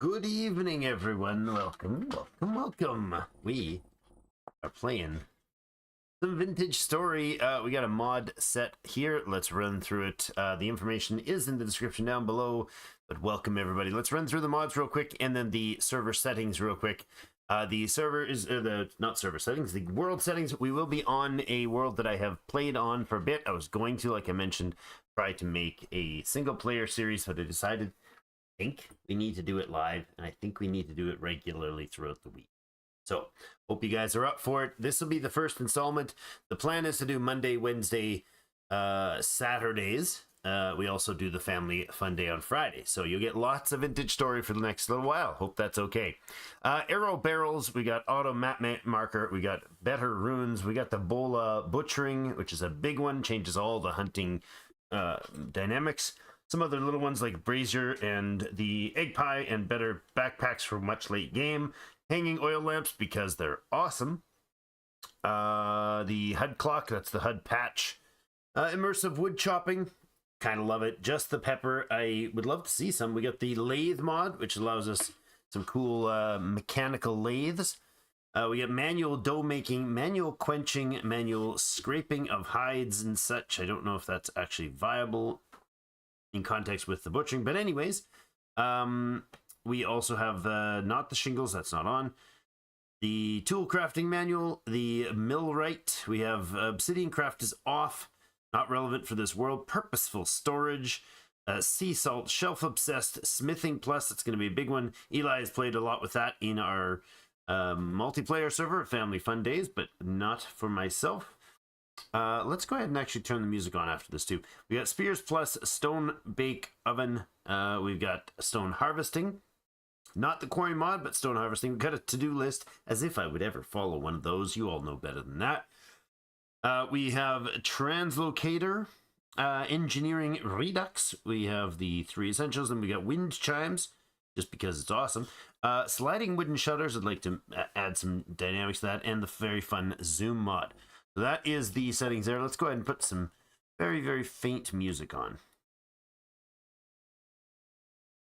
Good evening, everyone. Welcome. We are playing some vintage story. We got a mod set here. Let's run through it. The information is in the description down below, but welcome everybody. Let's run through the mods real quick and then the server settings real quick. The server is not server settings, the world settings. We will be on a world that I have played on for a bit. I was going to, like I mentioned, try to make a single player series, but I decided think we need to do it live, and I think we need to do it regularly throughout the week. So hope you guys are up for it. This will be the first installment. The plan is to do Monday, Wednesday, Saturdays. We also do the family fun day on Friday, so you'll get lots of vintage story for the next little while. Hope that's okay. Arrow barrels, we got auto map marker, we got BetterRuins, we got the bola butchering, which is a big one, changes all the hunting dynamics. Some other little ones like brazier and the egg pie and better backpacks for much late game. Hanging oil lamps because they're awesome. The HUD clock, that's the HUD patch. Immersive wood chopping, kind of love it. Just the pepper, I would love to see some. We got the lathe mod, which allows us some cool mechanical lathes. We got manual dough making, manual quenching, manual scraping of hides and such. I don't know if that's actually viable in context with the butchering, but anyways, we also have not the shingles, that's not on. The tool crafting manual, the millwright, we have obsidian craft is off, not relevant for this world. Purposeful storage, sea salt, shelf obsessed, smithing plus, it's going to be a big one. Eli has played a lot with that in our multiplayer server, Family Fun Days, but not for myself. Let's go ahead and actually turn the music on after this too. We got SpearsPlus, stonebakeoven. We've got StoneHarvesting, not the quarry mod, but StoneHarvesting. We've got a to-do list, as if I would ever follow one of those. You all know better than that. We have translocator engineering redux. We have the 3 essentials, and we got windchimes, just because it's awesome. Sliding wooden shutters. I'd like to add some dynamics to that, and the very fun zoom mod. So that is the settings there. Let's go ahead and put some very, very faint music on.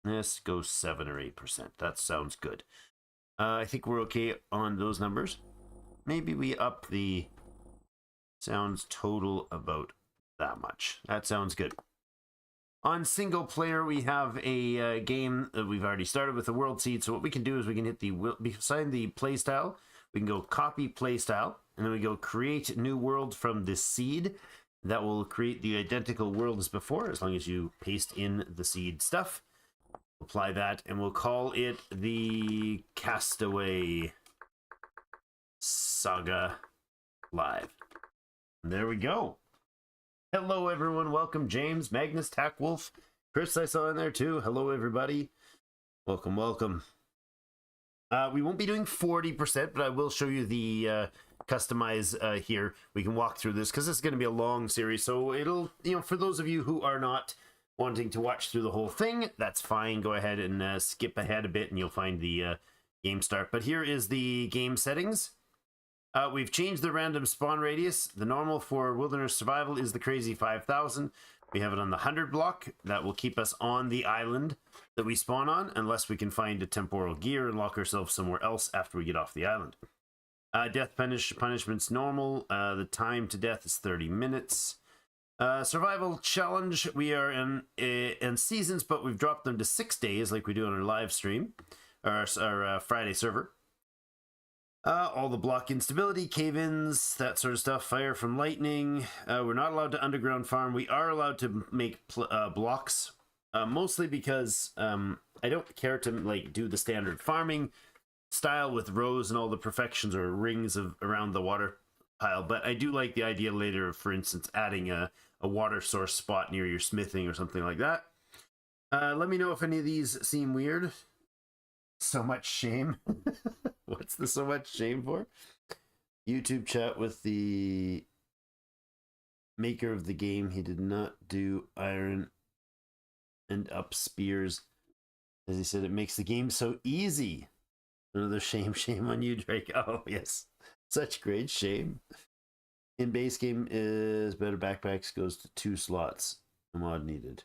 This goes 7 or 8%. That sounds good. I think we're okay on those numbers. Maybe we up the sounds total about that much. That sounds good. On single player, we have a game that we've already started with the world seed. So what we can do is we can hit the beside the playstyle. We can go copy playstyle, and then we go create new world from this seed. That will create the identical world as before, as long as you paste in the seed stuff. Apply that, and we'll call it the Castaway Saga Live. And there we go. Hello, everyone. Welcome, James, Magnus, Tackwolf, Chris, I saw in there too. Hello, everybody. Welcome, welcome. We won't be doing 40%, but I will show you the customize here. We can walk through this because this is going to be a long series. So it'll, for those of you who are not wanting to watch through the whole thing, that's fine. Go ahead and skip ahead a bit and you'll find the game start. But here is the game settings. We've changed the random spawn radius. The normal for wilderness survival is the crazy 5,000. We have it on the 100 block. That will keep us on the island that we spawn on, unless we can find a temporal gear and lock ourselves somewhere else after we get off the island. Death punishment's normal. The time to death is 30 minutes. Survival challenge, we are in seasons, but we've dropped them to 6 days like we do on our live stream, or our Friday server. All the block instability, cave-ins, that sort of stuff, fire from lightning. We're not allowed to underground farm. We are allowed to make blocks, mostly because I don't care to do the standard farming style with rows and all the perfections or rings around the water pile. But I do like the idea later of, for instance, adding a water source spot near your smithing or something like that. Let me know if any of these seem weird. So much shame. What's the so much shame for? YouTube chat with the maker of the game. He did not do iron and up spears. As he said, it makes the game so easy. Another shame on you, Drake. Oh, yes. Such great shame. In base game is better backpacks goes to 2 slots. Mod needed.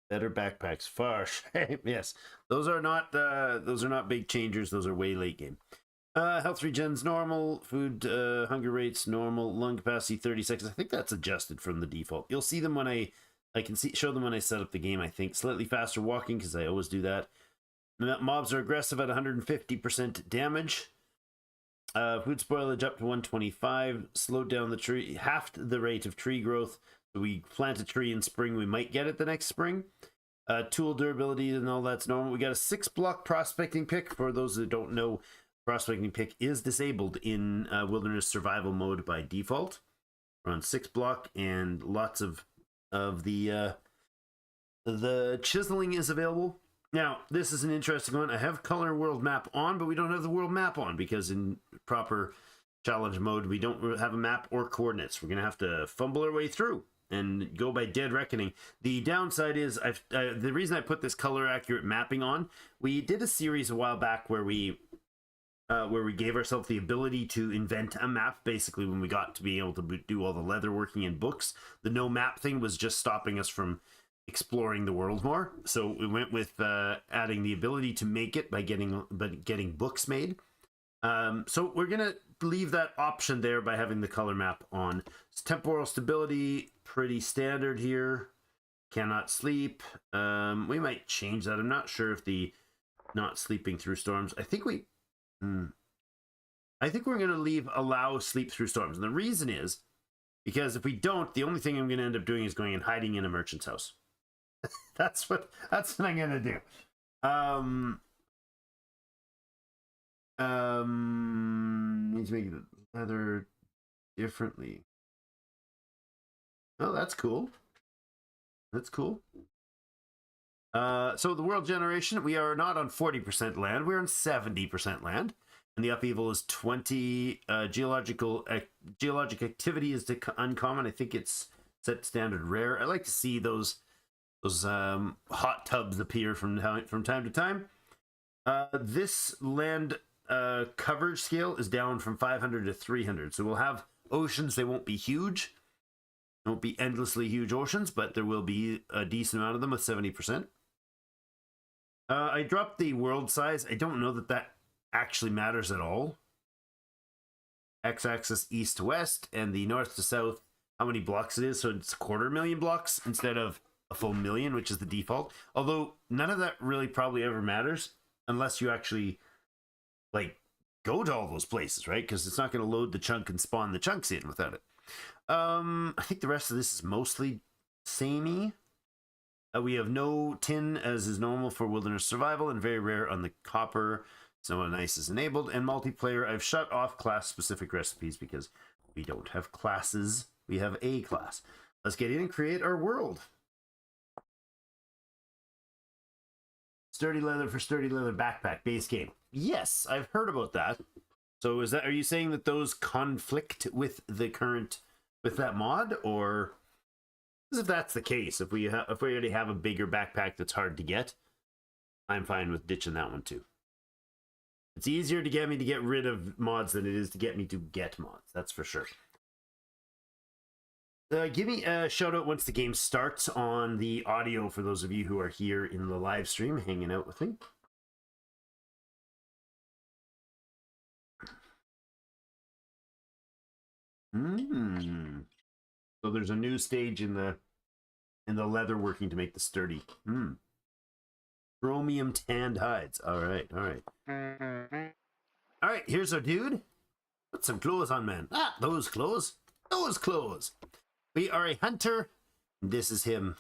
Better backpacks, far shame. Yes, those are not big changers. Those are way late game. Health regens normal, food hunger rates normal, lung capacity 30 seconds. I think that's adjusted from the default. You'll see them when I can show them when I set up the game. I think slightly faster walking because I always do that. Mobs are aggressive at 150% damage. Food spoilage up to 125. Slowed down the tree, halved the rate of tree growth. So we plant a tree in spring, we might get it the next spring. Tool durability and all that's normal. We got a 6-block prospecting pick. For those that don't know, prospecting pick is disabled in wilderness survival mode by default. We're on 6-block, and lots of the chiseling is available. Now, this is an interesting one. I have color world map on, but we don't have the world map on because in proper challenge mode, we don't have a map or coordinates. We're going to have to fumble our way through and go by dead reckoning. The downside is the reason I put this color accurate mapping on, we did a series a while back where we gave ourselves the ability to invent a map, basically when we got to be able to do all the leather working in books. The no map thing was just stopping us from exploring the world more, so we went with adding the ability to make it by getting books made. So we're gonna leave that option there by having the color map on. It's temporal stability, pretty standard here. Cannot sleep. We might change that. I'm not sure if the not sleeping through storms. I think we're gonna allow sleep through storms, and the reason is because if we don't, the only thing I'm gonna end up doing is going and hiding in a merchant's house. That's what I'm gonna do. Need to make the leather differently. Oh, that's cool. That's cool. So the world generation, we are not on 40% land, we're on 70% land. And the upheaval is 20. Geologic activity is uncommon. I think it's set standard rare. I like to see those hot tubs appear from time to time. This land coverage scale is down from 500 to 300. So we'll have oceans. They won't be huge. It won't be endlessly huge oceans, but there will be a decent amount of them with 70%. I dropped the world size. I don't know that actually matters at all. X-axis east to west and the north to south, how many blocks it is. So it's 250,000 blocks instead of a full million, which is the default. Although none of that really probably ever matters unless you actually go to all those places, right? Because it's not going to load the chunk and spawn the chunks in without it. I think the rest of this is mostly samey. We have no tin as is normal for wilderness survival and very rare on the copper. So nice is enabled. And multiplayer, I've shut off class specific recipes because we don't have classes. We have a class. Let's get in and create our world. Sturdy leather for sturdy leather backpack base game. Yes, I've heard about that. So are you saying that those conflict with that mod, or if that's the case, if we already have a bigger backpack that's hard to get, I'm fine with ditching that one too. It's easier to get me to get rid of mods than it is to get me to get mods. That's for sure. Give me a shout out once the game starts on the audio for those of you who are here in the live stream hanging out with me. So there's a new stage in the leather working to make the sturdy. Chromium tanned hides. All right. All right, here's our dude. Put some clothes on, man. Those clothes. We are a hunter. This is him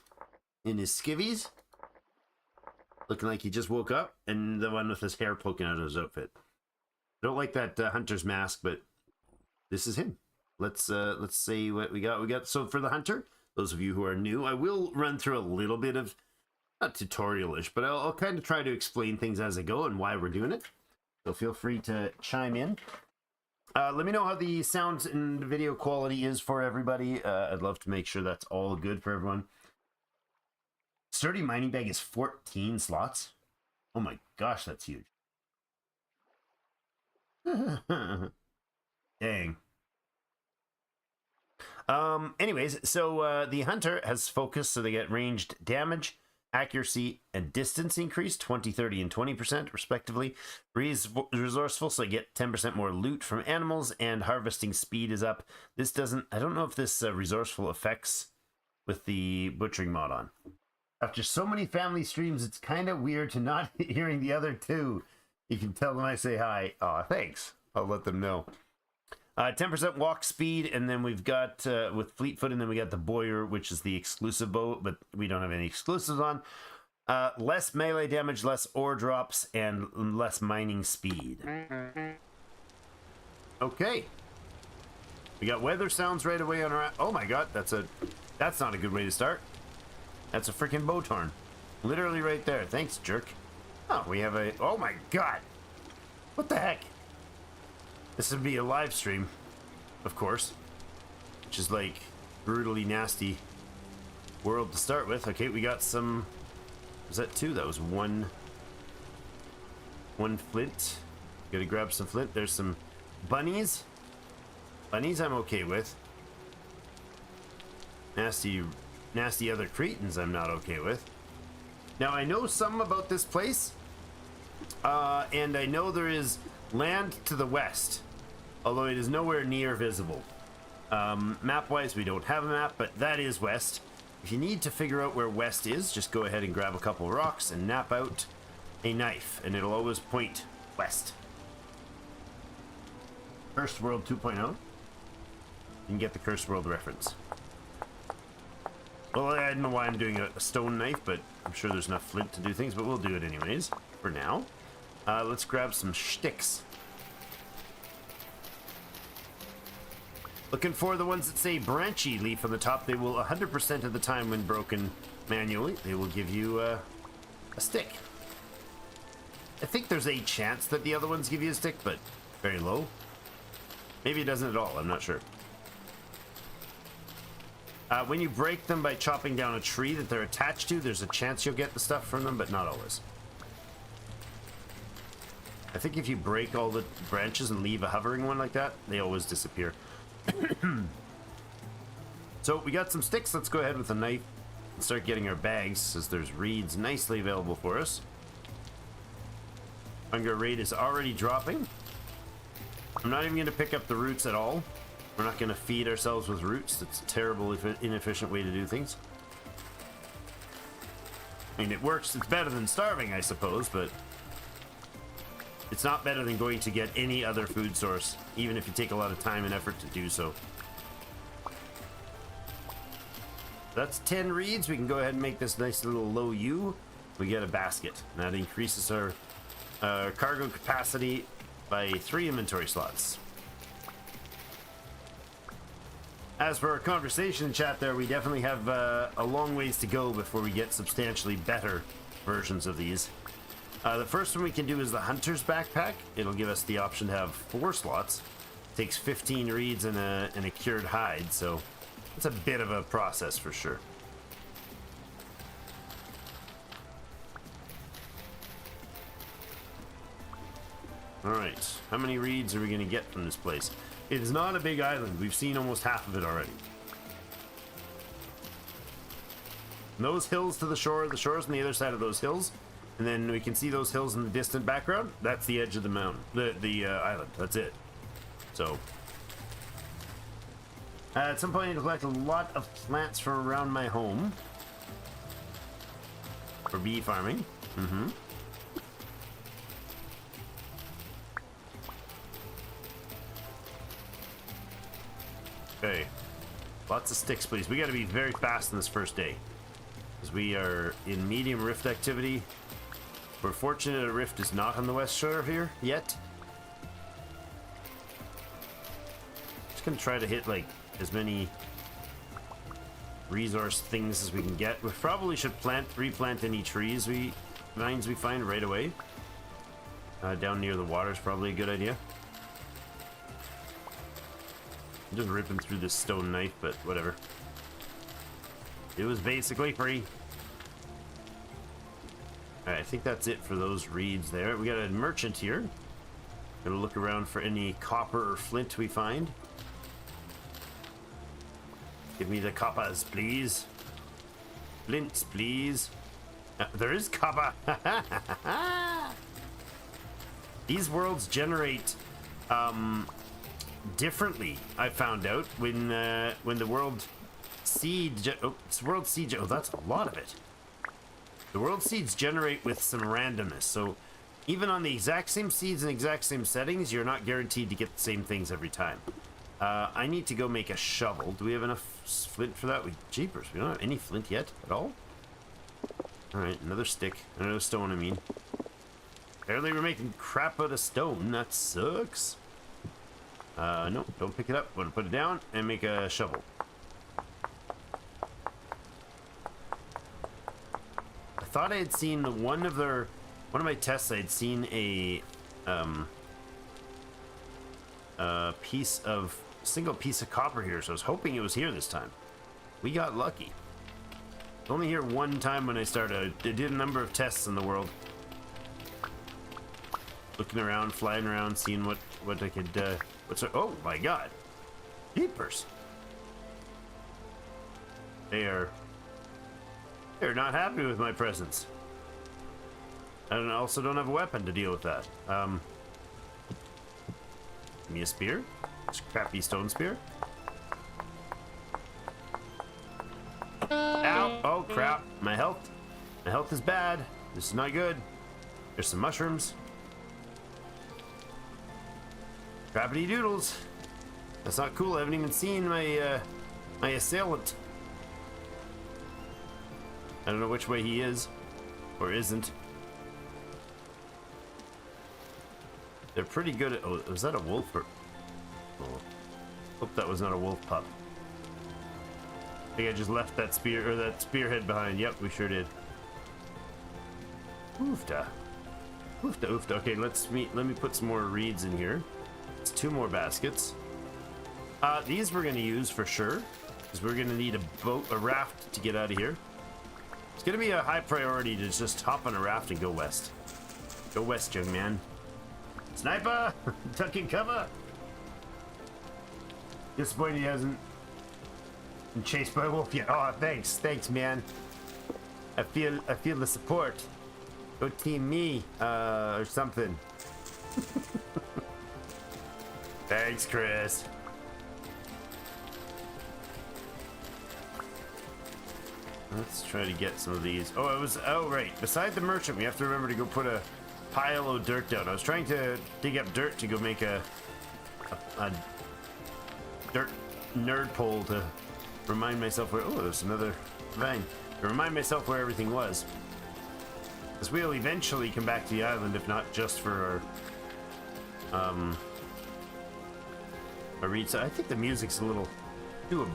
in his skivvies, looking like he just woke up, and the one with his hair poking out of his outfit. I don't like that hunter's mask, but this is him. Let's see what we got. So for the hunter, those of you who are new, I will run through a little bit of, not tutorial-ish, but I'll kind of try to explain things as I go and why we're doing it. So feel free to chime in. Let me know how the sound and video quality is for everybody. I'd love to make sure that's all good for everyone. Sturdy mining bag is 14 slots. Oh my gosh, that's huge. Dang. Anyways, so the hunter has focus, so they get ranged damage. Accuracy and distance increase 20, 30, and 20% respectively. Resourceful, so I get 10% more loot from animals, and harvesting speed is up. This doesn't, I don't know if this resourceful affects with the butchering mod on. After so many family streams, it's kind of weird to not hearing the other two. You can tell them I say hi. Aw, thanks. I'll let them know. 10% walk speed, and then we've got, with Fleetfoot, and then we got the Boyer, which is the exclusive bow, but we don't have any exclusives on. Less melee damage, less ore drops, and less mining speed. Okay. We got weather sounds right away on our... Oh my god, that's not a good way to start. That's a freaking bow torn. Literally right there. Thanks, jerk. Oh, we have a... Oh my god! What the heck? This would be a live stream, of course, which is like brutally nasty world to start with. Okay, we got some. Was that two? That was one flint. Gotta grab some flint. There's some bunnies. Bunnies I'm okay with. Nasty other cretins I'm not okay with. Now I know some about this place, and I know there is land to the west, although it is nowhere near visible. Map-wise, we don't have a map, but that is west. If you need to figure out where west is, just go ahead and grab a couple rocks and nap out a knife, and it'll always point west. Cursed World 2.0. You can get the Cursed World reference. Well, I don't know why I'm doing a stone knife, but I'm sure there's enough flint to do things, but we'll do it anyways, for now. Let's grab some sticks. Looking for the ones that say branchy leaf on the top. They will 100% of the time when broken manually, they will give you a stick. I think there's a chance that the other ones give you a stick, but very low. Maybe it doesn't at all, I'm not sure. When you break them by chopping down a tree that they're attached to, there's a chance you'll get the stuff from them, but not always. I think if you break all the branches and leave a hovering one like that, they always disappear. So we got some sticks. Let's go ahead with a knife and start getting our bags, as there's reeds nicely available for us. Hunger rate is already dropping. I'm not even going to pick up the roots at all. We're not going to feed ourselves with roots. That's a terrible, inefficient way to do things. I mean, it works. It's better than starving, I suppose, but it's not better than going to get any other food source, even if you take a lot of time and effort to do so. That's 10 reeds. We can go ahead and make this nice little low U. We get a basket. That increases our cargo capacity by 3 inventory slots. As for our conversation chat there, we definitely have a long ways to go before we get substantially better versions of these. The first one we can do is the Hunter's Backpack. It'll give us the option to have 4 slots. Takes 15 reeds and a cured hide, so it's a bit of a process for sure. Alright, how many reeds are we going to get from this place? It is not a big island. We've seen almost half of it already. And those hills to the shore's on the other side of those hills. And then we can see those hills in the distant background. That's the edge of the mountain, the island. That's it. So, at some point, I need to collect a lot of plants from around my home for bee farming. Okay, lots of sticks, please. We got to be very fast in this first day, because we are in medium rift activity. We're fortunate a rift is not on the west shore here yet. Just gonna try to hit like as many resource things as we can get. We probably should replant any vines we find right away. Down near the water is probably a good idea. I'm just ripping through this stone knife, but whatever. It was basically free. Alright, I think that's it for those reeds there. We got a merchant here. Gonna look around for any copper or flint we find. Give me the coppers, please. Flints, please. There is cover. These worlds generate differently. I found out when the world seed. It's world seed. Oh, that's a lot of it. The world seeds generate with some randomness. So even on the exact same seeds and exact same settings, you're not guaranteed to get the same things every time. I need to go make a shovel. Do we have enough flint for that? Jeepers, we don't have any flint yet at all. All right, another stick, another stone. I mean, apparently we're making crap out of stone. That sucks. No, don't pick it up. I'm gonna put it down and make a shovel. I thought I had seen one of my tests. I had seen a single piece of copper here, so I was hoping it was here this time. We got lucky. Only here one time when I started. I did a number of tests in the world, looking around, flying around, seeing what I could. Oh my God, jeepers! They're not happy with my presence. I also don't have a weapon to deal with that. Give me a spear. This crappy stone spear. Ow! Oh crap! My health is bad. This is not good. There's some mushrooms. Crappity doodles. That's not cool. I haven't even seen my my assailant. I don't know which way he is or isn't. They're pretty good at. Oh, was that a wolf or? Oh, hope that was not a wolf pup. I think I just left that spear or that spearhead behind. Yep, we sure did. Oofta, oofta, oofta. Okay, let me put some more reeds in here. It's 2 more baskets. These we're gonna use for sure, because we're gonna need a raft to get out of here. It's gonna be a high priority to just hop on a raft and go west. Go west, young man. Sniper! Duck and cover! Disappointed he hasn't been chased by a wolf yet. Oh, thanks, man. I feel the support. Go team me, or something. Thanks, Chris. Let's try to get some of these. Oh, right. Beside the merchant, we have to remember to go put a pile of dirt down. I was trying to dig up dirt to go make a dirt nerd pole to remind myself where. Oh, there's another vine. To remind myself where everything was. Because we'll eventually come back to the island, if not just for our read. So I think the music's a little too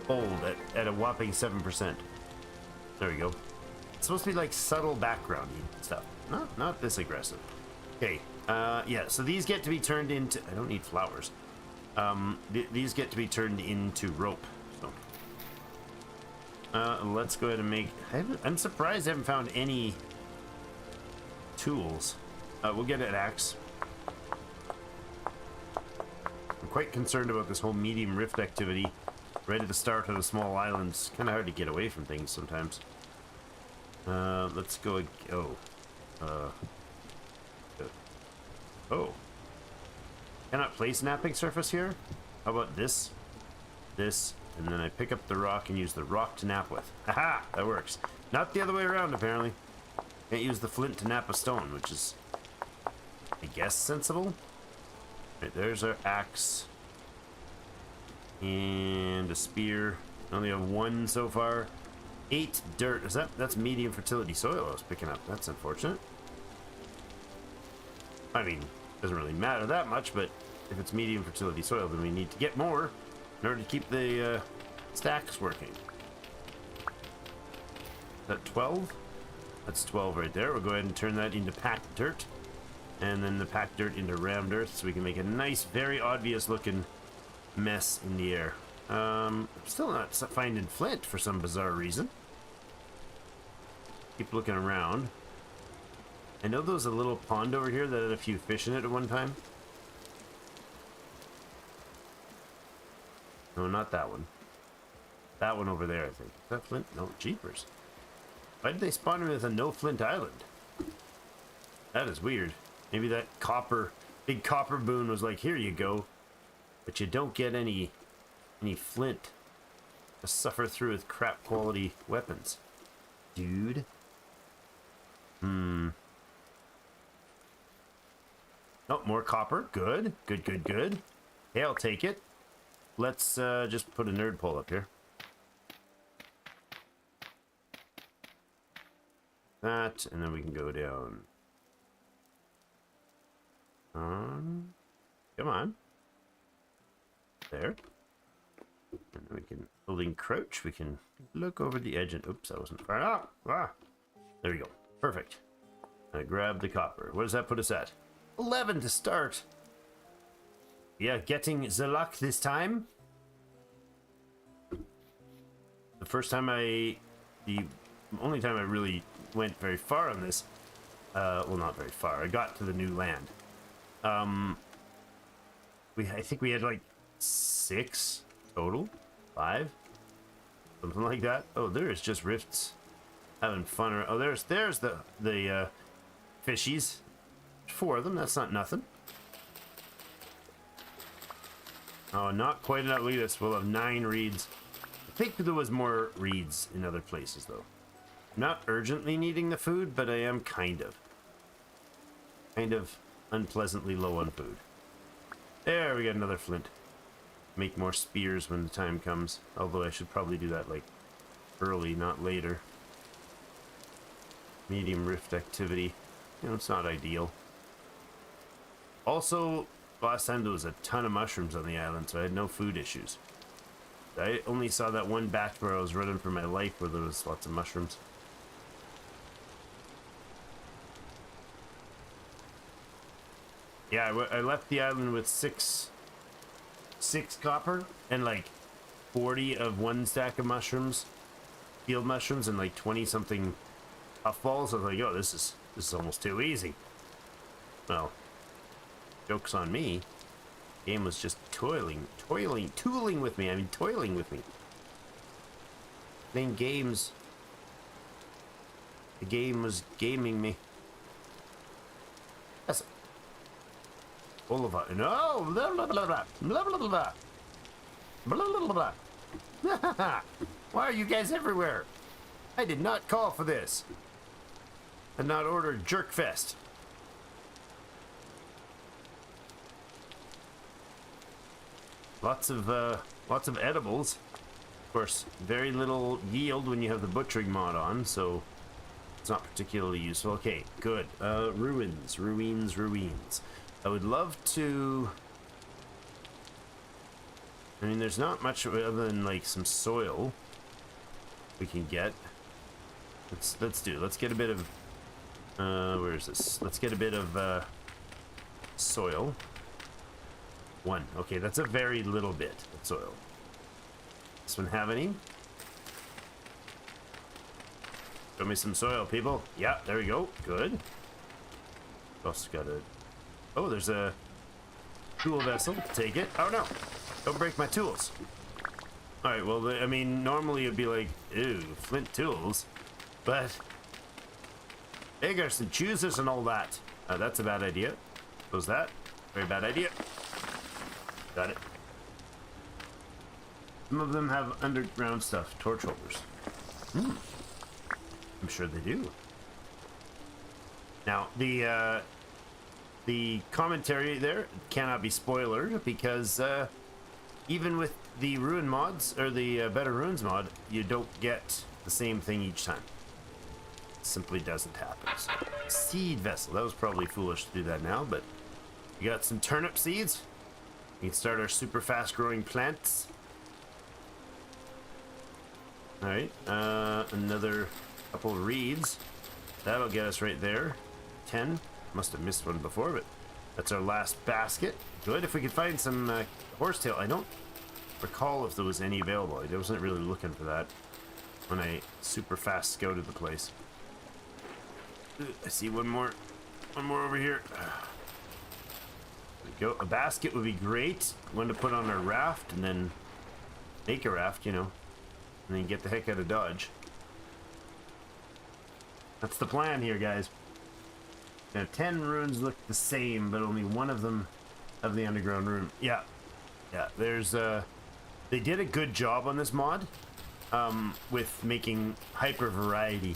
bold at a whopping 7%. There we go. It's supposed to be like subtle background stuff. Not this aggressive. Okay. Yeah. So these get to be turned into. I don't need flowers. These get to be turned into rope. So let's go ahead and make. I'm surprised I haven't found any tools. We'll get an axe. I'm quite concerned about this whole medium rift activity right at the start of the small island. It's kind of hard to get away from things sometimes. Let's go. Oh. Cannot place napping surface here? How about this? This, and then I pick up the rock and use the rock to nap with. Haha! That works. Not the other way around, apparently. Can't use the flint to nap a stone, which is, I guess, sensible. Right, there's our axe. And a spear. I only have 1 so far. 8 dirt. That's medium fertility soil I was picking up. That's unfortunate. I mean, doesn't really matter that much, but if it's medium fertility soil, then we need to get more in order to keep the stacks working. Is that 12? That's 12 right there. We'll go ahead and turn that into packed dirt. And then the packed dirt into rammed earth, so we can make a nice, very obvious looking mess in the air. I'm still not finding flint for some bizarre reason. Keep looking around. I know there was a little pond over here that had a few fish in it at one time. No, not that one. That one over there, I think. Is that flint? No, jeepers. Why did they spawn me with a no flint island? That is weird. Maybe that big copper boon was like, here you go. But you don't get any flint to suffer through with crap quality weapons. Dude. Oh, more copper. Good. Good. Okay, I'll take it. Let's just put a nerd pole up here. That, and then we can go down. Come on. There. And then we can holding crouch. We can look over the edge and oops, I wasn't far enough. There we go. Perfect. I grab the copper. What does that put us at? 11 to start. Yeah, getting the luck this time. The only time I really went very far on this. Well, not very far. I got to the new land. I think we had like 6 total, 5, something like that. Oh, there's just rifts, having fun. Oh, there's the fishies. 4 of them. That's not nothing. Oh, not quite enough. Look at this. We'll have 9 reeds. I think there was more reeds in other places, though. I'm not urgently needing the food, but I am kind of unpleasantly low on food. There, we got another flint. Make more spears when the time comes. Although I should probably do that like early, not later. Medium rift activity. You know, it's not ideal. Also, last time there was a ton of mushrooms on the island, so I had no food issues. I only saw that one batch where I was running for my life where there was lots of mushrooms. Yeah, I left the island with 6 copper and like 40 of one stack of mushrooms, field mushrooms, and like 20 something puffballs. I was like, oh, this is almost too easy. Well, joke's on me. Game was just tooling with me. I mean, toiling with me. Playing games. The game was gaming me. That's all of it. No, blah blah blah blah blah blah blah blah blah blah. Why are you guys everywhere? I did not call for this. I did not order Jerkfest. Lots of edibles. Of course, very little yield when you have the butchering mod on, so it's not particularly useful. Okay, good. Ruins. I would love to... I mean, there's not much other than like some soil we can get. Let's get a bit of... where is this? Let's get a bit of soil. 1. Okay, that's a very little bit of soil. This one have any? Show me some soil, people. Yeah, there we go. Good. Also got a... Oh, there's a tool vessel. Take it. Oh, no. Don't break my tools. Alright, well, I mean, normally it'd be like, ew, flint tools. But... beggars and choosers and all that. That's a bad idea. Was that? Very bad idea. Got it. Some of them have underground stuff. Torch holders. I'm sure they do. Now, the commentary there cannot be spoilered because even with the ruin mods, or the BetterRuins mod, you don't get the same thing each time. It simply doesn't happen. So, seed vessel. That was probably foolish to do that now, but we got some turnip seeds. We can start our super fast growing plants. Alright, another couple of reeds. That'll get us right there. 10. Must have missed one before, but that's our last basket. Good. If we could find some horsetail. I don't recall if there was any available. I wasn't really looking for that when I super fast scouted the place. I see one more over here. There we go. A basket would be great. One to put on our raft and then make a raft, you know, and then get the heck out of Dodge. That's the plan here, guys. Now, 10 runes look the same, but only one of them have the underground rune. Yeah. Yeah, there's they did a good job on this mod with making hyper variety.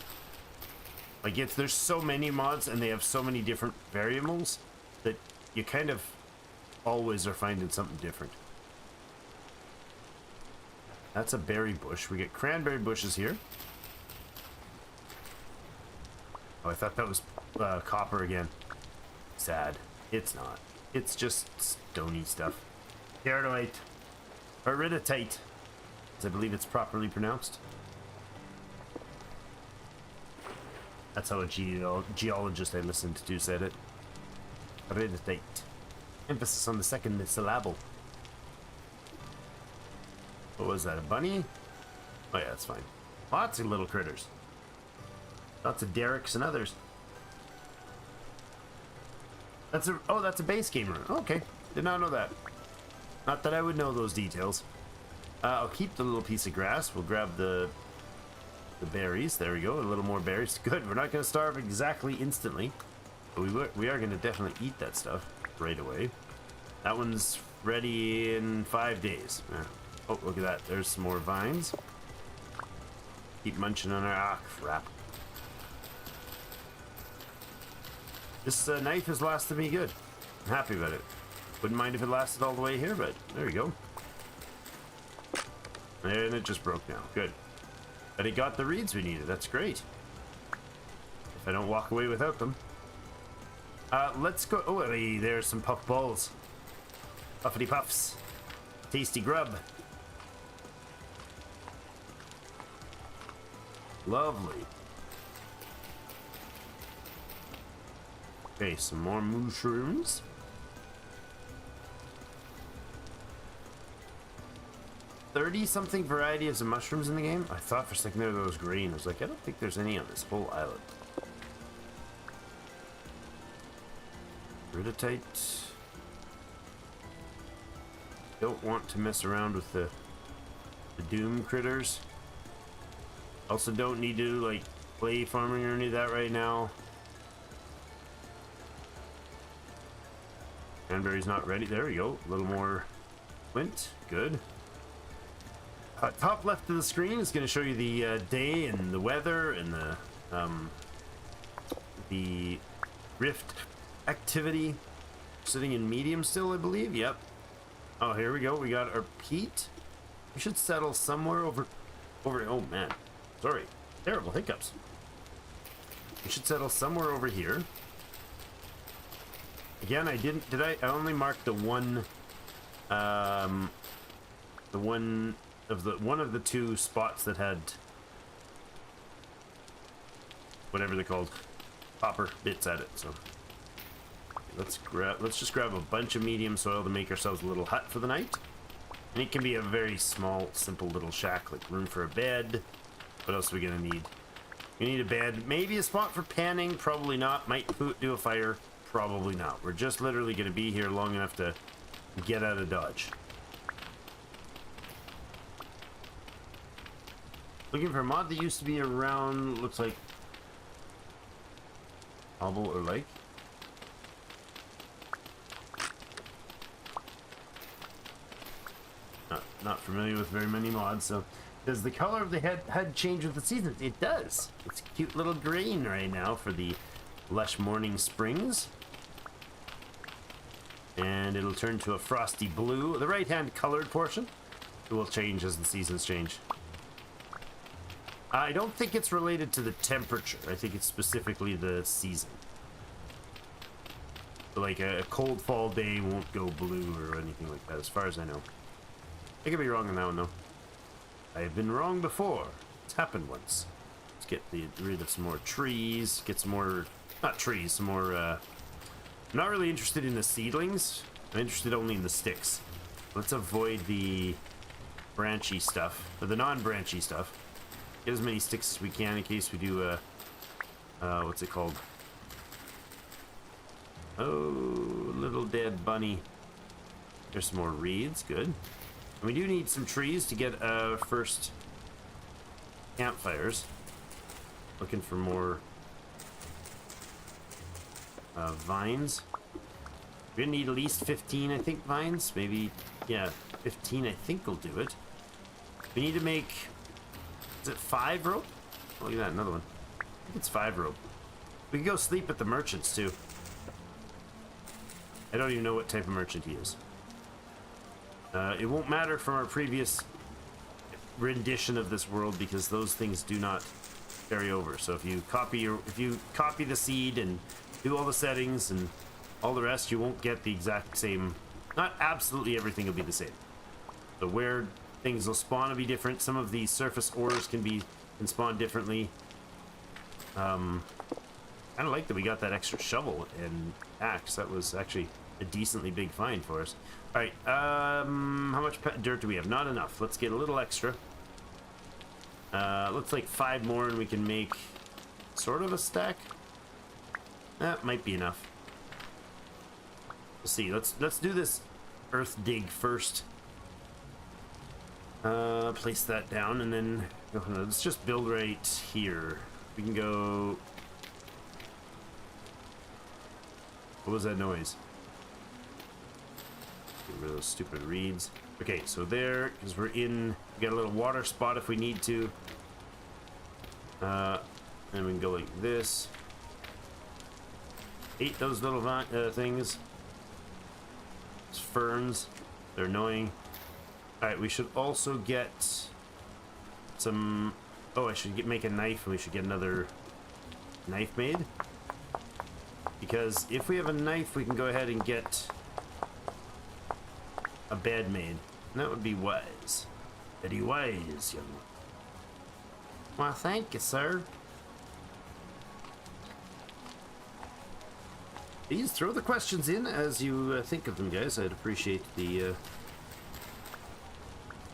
Like, there's so many mods and they have so many different variables that you kind of always are finding something different. That's a berry bush. We get cranberry bushes here. Oh, I thought that was copper again. Sad. It's not. It's just stony stuff. Iridite. Iridite, as I believe it's properly pronounced. That's how a geologist I listened to said it. Iridite. Emphasis on the second syllable. What was that, a bunny? Oh yeah, that's fine. Lots of little critters. Lots of derricks and others. That's a base game rune. Okay, did not know that. Not that I would know those details. I'll keep the little piece of grass. We'll grab the berries. There we go. A little more berries. Good. We're not going to starve exactly instantly, but we are going to definitely eat that stuff right away. That one's ready in 5 days. Oh, look at that. There's some more vines. Keep munching on our... Ah, crap. This knife has lasted me good. I'm happy about it. Wouldn't mind if it lasted all the way here, but there you go. And it just broke now. Good. But it got the reeds we needed. That's great. If I don't walk away without them. Let's go... Oh, hey, there's some puff balls. Puffity puffs. Tasty grub. Lovely. Okay, some more mushrooms. 30-something varieties of mushrooms in the game? I thought for a second there was green. I was like, I don't think there's any on this whole island. Iridite. Don't want to mess around with the doom critters. Also don't need to like play farming or any of that right now. Cranberry's not ready. There we go. A little more flint. Good. Top left of the screen is going to show you the day and the weather and the rift activity. Sitting in medium still, I believe. Yep. Oh, here we go. We got our peat. We should settle somewhere over. Oh man, sorry. Terrible hiccups. We should settle somewhere over here. Again, I didn't. Did I? I only marked the one. One of the two spots that had whatever they're called, copper bits at it. So let's just grab a bunch of medium soil to make ourselves a little hut for the night. And it can be a very small, simple little shack, like room for a bed. What else are we gonna need? We need a bed, maybe a spot for panning. Probably not. Might do a fire. Probably not. We're just literally gonna be here long enough to get out of Dodge. Looking for a mod that used to be around, looks like Hobble or Lake. Not familiar with very many mods, so does the color of the HUD change with the seasons? It does. It's a cute little green right now for the lush morning springs. And it'll turn to a frosty blue. The right-hand colored portion will change as the seasons change. I don't think it's related to the temperature. I think it's specifically the season. So like a cold fall day won't go blue or anything like that, as far as I know. I could be wrong on that one, though. I've been wrong before. It's happened once. Let's get rid of some more trees. Get some more... Not trees, some more... I'm not really interested in the seedlings. I'm interested only in the sticks. Let's avoid the branchy stuff, or the non-branchy stuff. Get as many sticks as we can in case we do a... what's it called? Oh, little dead bunny. There's some more reeds, good. And we do need some trees to get first campfires. Looking for more vines. We're gonna need at least 15, I think, vines. Maybe, yeah, 15, I think will do it. We need to make, is it 5 rope? Oh, look at that, another one. I think it's 5 rope. We can go sleep at the merchant's too. I don't even know what type of merchant he is. It won't matter from our previous rendition of this world because those things do not carry over. So if you copy the seed and do all the settings and all the rest, you won't get the exact same. Not absolutely everything will be the same. So where things will spawn will be different. Some of the surface ores can spawn differently. Kind of like that we got that extra shovel and axe. That was actually a decently big find for us. All right, how much dirt do we have? Not enough. Let's get a little extra. Looks like 5 more and we can make sort of a stack. That might be enough. We'll see. Let's do this earth dig first. Place that down and then let's just build right here. We can go. What was that noise? Get rid of those stupid reeds. Okay, so there, because we got a little water spot if we need to. And we can go like this. Eat those little things. It's ferns. They're annoying. Alright, we should also get some. Oh, I should make a knife and we should get another knife made. Because if we have a knife, we can go ahead and get a bed made. And that would be wise. Very wise, young one. Well, thank you, sir. Please throw the questions in as you think of them, guys. I'd appreciate the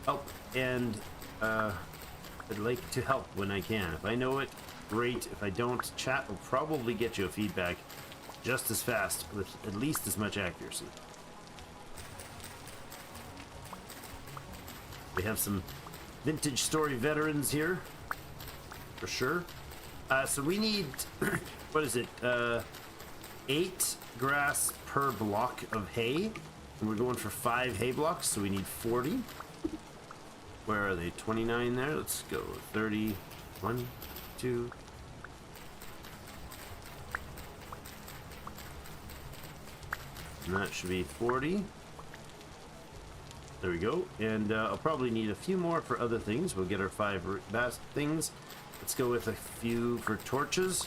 help, and I'd like to help when I can. If I know it, great. If I don't, chat will probably get you a feedback just as fast with at least as much accuracy. We have some vintage story veterans here, for sure. So we need, what is it, 8 grass per block of hay, and we're going for 5 hay blocks, so we need 40. Where are they? 29 there. Let's go 30. 1, 2. And that should be 40. There we go. And I'll probably need a few more for other things. We'll get our 5 best things. Let's go with a few for torches.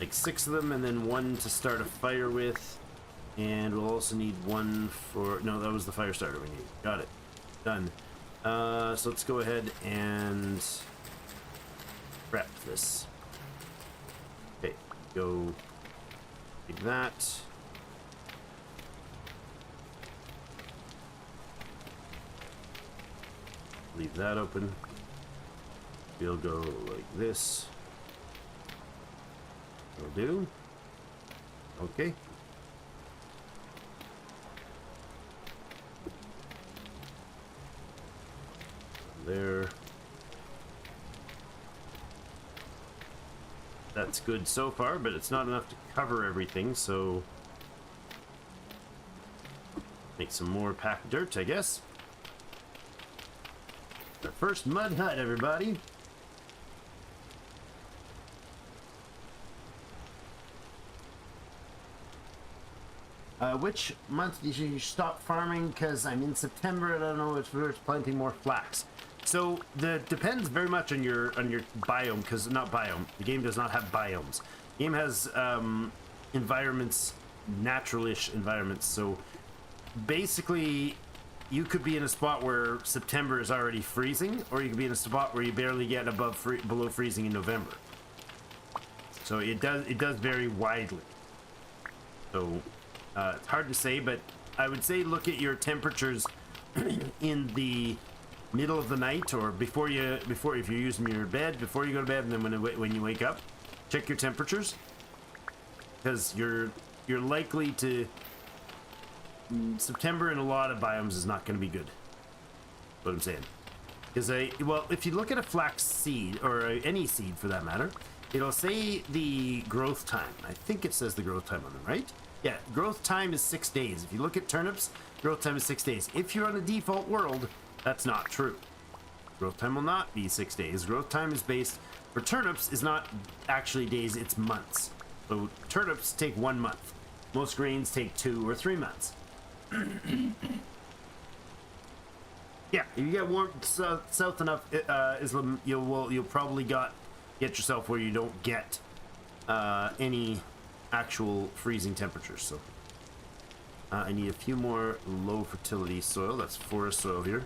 Like 6 of them, and then 1 to start a fire with. And we'll also need 1 for... No, that was the fire starter we need. Got it. Done. So let's go ahead and prep this. Okay, go like that. Leave that open. We'll go like this. Will do. Okay. There. That's good so far, but it's not enough to cover everything, so make some more packed dirt, I guess. Our first mud hut, everybody. Which month did you stop farming? Because I'm in September and I don't know if we're planting more flax. So that depends very much on your biome, because not biome. The game does not have biomes. The game has environments, natural-ish environments. So basically, you could be in a spot where September is already freezing, or you could be in a spot where you barely get below freezing in November. So it does vary widely. So it's hard to say, but I would say look at your temperatures in the middle of the night, or if you're using your bed before you go to bed, and then when you wake up, check your temperatures, because you're likely to. September in a lot of biomes is not going to be good. What I'm saying, because well, if you look at a flax seed, or any seed for that matter, it'll say the growth time. I think it says the growth time on them, right? Yeah, growth time is 6 days. If you look at turnips, growth time is 6 days. If you're on a default world, that's not true. Growth time will not be 6 days. Growth time is based, for turnips, is not actually days, it's months. So turnips take 1 month. Most grains take 2 or 3 months. Yeah, if you get warm south enough, Islam, you'll probably get yourself where you don't get any actual freezing temperatures. So I need a few more low fertility soil. That's forest soil here.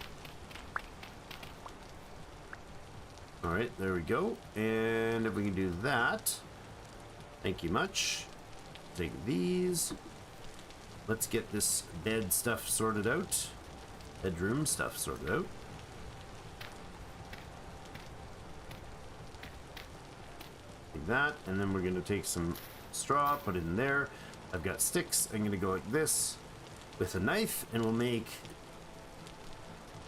All right, there we go. And if we can do that, thank you much. Take these. Let's get this bed stuff sorted out. Bedroom stuff sorted out. Like that, and then we're going to take some straw, put it in there. I've got sticks. I'm going to go like this with a knife, and we'll make.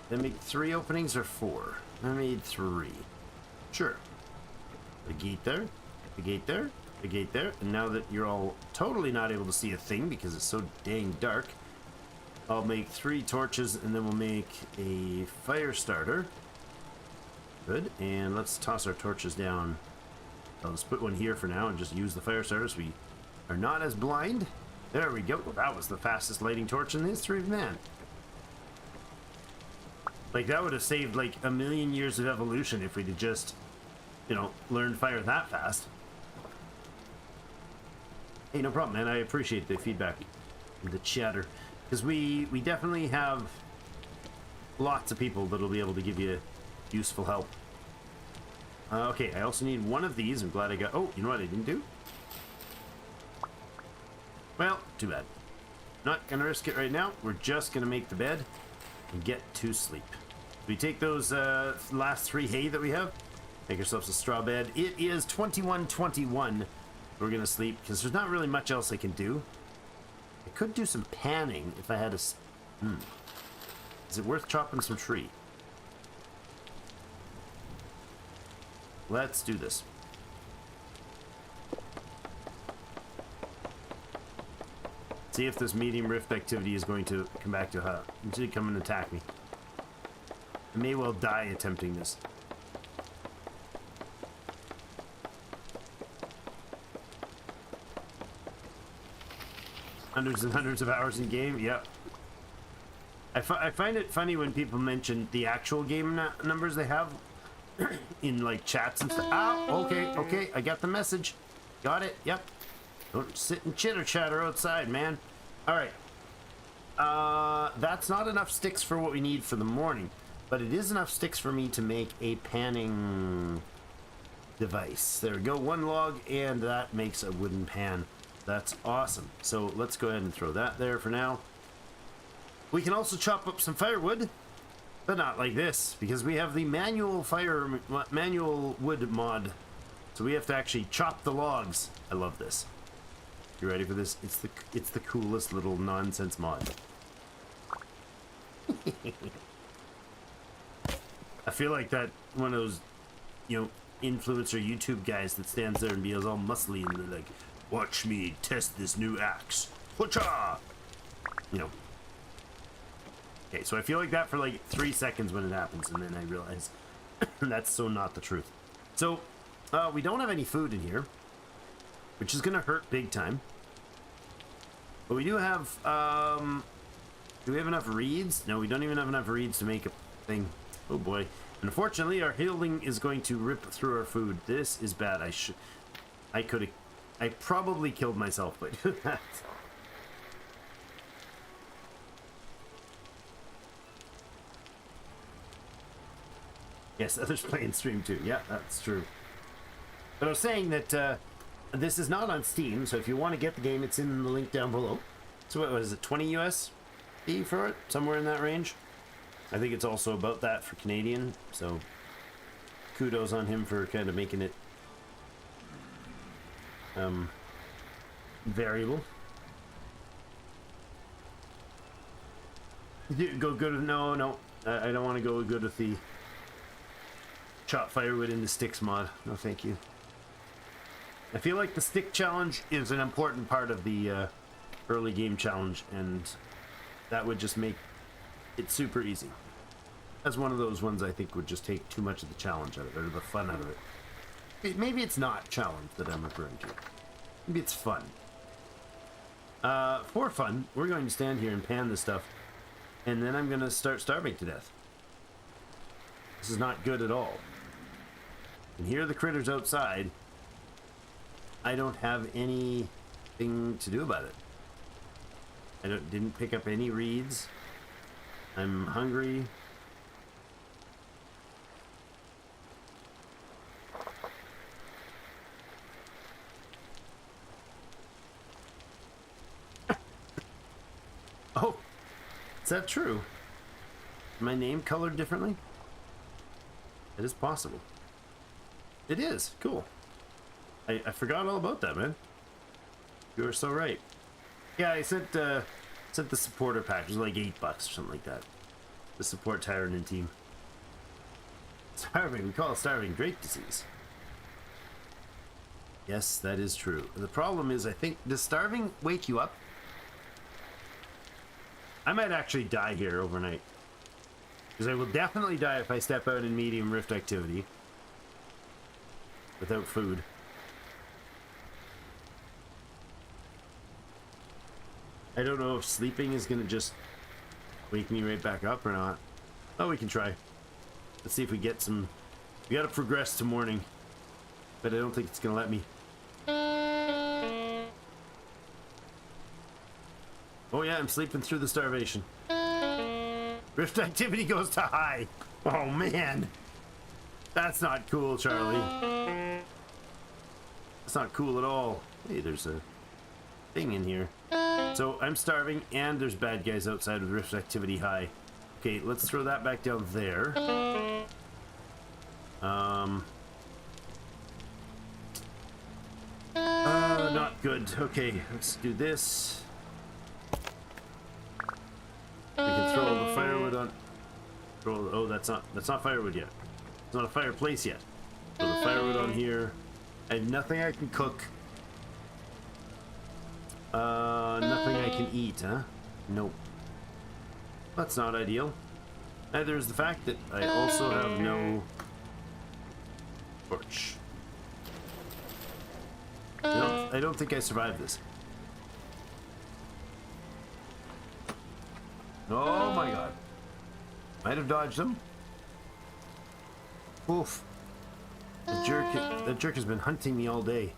Did I make 3 openings or 4? I made 3. Sure. The gate there, the gate there, the gate there, and now that you're all totally not able to see a thing because it's so dang dark, I'll make 3 torches, and then we'll make a fire starter. Good, and let's toss our torches down. I'll just put one here for now and just use the fire starter so we are not as blind. There we go. Well, that was the fastest lighting torch in the history of man. Like, that would have saved like a million years of evolution if we'd have just, you know, learned fire that fast. Hey, no problem, man. I appreciate the feedback and the chatter. Because we definitely have lots of people that'll be able to give you useful help. Okay, I also need 1 of these. I'm glad I got... Oh, you know what I didn't do? Well, too bad. Not gonna risk it right now. We're just gonna make the bed and get to sleep. We take those last 3 hay that we have, make ourselves a straw bed. It is 21:21. We're gonna sleep because there's not really much else I can do. I could do some panning if I had a... Is it worth chopping some tree? Let's do this. See if this medium rift activity is going to come back to come and attack me. I may well die attempting this. Hundreds and hundreds of hours in game. Yep. I find it funny when people mention the actual game numbers they have in like chats and stuff. Ah, okay, I got the message. Got it. Yep. Don't sit and chitter chatter outside, man. All right. That's not enough sticks for what we need for the morning, but it is enough sticks for me to make a panning device. There we go. 1 log, and that makes a wooden pan. That's awesome. So let's go ahead and throw that there for now. We can also chop up some firewood, but not like this, because we have the manual wood mod. So we have to actually chop the logs. I love this. You ready for this? It's the coolest little nonsense mod. I feel like that one of those, you know, influencer YouTube guys that stands there and be all muscly and they're like, "Watch me test this new axe. Whatcha?" You know. Okay, so I feel like that for like 3 seconds when it happens, and then I realize that's so not the truth. So, we don't have any food in here, which is gonna hurt big time. But we do have, do we have enough reeds? No, we don't even have enough reeds to make a thing. Oh boy. Unfortunately, our healing is going to rip through our food. This is bad. I probably killed myself by doing that. Yes, others play in stream too. Yeah, that's true. But I was saying that this is not on Steam, so if you want to get the game, it's in the link down below. So what was it, 20 USD for it? Somewhere in that range? I think it's also about that for Canadian, so kudos on him for kind of making it variable. Go good with, no, I don't want to go good with the chop firewood into sticks mod. No, thank you. I feel like the stick challenge is an important part of the early game challenge, and that would just make it super easy. That's one of those ones I think would just take too much of the challenge out of it, or the fun out of it. Maybe it's not challenge that I'm referring to. Maybe it's fun. For fun, we're going to stand here and pan this stuff, and then I'm going to start starving to death. This is not good at all. And here are the critters outside. I don't have anything to do about it. I didn't pick up any reeds. I'm hungry. Oh, is that true? My name colored differently? It is possible. It is. Cool. I forgot all about that, man. You are so right. Yeah, I sent the supporter pack. It was like $8 or something like that. The support Tyranid team. Starving. We call it starving Drake disease. Yes, that is true. The problem is, I think, does starving wake you up? I might actually die here overnight. Because I will definitely die if I step out in medium rift activity. Without food. I don't know if sleeping is going to just wake me right back up or not. Oh, we can try. Let's see if we get some... We got to progress to morning. But I don't think it's going to let me. Oh yeah, I'm sleeping through the starvation. Rift activity goes to high. Oh man. That's not cool, Charlie. That's not cool at all. Hey, there's a thing in here. So I'm starving and there's bad guys outside with rift activity high. Okay, let's throw that back down there. Not good. Okay, let's do this. We can throw all the firewood on. Oh, that's not firewood yet. It's not a fireplace yet. Throw the firewood on here. I have nothing I can cook. Nothing I can eat, huh? Nope. That's not ideal. Neither is the fact that I also have no torch. I don't think I survived this. Oh my god. Might have dodged them. Oof. The jerk has been hunting me all day.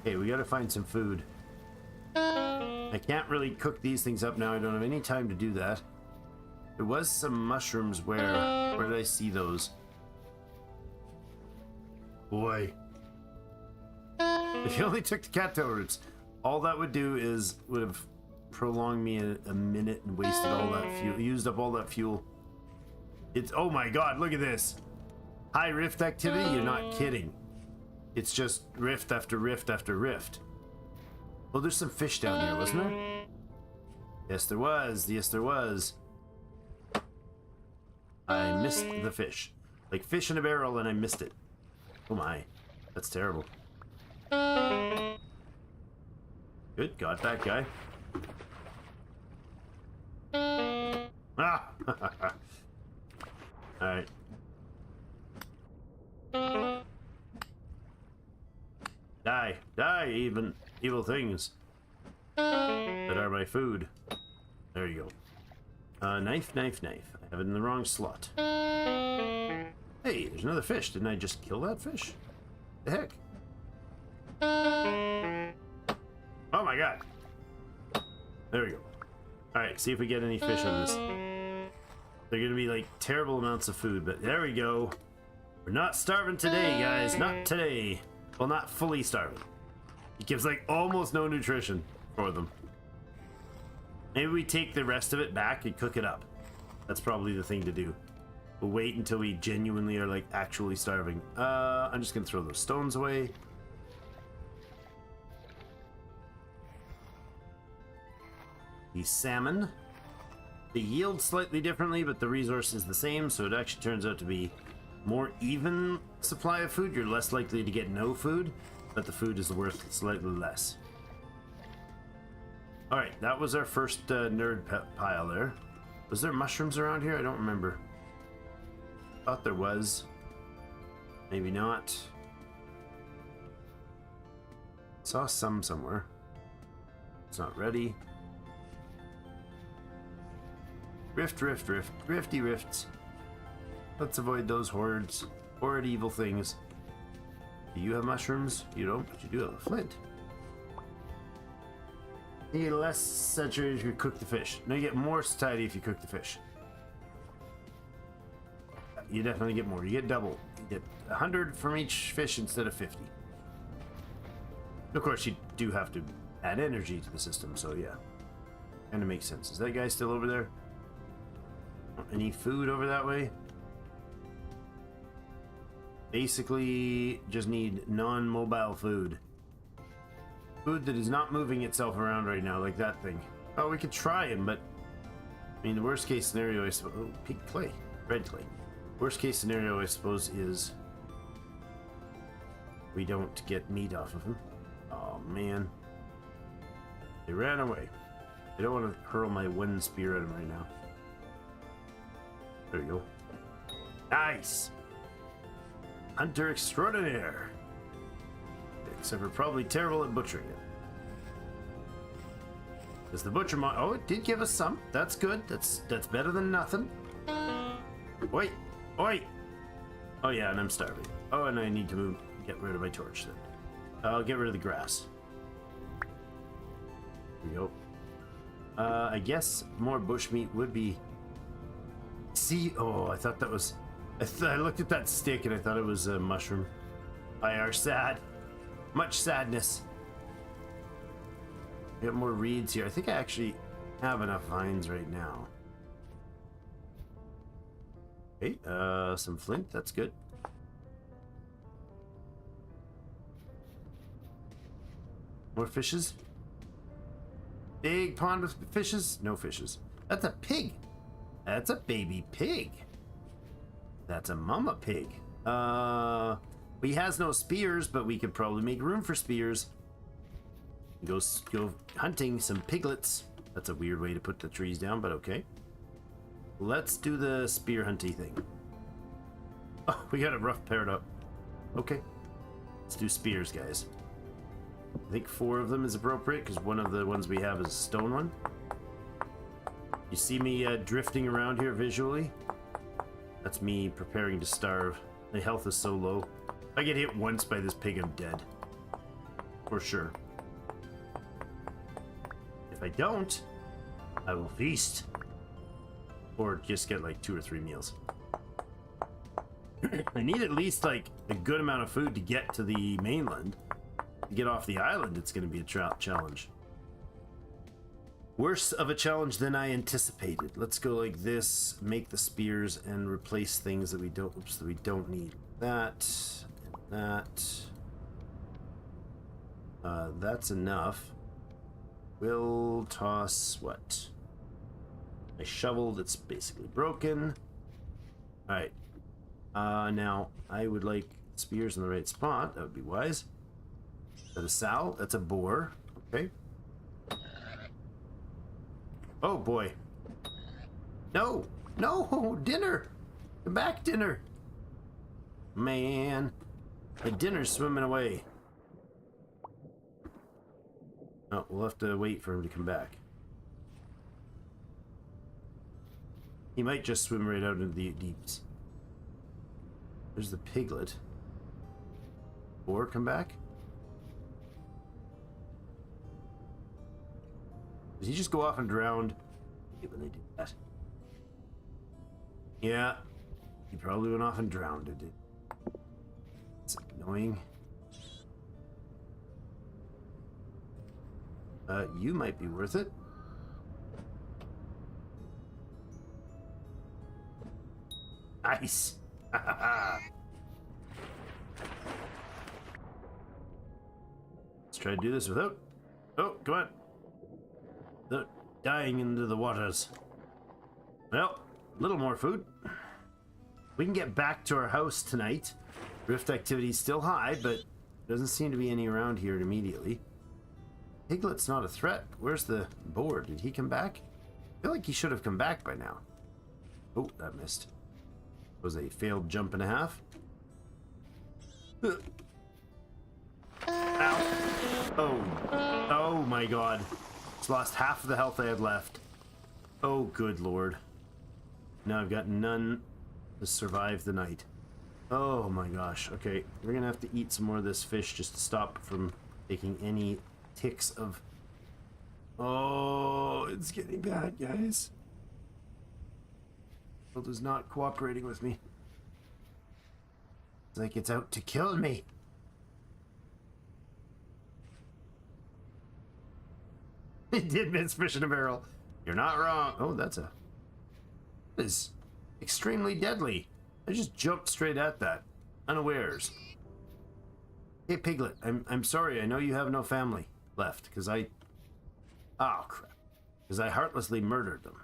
Okay, we gotta find some food. I can't really cook these things up now. I don't have any time to do that. There was some mushrooms where did I see those? Boy. If you only took the cattail roots, all that would do is would have prolonged me a minute and wasted all that fuel, used up all that fuel. It's, oh my god, look at this. High rift activity? You're not kidding. It's just rift after rift after rift. Well, there's some fish down here, wasn't there? Yes, there was. Yes, there was. I missed the fish. Like fish in a barrel and I missed it. Oh my. That's terrible. Good, got that guy. Ah! Alright. Die. Die, even evil things that are my food. There you go. Knife, knife, knife. I have it in the wrong slot. Hey, there's another fish. Didn't I just kill that fish? The heck? Oh my god. There we go. Alright, see if we get any fish on this. They're gonna be like terrible amounts of food, but there we go. We're not starving today, guys. Not today. Well, not fully starving. It gives like almost no nutrition for them. Maybe we take the rest of it back and cook it up. That's probably the thing to do. We'll wait until we genuinely are like actually starving. I'm just gonna throw those stones away. The salmon. They yield slightly differently, but the resource is the same, so it actually turns out to be more even supply of food, you're less likely to get no food, but the food is worth slightly less. Alright, that was our first nerd pile there. Was there mushrooms around here? I don't remember. Thought there was. Maybe not. Saw some somewhere. It's not ready. Rift, rift, rift. Rifty rifts. Let's avoid those hordes. Horrid evil things. Do you have mushrooms? You don't, but you do have a flint. You get less saturated if you cook the fish. No, you get more satiety if you cook the fish. You definitely get more. You get double. You get 100 from each fish instead of 50. Of course, you do have to add energy to the system, so yeah. Kind of makes sense. Is that guy still over there? Any food over that way? Basically, just need non-mobile food. Food that is not moving itself around right now, like that thing. Oh, we could try him, but... I mean, the worst case scenario, I suppose... Oh, pink clay. Red clay. Worst case scenario, I suppose, is... we don't get meat off of him. Oh, man. They ran away. I don't want to hurl my one spear at him right now. There we go. Nice! Hunter extraordinaire! Except we're probably terrible at butchering it. Because the butcher mod... Oh, it did give us some. That's good. That's better than nothing. Oi! Oi! Oh yeah, and I'm starving. Oh, and I need to get rid of my torch then. I'll get rid of the grass. There we go. I guess more bushmeat would be... See? Oh, I thought that was... I looked at that stick and I thought it was a mushroom. I are sad. Much sadness. Get more reeds here. I think I actually have enough vines right now. Okay, some flint. That's good. More fishes. Big pond with fishes. No fishes. That's a pig. That's a baby pig. That's a mama pig. He has no spears, but we could probably make room for spears. Go hunting some piglets. That's a weird way to put the trees down, but okay. Let's do the spear hunting thing. Oh, we got it rough paired up. Okay. Let's do spears, guys. I think 4 of them is appropriate, because one of the ones we have is a stone one. You see me drifting around here visually? That's me preparing to starve. My health is so low. If I get hit once by this pig, I'm dead. For sure. If I don't, I will feast. Or just get like 2 or 3 meals. I need at least like a good amount of food to get to the mainland. To get off the island, it's going to be a challenge. Worse of a challenge than I anticipated. Let's go like this, make the spears, and replace things that we don't. Oops, that we don't need. That and that. That's enough. We'll toss what? A shovel that's basically broken. All right. Now I would like spears in the right spot. That would be wise. Is that a sow? That's a boar. Okay. Oh boy. No! No! Dinner! Come back, dinner! Man. My dinner's swimming away. Oh, we'll have to wait for him to come back. He might just swim right out into the deeps. There's the piglet. Or come back? Did he just go off and drowned? I hate when they do that. Yeah. He probably went off and drowned, it did. It's annoying. You might be worth it. Nice. Let's try to do this without... Oh, come on. Without dying into the waters. Well, a little more food. We can get back to our house tonight. Rift activity is still high, but doesn't seem to be any around here immediately. Piglet's not a threat. Where's the boar? Did he come back? I feel like he should have come back by now. Oh, that missed. Was a failed jump and a half. Ow. Oh. Oh my god. Just lost half of the health I had left. Oh, good lord. Now I've got none to survive the night. Oh my gosh. Okay, we're gonna have to eat some more of this fish just to stop from taking any ticks of... Oh, it's getting bad, guys. World is not cooperating with me. It's like it's out to kill me. It did miss fish in a barrel. You're not wrong. Oh, that is extremely deadly. I just jumped straight at that, unawares. Hey, Piglet, I'm sorry. I know you have no family left, because I... Oh, crap. Because I heartlessly murdered them.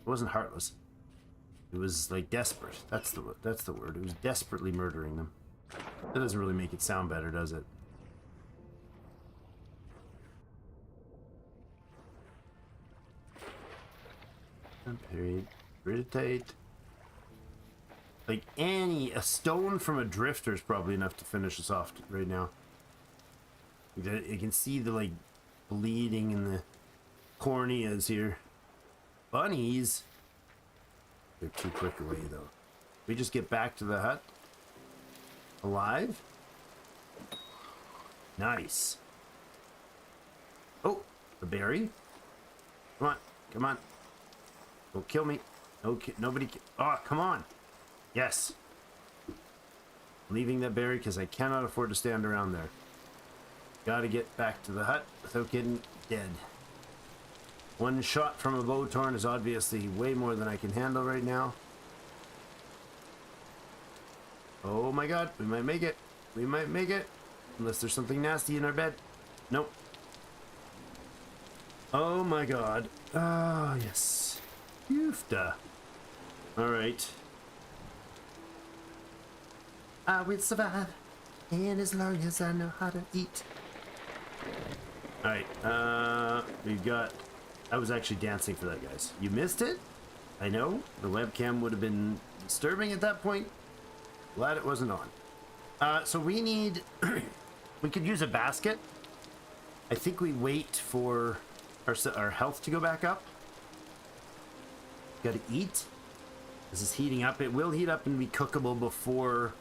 It wasn't heartless. It was, like, desperate. That's the word. It was desperately murdering them. That doesn't really make it sound better, does it? Period. Really tight. Like a stone from a drifter is probably enough to finish us off right now. You can see the like bleeding in the corneas here. Bunnies. They're too quick away though. We just get back to the hut alive. Nice. Oh, the berry. Come on, come on. Don't kill me. Okay, nobody. Oh, come on. Yes. Leaving that berry because I cannot afford to stand around there. Gotta get back to the hut without getting dead. One shot from a bow torn is obviously way more than I can handle right now. Oh my god, we might make it. We might make it. Unless there's something nasty in our bed. Nope. Oh my god. Ah, yes. Oofda. Alright. I will survive, and as long as I know how to eat. Alright, we've got... I was actually dancing for that, guys. You missed it? I know. The webcam would have been disturbing at that point. Glad it wasn't on. So we need... we could use a basket. I think we wait for our health to go back up. Gotta eat. This is heating up. It will heat up and be cookable before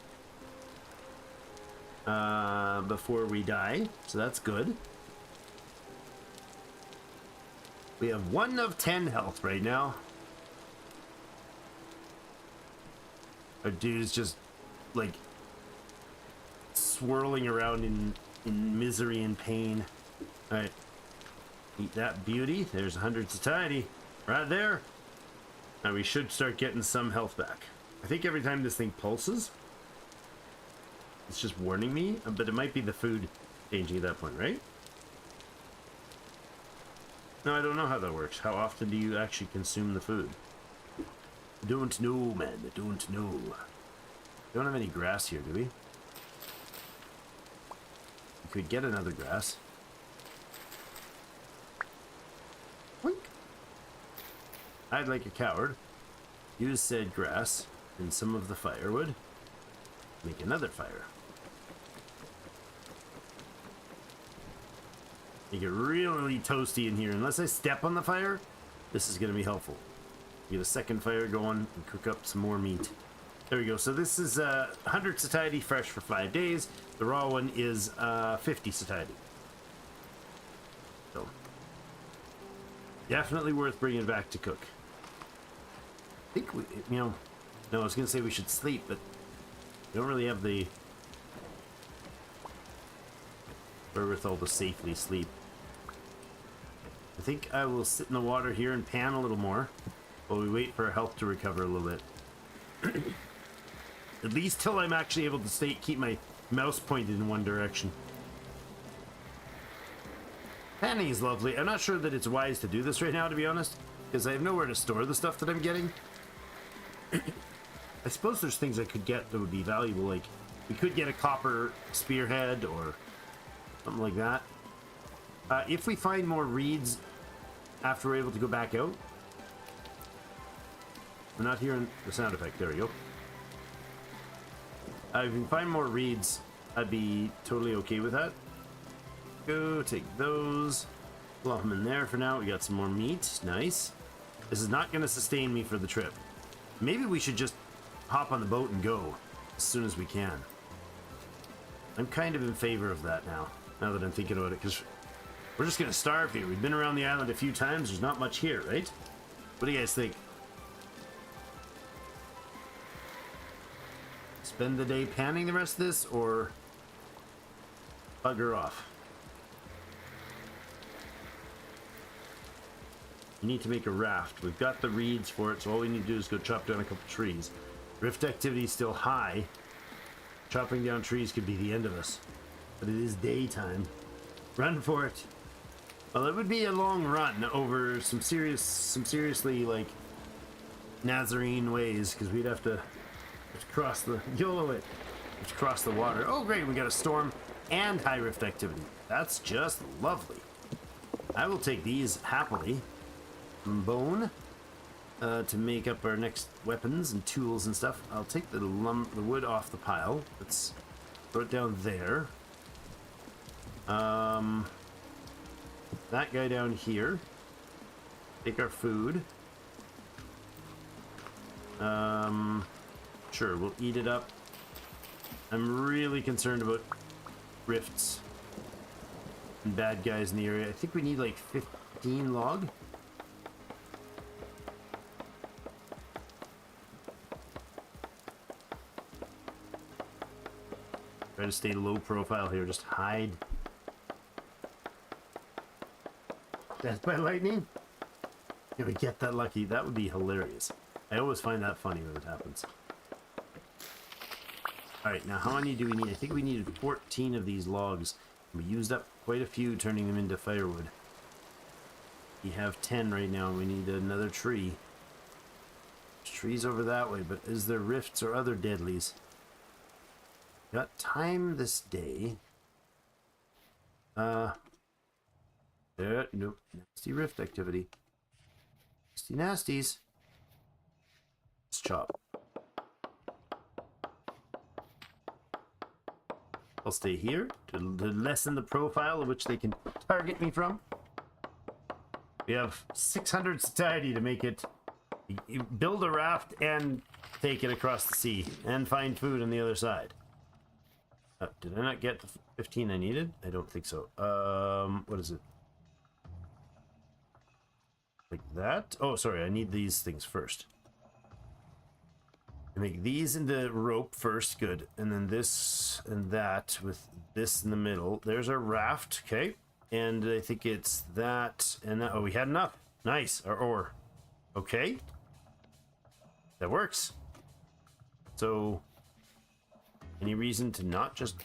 we die. So that's good. We have 1 of 10 health right now. Our dude is just like swirling around in misery and pain. All right, eat that beauty. There's 100 satiety right there. Now we should start getting some health back. I think every time this thing pulses, it's just warning me, but it might be the food changing at that point, right? No, I don't know how that works. How often do you actually consume the food? I don't know, man. I don't know. We don't have any grass here, do we? We could get another grass. Wink. I'd like a coward. Use said grass and some of the firewood. Make another fire. Make it really toasty in here. Unless I step on the fire, this is going to be helpful. Get a second fire going and cook up some more meat. There we go. So this is 100 satiety fresh for 5 days. The raw one is 50 satiety. So definitely worth bringing back to cook. I think we, no, I was going to say we should sleep, but we don't really have the wherewithal to safely sleep. I think I will sit in the water here and pan a little more while we wait for our health to recover a little bit. At least till I'm actually able to keep my mouse pointed in one direction. Panning is lovely. I'm not sure that it's wise to do this right now, to be honest, because I have nowhere to store the stuff that I'm getting. I suppose there's things I could get that would be valuable, like we could get a copper spearhead or something like that. If we find more reeds after we're able to go back out. We're not hearing the sound effect. There we go. If we can find more reeds, I'd be totally okay with that. Go take those. Plop them in there for now. We got some more meat. Nice. This is not going to sustain me for the trip. Maybe we should just hop on the boat and go as soon as we can. I'm kind of in favor of that now that I'm thinking about it, because we're just going to starve here. We've been around the island a few times. There's not much here, right? What do you guys think? Spend the day panning the rest of this, or bugger off? We need to make a raft. We've got the reeds for it, so all we need to do is go chop down a couple trees. Rift activity is still high. Chopping down trees could be the end of us. But it is daytime. Run for it. Well, it would be a long run over some seriously, like, Nazarene ways, because we'd have to cross the cross the water. Oh great, we got a storm and high rift activity. That's just lovely. I will take these happily. Bone to make up our next weapons and tools and stuff. I'll take the wood off the pile. Let's throw it down there. That guy down here. Take our food. Sure, we'll eat it up. I'm really concerned about rifts and bad guys in the area. I think we need like 15 log. Try to stay low profile here, just hide. Death by lightning? If we get that lucky, that would be hilarious. I always find that funny when it happens. Alright, now how many do we need? I think we needed 14 of these logs. We used up quite a few, turning them into firewood. We have 10 right now, and we need another tree. There's trees over that way, but is there rifts or other deadlies? Got time this day. Nope. Nasty rift activity. Nasty nasties. Let's chop. I'll stay here to lessen the profile of which they can target me from. We have 600 satiety to make it. You build a raft and take it across the sea and find food on the other side. Did I not get the 15 I needed? I don't think so. What is it? Like that? Oh, sorry. I need these things first. I make these into rope first. Good. And then this and that with this in the middle. There's our raft. Okay. And I think it's that and that. Oh, we had enough. Nice. Our ore. Okay. That works. So, any reason to not just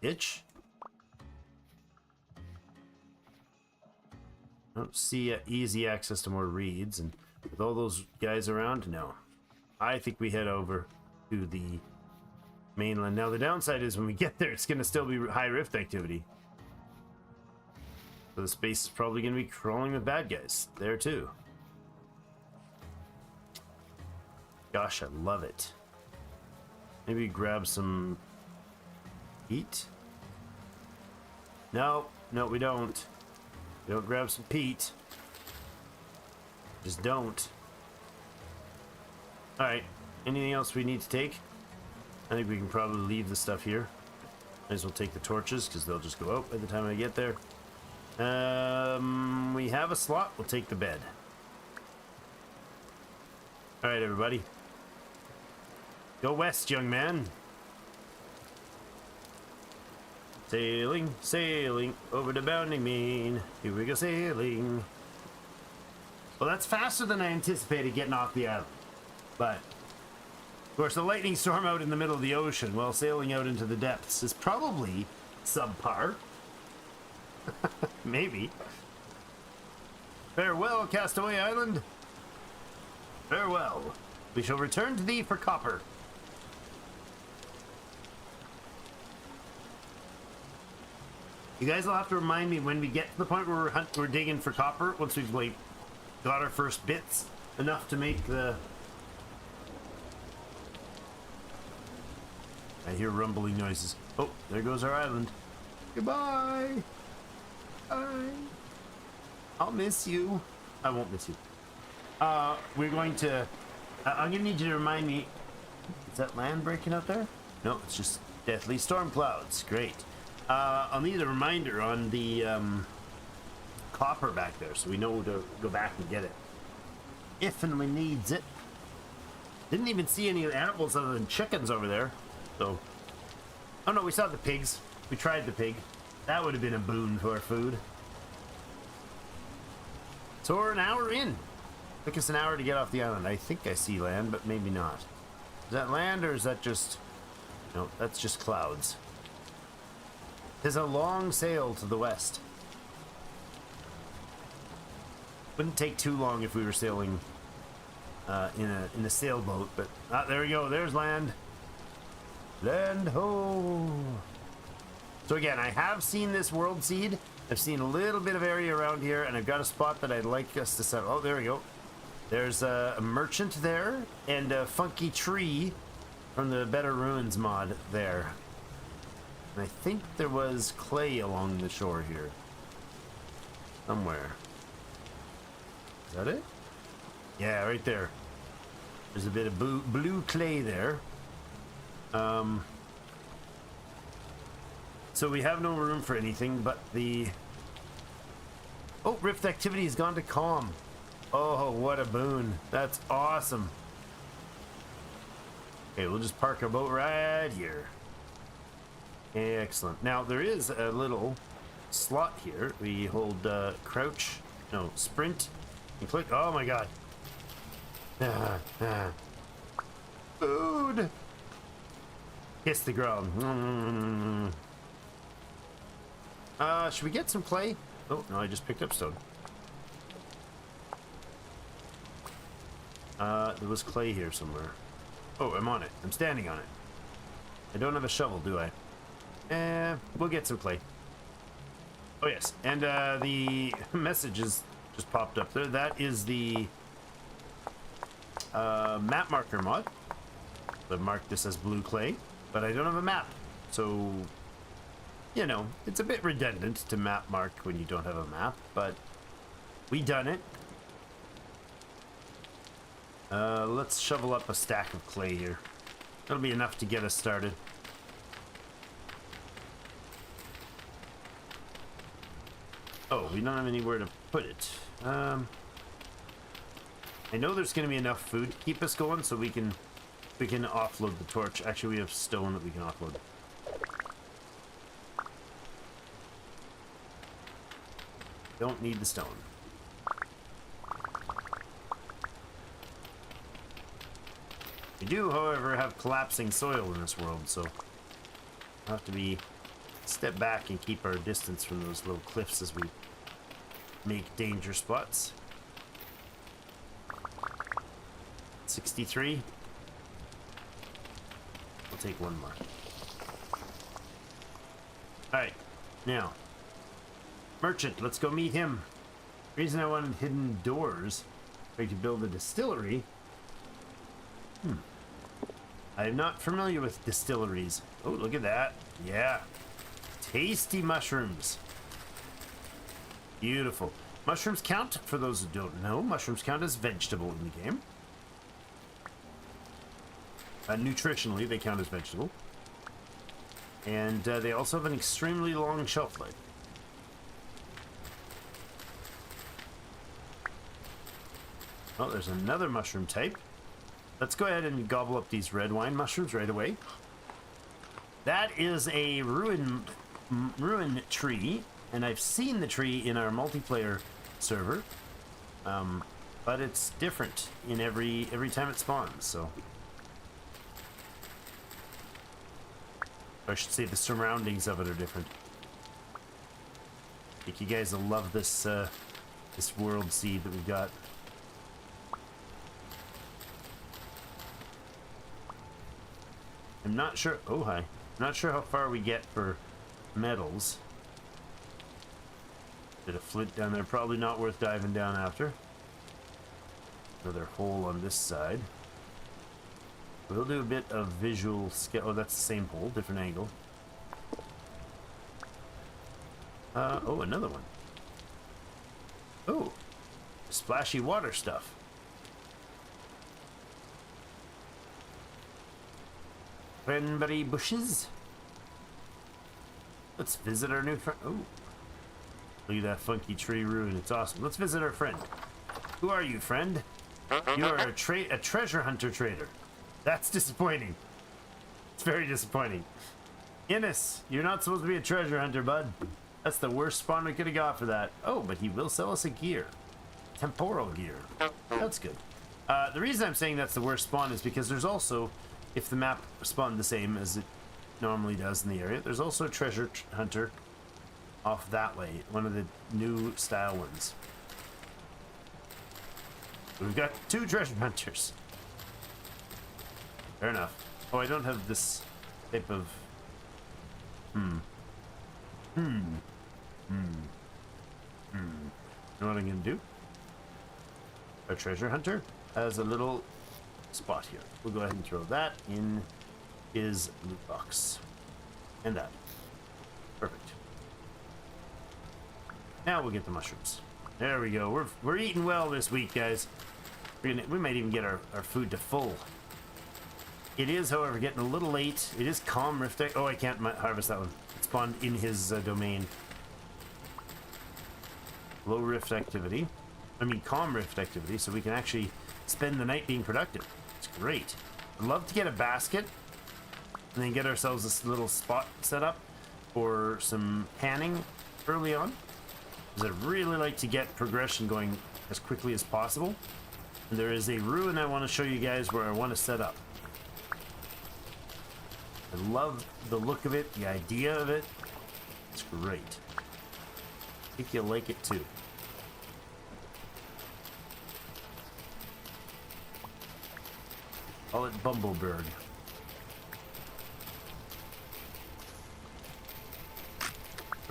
itch? I don't see easy access to more reeds, and with all those guys around, no. I think we head over to the mainland. Now, the downside is when we get there, it's going to still be high rift activity. So the space is probably going to be crawling with bad guys there, too. Gosh, I love it. Maybe grab some peat? No, we don't. We don't grab some peat. Just don't. Alright, anything else we need to take? I think we can probably leave the stuff here. Might as well take the torches, because they'll just go out by the time I get there. We have a slot. We'll take the bed. Alright, everybody. Go west, young man. Sailing, sailing over the bounding main. Here we go sailing. Well, that's faster than I anticipated getting off the island. But, of course, the lightning storm out in the middle of the ocean while sailing out into the depths is probably subpar. Maybe. Farewell, Castaway Island. Farewell. We shall return to thee for copper. You guys will have to remind me when we get to the point where we're digging for copper, once we've like got our first bits enough to make the... I hear rumbling noises. Oh, there goes our island. Goodbye. Bye. I'll miss you. I won't miss you. We're going to... I'm gonna need you to remind me... Is that land breaking out there? No, it's just deathly storm clouds. Great. I'll need a reminder on the copper back there so we know to go back and get it. If and when needs it. Didn't even see any animals other than chickens over there. So... Oh no, we saw the pigs. We tried the pig. That would have been a boon for our food. So we're an hour in. Took us an hour to get off the island. I think I see land, but maybe not. Is that land or is that just... No, that's just clouds. There's a long sail to the west. Wouldn't take too long if we were sailing in a sailboat, but there we go. There's land. Land ho! So again, I have seen this world seed. I've seen a little bit of area around here, and I've got a spot that I'd like us to set. Oh, there we go. There's a merchant there, and a funky tree from the BetterRuins mod there. And I think there was clay along the shore here. Somewhere. Is that it? Yeah, right there. There's a bit of blue clay there. So we have no room for anything but the... Oh, Rift activity has gone to calm. Oh, what a boon. That's awesome. Okay, we'll just park our boat right here. Excellent. Now, there is a little slot here. We hold sprint, and click. Oh my god. Food! Kiss the ground. Should we get some clay? Oh, no, I just picked up stone. There was clay here somewhere. Oh, I'm on it. I'm standing on it. I don't have a shovel, do I? We'll get some clay. Oh, yes. And the messages just popped up there. That is the map marker mod. I've marked this as blue clay, but I don't have a map. So, you know, it's a bit redundant to map mark when you don't have a map, but we done it. Let's shovel up a stack of clay here. That'll be enough to get us started. Oh, we don't have anywhere to put it. I know there's going to be enough food to keep us going, so we can offload the torch. Actually, we have stone that we can offload. Don't need the stone. We do, however, have collapsing soil in this world, so we'll have to step back and keep our distance from those little cliffs as we make danger spots. 63. We'll take one more. Alright, now, merchant, let's go meet him. The reason I wanted hidden doors, like to build a distillery. I'm not familiar with distilleries. Oh, look at that. Yeah. Tasty mushrooms. Beautiful. Mushrooms count, for those who don't know, mushrooms count as vegetable in the game. Nutritionally, they count as vegetable. And they also have an extremely long shelf life. Oh, there's another mushroom type. Let's go ahead and gobble up these red wine mushrooms right away. That is a ruin tree, and I've seen the tree in our multiplayer server, but it's different in every time it spawns. So, I should say the surroundings of it are different. I think you guys will love this this world seed that we've got. I'm not sure. Oh, hi. I'm not sure how far we get for metals. Bit of flint down there. Probably not worth diving down after. Another hole on this side. We'll do a bit of visual scale. Oh, that's the same hole, different angle. Oh, another one. Oh, splashy water stuff. Cranberry bushes. Let's visit our new friend. Oh, look at that funky tree ruin. It's awesome. Let's visit our friend. Who are you, friend? You are a treasure hunter trader. That's disappointing. It's very disappointing. Innes, you're not supposed to be a treasure hunter, bud. That's the worst spawn we could have got for that. Oh, but he will sell us a gear. Temporal gear. That's good. The reason I'm saying that's the worst spawn is because there's also, if the map spawned the same as it normally does in the area, there's also a treasure hunter off that way. One of the new style ones. We've got 2 treasure hunters. Fair enough. Oh, I don't have this type of... You know what I'm gonna do? Our treasure hunter has a little spot here. We'll go ahead and throw that in his loot box. And that. Perfect. Now we'll get the mushrooms. There we go. We're eating well this week, guys. We might even get our food to full. It is, however, getting a little late. It is calm rift. Oh, I can't harvest that one. It spawned in his domain. Low rift activity. I mean, calm rift activity, so we can actually spend the night being productive. It's great. I'd love to get a basket and then get ourselves this little spot set up for some panning early on. Because I'd really like to get progression going as quickly as possible. And there is a ruin I want to show you guys where I want to set up. I love the look of it, the idea of it. It's great. I think you'll like it too. Call it Bumbleberg.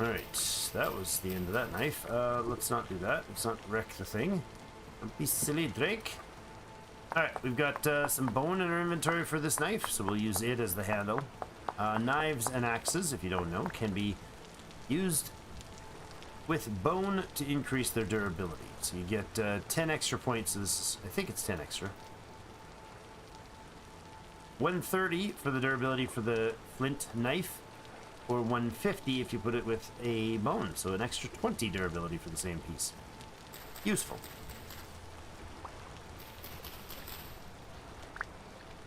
Alright, that was the end of that knife. Let's not do that. Let's not wreck the thing. Don't be silly, Drake. Alright, we've got some bone in our inventory for this knife, so we'll use it as the handle. Knives and axes, if you don't know, can be used with bone to increase their durability. So you get 10 extra points. I think it's 10 extra. 130 for the durability for the flint knife, or 150 if you put it with a bone. So an extra 20 durability for the same piece. Useful.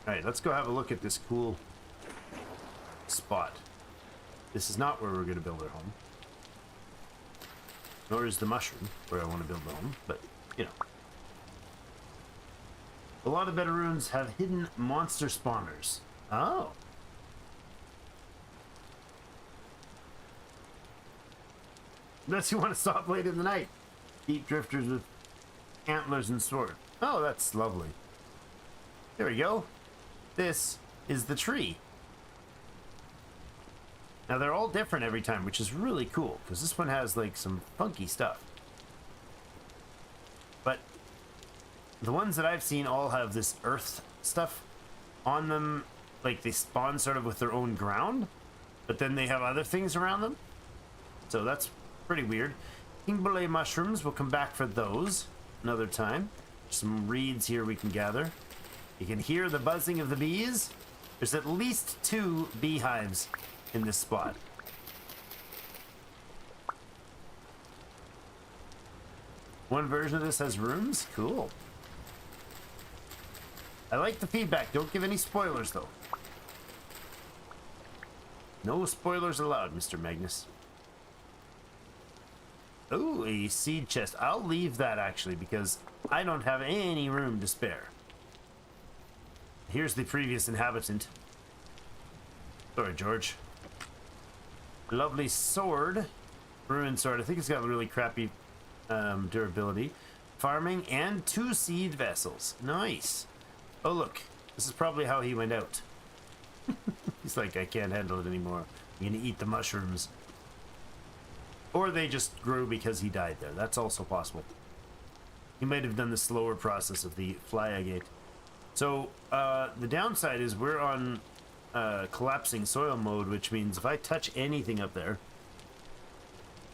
Alright, let's go have a look at this cool spot. This is not where we're going to build our home. Nor is the mushroom where I want to build the home, but, you know. A lot of BetterRuins have hidden monster spawners. Oh. Unless you want to stop late in the night. Deep drifters with antlers and sword. Oh, that's lovely. There we go. This is the tree. Now they're all different every time, which is really cool, because this one has like some funky stuff. But the ones that I've seen all have this earth stuff on them, like they spawn sort of with their own ground, but then they have other things around them. So that's pretty weird. Kimberley mushrooms, we'll come back for those another time. Some reeds here we can gather. You can hear the buzzing of the bees. There's at least 2 beehives in this spot. One version of this has rooms? Cool. I like the feedback. Don't give any spoilers, though. No spoilers allowed, Mr. Magnus. Oh, a seed chest. I'll leave that, actually, because I don't have any room to spare. Here's the previous inhabitant. Sorry, George. Lovely sword. Ruined sword. I think it's got really crappy durability. Farming and 2 seed vessels. Nice. Oh, look. This is probably how he went out. He's like, I can't handle it anymore. I'm gonna eat the mushrooms. Or they just grew because he died there. That's also possible. He might have done the slower process of the fly agate. So, the downside is we're on collapsing soil mode, which means if I touch anything up there,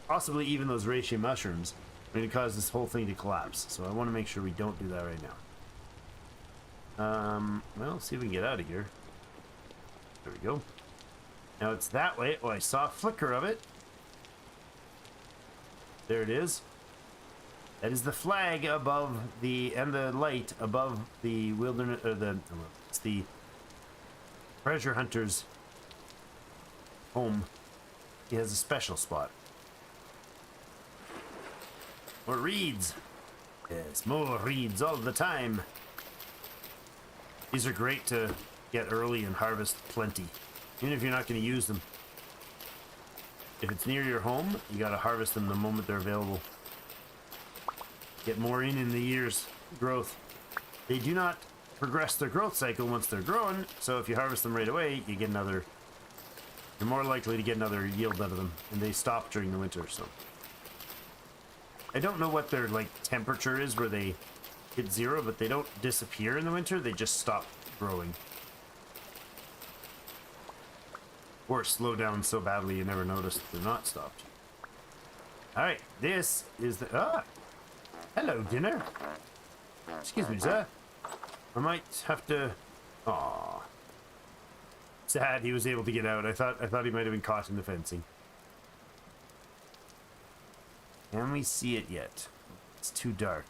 possibly even those reishi mushrooms, I'm going to cause this whole thing to collapse. So I want to make sure we don't do that right now. Well, see if we can get out of here. There we go. Now it's that way. Oh, I saw a flicker of it. There it is. That is the flag above the, and the light above the wilderness, or it's the treasure hunter's home. He has a special spot. More reeds. Yes, more reeds all the time. These are great to get early and harvest plenty, even if you're not going to use them. If it's near your home, you got to harvest them the moment they're available. Get more in the year's growth. They do not progress their growth cycle once they're grown, so if you harvest them right away, you get another. You're more likely to get another yield out of them, and they stop during the winter. So I don't know what their like temperature is where they hit 0, but they don't disappear in the winter. They just stop growing. Or slow down so badly you never notice they're not stopped. Alright, this is the... Ah! Hello, dinner. Excuse me, sir. I might have to... Aww. Sad he was able to get out. I thought he might have been caught in the fencing. Can we see it yet? It's too dark.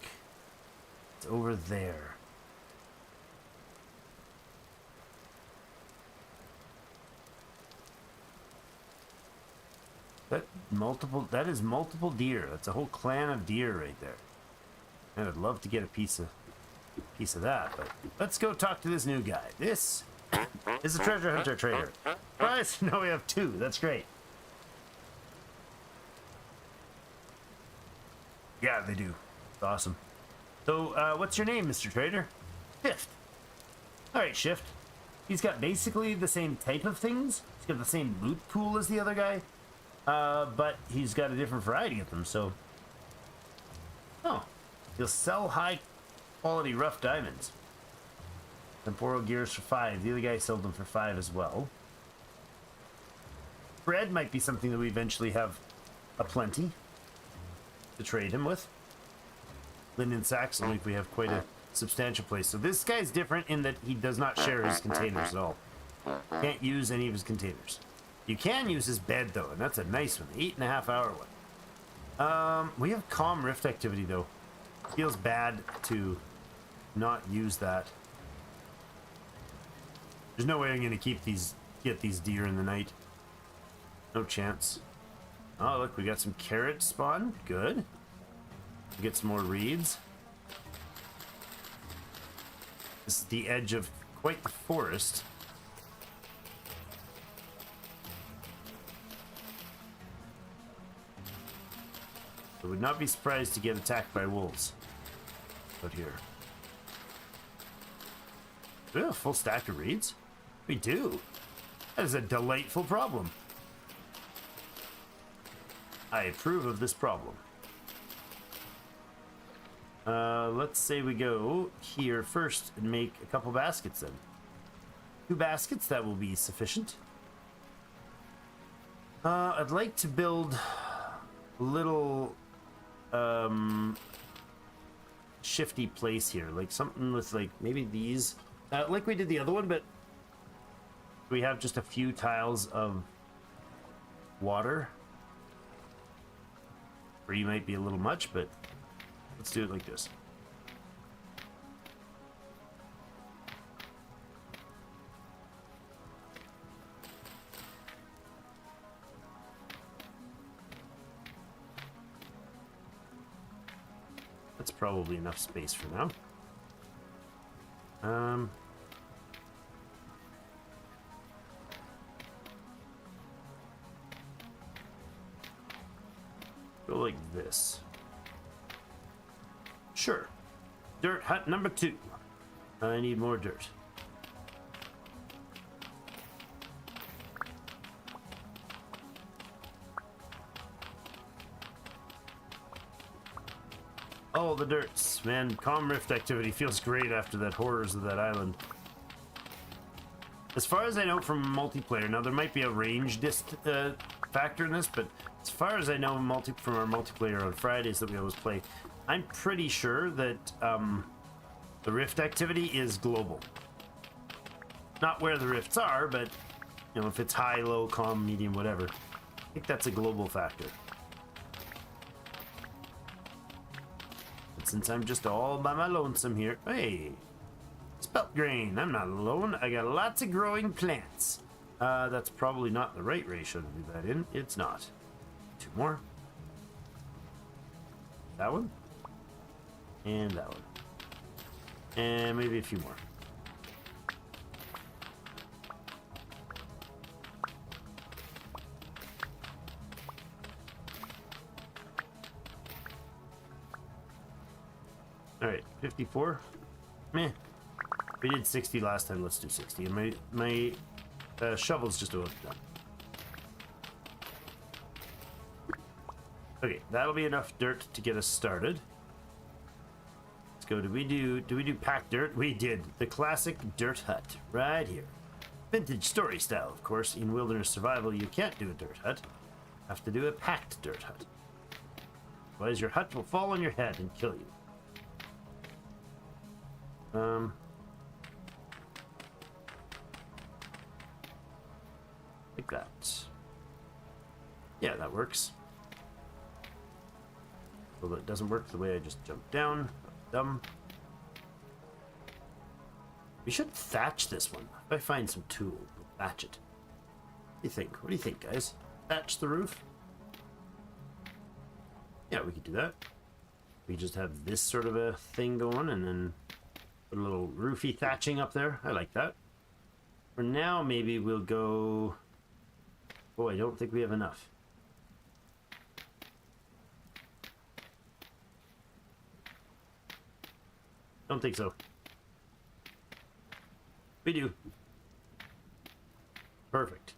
It's over there. That is multiple deer. That's a whole clan of deer right there. And I'd love to get a piece of that, but let's go talk to this new guy. This is a treasure hunter trader. Right? No, we have 2. That's great. Yeah, they do. It's awesome. So, what's your name, Mr. Trader? Shift. Alright, Shift. He's got basically the same type of things. He's got the same loot pool as the other guy. But he's got a different variety of them, so... Oh. He'll sell high-quality rough diamonds. Temporal gears for 5. The other guy sold them for 5 as well. Bread might be something that we eventually have aplenty to trade him with. Linen sacks, only if we have quite a substantial place. So this guy's different in that he does not share his containers at all. Can't use any of his containers. You can use his bed, though, and that's a nice one. 8.5 hour one. We have calm rift activity, though. Feels bad to not use that. There's no way I'm going to get these deer in the night. No chance. Oh, look, we got some carrots spawn. Good. Get some more reeds. This is the edge of quite the forest. I would not be surprised to get attacked by wolves out here. Do we have a full stack of reeds? We do. That is a delightful problem. I approve of this problem. Let's say we go here first and make a couple baskets then. 2 baskets, that will be sufficient. I'd like to build a little shifty place here, like something with like maybe these, like we did the other one, but we have just a few tiles of water. Or you might be a little much, but let's do it like this. That's probably enough space for now. Go like this. Sure. Dirt hut number 2. I need more dirt. Oh, the dirts. Man, calm rift activity feels great after that horrors of that island. As far as I know from multiplayer, now there might be a range factor in this, but as far as I know from our multiplayer on Fridays that we always play, I'm pretty sure that the rift activity is global. Not where the rifts are, but you know, if it's high, low, calm, medium, whatever. I think that's a global factor. But since I'm just all by my lonesome here, hey, spelt grain. I'm not alone. I got lots of growing plants. That's probably not the right ratio to do that in. It's not. 2 more. That one. And that one. And maybe a few more. Alright, 54. Meh. We did 60 last time, let's do 60. And my shovel's just about done. Okay, that'll be enough dirt to get us started. Let's go. Do we do packed dirt? We did. The classic dirt hut, right here. Vintage story style, of course. In wilderness survival, you can't do a dirt hut. You have to do a packed dirt hut. Otherwise, your hut will fall on your head and kill you. Like that. Yeah, that works. Although it doesn't work the way I just jumped down. Dumb. We should thatch this one. If I find some tool, we'll thatch it. What do you think? What do you think, guys? Thatch the roof? Yeah, we could do that. We just have this sort of a thing going and then put a little roofy thatching up there. I like that. For now, maybe we'll go... Oh, I don't think we have enough. Don't think so. We do. Perfect.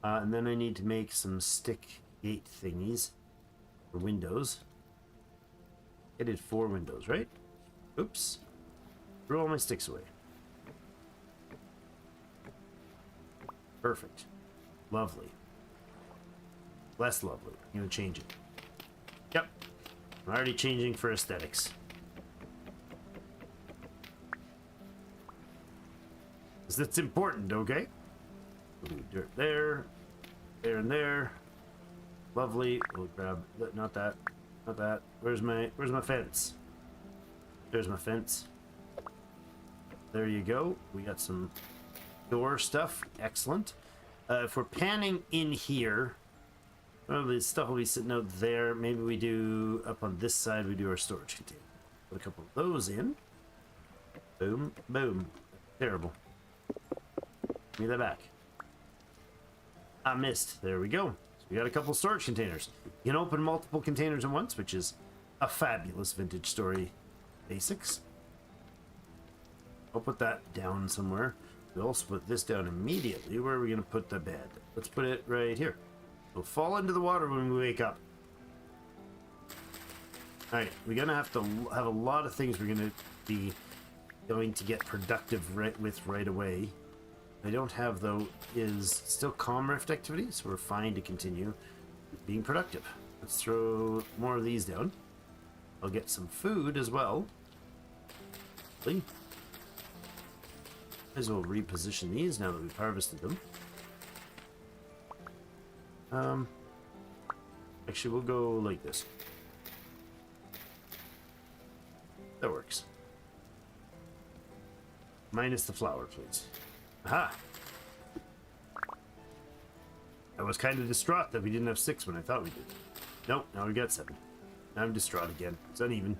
And then I need to make some stick gate thingies for windows. I did 4 windows, right? Oops. Threw all my sticks away. Perfect. Lovely. Less lovely. I'm gonna change it. Yep. I'm already changing for aesthetics. Because it's important, okay? We'll do dirt there, there and there. Lovely. We'll grab not that. Not that. Where's my fence? There's my fence. There you go. We got some door stuff. Excellent. If we're panning in here, probably the stuff will be sitting out there. Maybe we do up on this side, we do our storage container. Put a couple of those in. Boom, boom. Terrible. Give me that back. I missed. There we go. So we got a couple storage containers. You can open multiple containers at once, which is a fabulous vintage story basics. I'll put that down somewhere. We'll also put this down immediately. Where are we going to put the bed? Let's put it right here. We'll fall into the water when we wake up. Alright, we're going to have a lot of things we're going to be going to get productive right away. I don't have, though, is still calm rift activity, so we're fine to continue being productive. Let's throw more of these down. I'll get some food as well. Might as well reposition these now that we've harvested them. Actually, we'll go like this. That works. Minus the flour, please. Aha! I was kind of distraught that we didn't have 6 when I thought we did. Nope, now we got 7. Now I'm distraught again. It's uneven.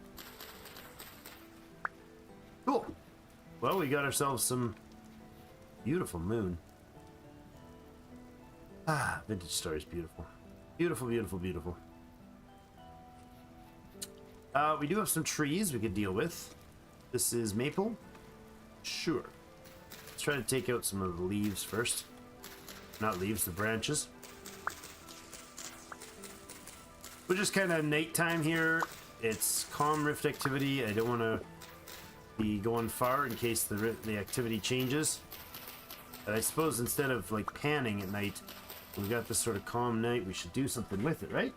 Cool. Well, we got ourselves some beautiful moon. Ah, vintage story is beautiful. Beautiful, beautiful, beautiful. We do have some trees we could deal with. This is maple. Sure. Let's try to take out some of the leaves first. Not leaves, the branches. We're just kind of nighttime here. It's calm rift activity. I don't want to be going far in case the activity changes. But I suppose instead of like panning at night, we've got this sort of calm night. We should do something with it, right?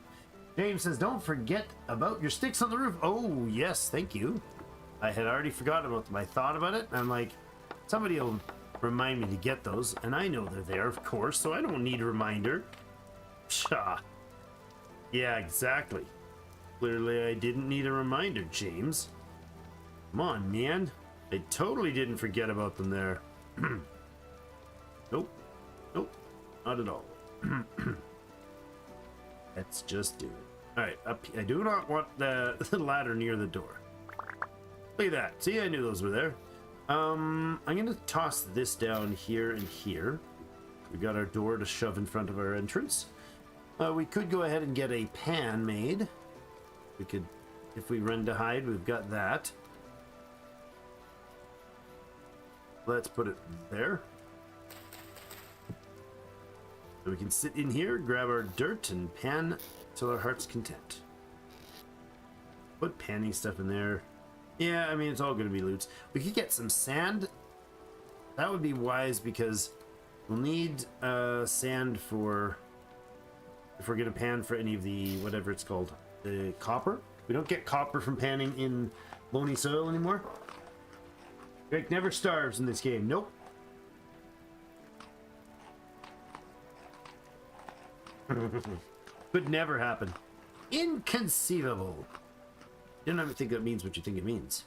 James says, don't forget about your sticks on the roof. Oh, yes, thank you. I had already forgotten about them. I thought about it, and I'm like, somebody will remind me to get those. And I know they're there, of course, so I don't need a reminder. Pshaw. Yeah, exactly. Clearly, I didn't need a reminder, James. Come on, man. I totally didn't forget about them there. Nope. Nope. Not at all. Let's just do it. Alright, up. I do not want the ladder near the door. Look at that. See, I knew those were there. I'm going to toss this down here and here. We got our door to shove in front of our entrance. We could go ahead and get a pan made. We could, if we run to hide, we've got that. Let's put it there. So we can sit in here, grab our dirt, and pan till our heart's content. Put panning stuff in there. Yeah, I mean, it's all going to be loots. We could get some sand. That would be wise because we'll need sand for... if we're going to pan for any of the, whatever it's called, the copper. We don't get copper from panning in loamy soil anymore. Drake never starves in this game. Nope. Could never happen. Inconceivable. You don't ever think that means what you think it means.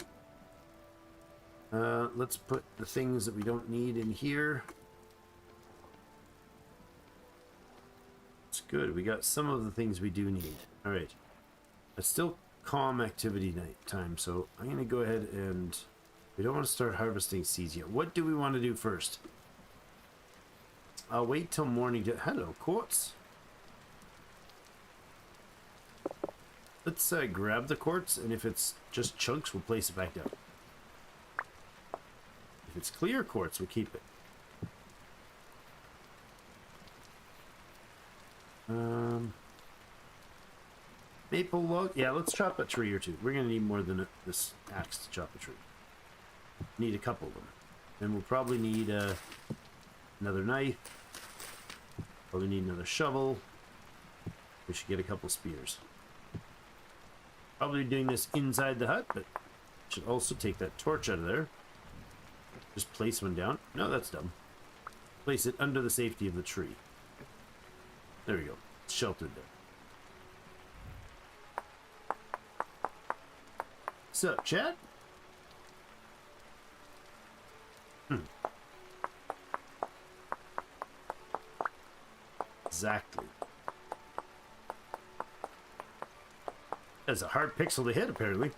Let's put the things that we don't need in here. It's good. We got some of the things we do need. All right. It's still calm activity night time, so I'm going to go ahead and... we don't want to start harvesting seeds yet. What do we want to do first? I'll wait till morning to... hello, quartz. Let's grab the quartz, and if it's just chunks, we'll place it back down. If it's clear quartz, we'll keep it. Maple log. Yeah, let's chop a tree or two. We're going to need more than this axe to chop a tree. Need a couple of them. Then we'll probably need another knife. Probably need another shovel. We should get a couple spears. Probably doing this inside the hut, but should also take that torch out of there. Just place one down. No, that's dumb. Place it under the safety of the tree. There we go. It's sheltered there. Sup, chat? Exactly. That's a hard pixel to hit, apparently.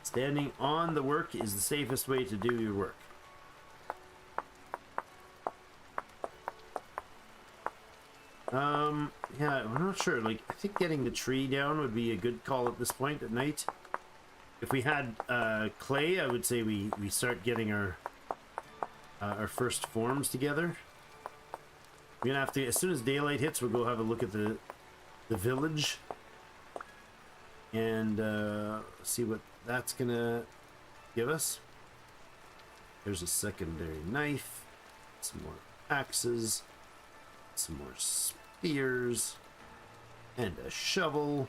Standing on the work is the safest way to do your work. Yeah, I'm not sure. Like, I think getting the tree down would be a good call at this point at night. If we had clay, I would say we start getting our first forms together. We're gonna have to, as soon as daylight hits, we'll go have a look at the village and see what that's gonna give us. There's a secondary knife, some more axes, some more spears, and a shovel,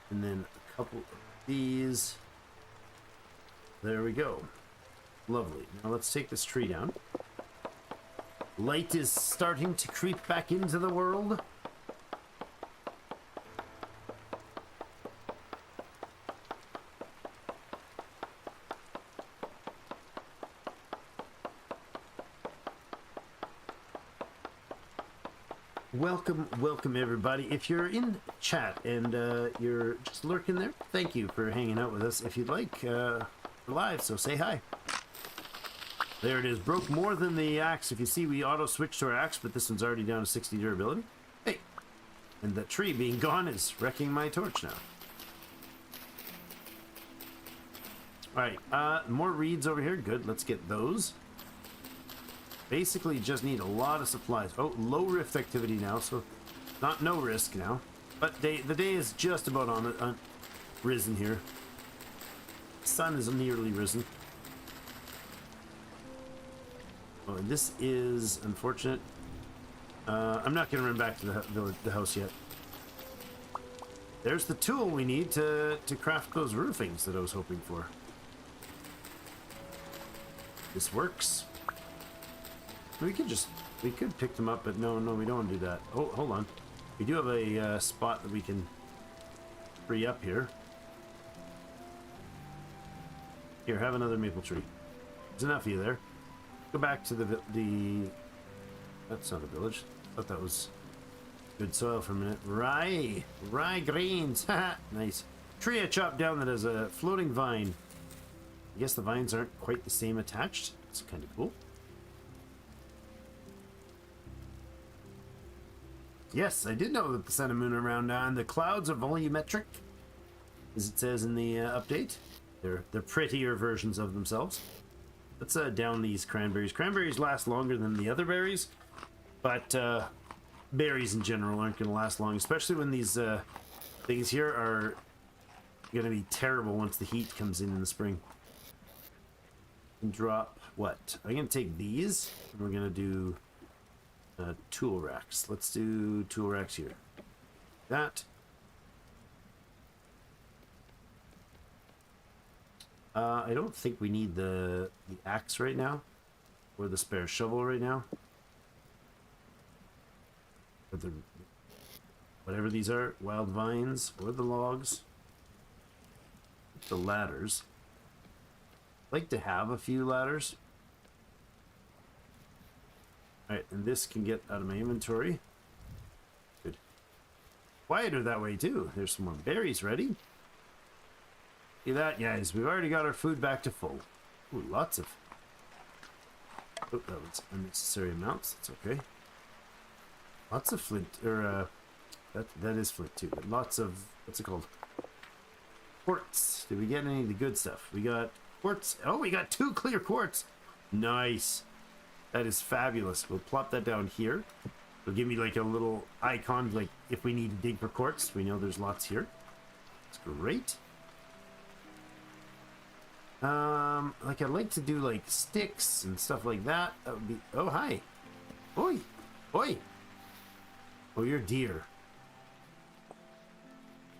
and then a couple of these. There we go. Lovely. Now let's take this tree down. Light is starting to creep back into the world. Welcome everybody. If you're in chat and you're just lurking there, thank you for hanging out with us. If you'd like, we're live, so say hi. There it is. Broke more than the axe. If you see, we auto switched to our axe, but this one's already down to 60 durability. Hey, and the tree being gone is wrecking my torch now. All right, more reeds over here. Good. Let's get those. basically just need a lot of supplies. Oh, low rift activity now, so not no risk now. But the day is just about on risen here. Sun is nearly risen. Oh, and this is unfortunate. I'm not going to run back to the house yet. There's the tool we need to craft those roofings that I was hoping for. This works. We could pick them up, but no, we don't want to do that. Oh, hold on. We do have a spot that we can free up here. Here, have another maple tree. There's enough of you there. Go back to the that's not a village. I thought that was good soil for a minute. Rye greens. Nice. Tree I chopped down that has a floating vine. I guess the vines aren't quite the same attached. It's kind of cool. Yes, I did know that the sun and moon are round now, and the clouds are volumetric, as it says in the update. They're prettier versions of themselves. Let's down these cranberries. Cranberries last longer than the other berries, but berries in general aren't going to last long, especially when these things here are going to be terrible once the heat comes in the spring. And drop what? I'm going to take these, and we're going to do tool racks. Let's do tool racks here. That. I don't think we need the axe right now, or the spare shovel right now. Or whatever these are, wild vines, or the logs. The ladders. I'd like to have a few ladders. Alright, and this can get out of my inventory. Good. Quieter that way too. There's some more berries ready. See that, guys? We've already got our food back to full. Ooh, lots of... Oh, that was unnecessary amounts. That's okay. Lots of flint, or that is flint too, but lots of, what's it called? Quartz. Did we get any of the good stuff? We got quartz. Oh, we got 2 clear quartz. Nice. That is fabulous. We'll plop that down here. It'll give me like a little icon, like if we need to dig for quartz. We know there's lots here. That's great. Like I'd like to do like sticks and stuff like that. That would be. Oh, hi. Oi, oi. Oh, you're deer.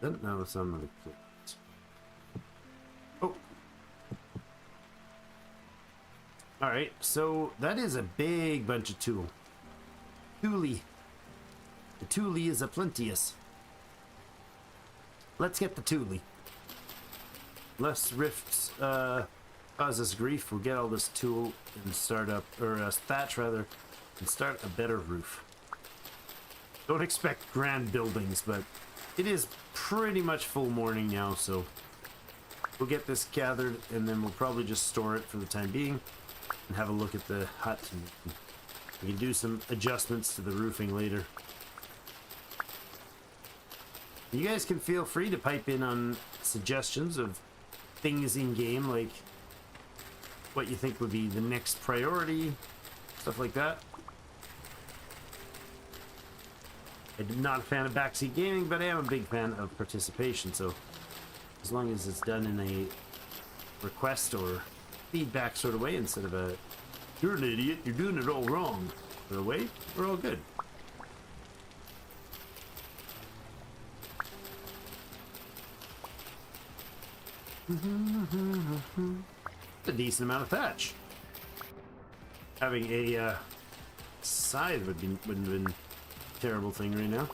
No, it's not really clear. Oh. All right, so that is a big bunch of tool. Toolie. The toolie is a plenteous. Let's get the toolie. Less rifts cause us grief. We'll get all this tool and start up, or thatch rather, and start a better roof. Don't expect grand buildings, but it is pretty much full morning now, so we'll get this gathered and then we'll probably just store it for the time being and have a look at the hut. And we can do some adjustments to the roofing later. You guys can feel free to pipe in on suggestions of things in game, like what you think would be the next priority, stuff like that. I'm not a fan of backseat gaming, but I am a big fan of participation, so as long as it's done in a request or feedback sort of way instead of a "you're an idiot, you're doing it all wrong" sort of way, we're all good. A decent amount of thatch. Having a scythe wouldn't have been a terrible thing right now.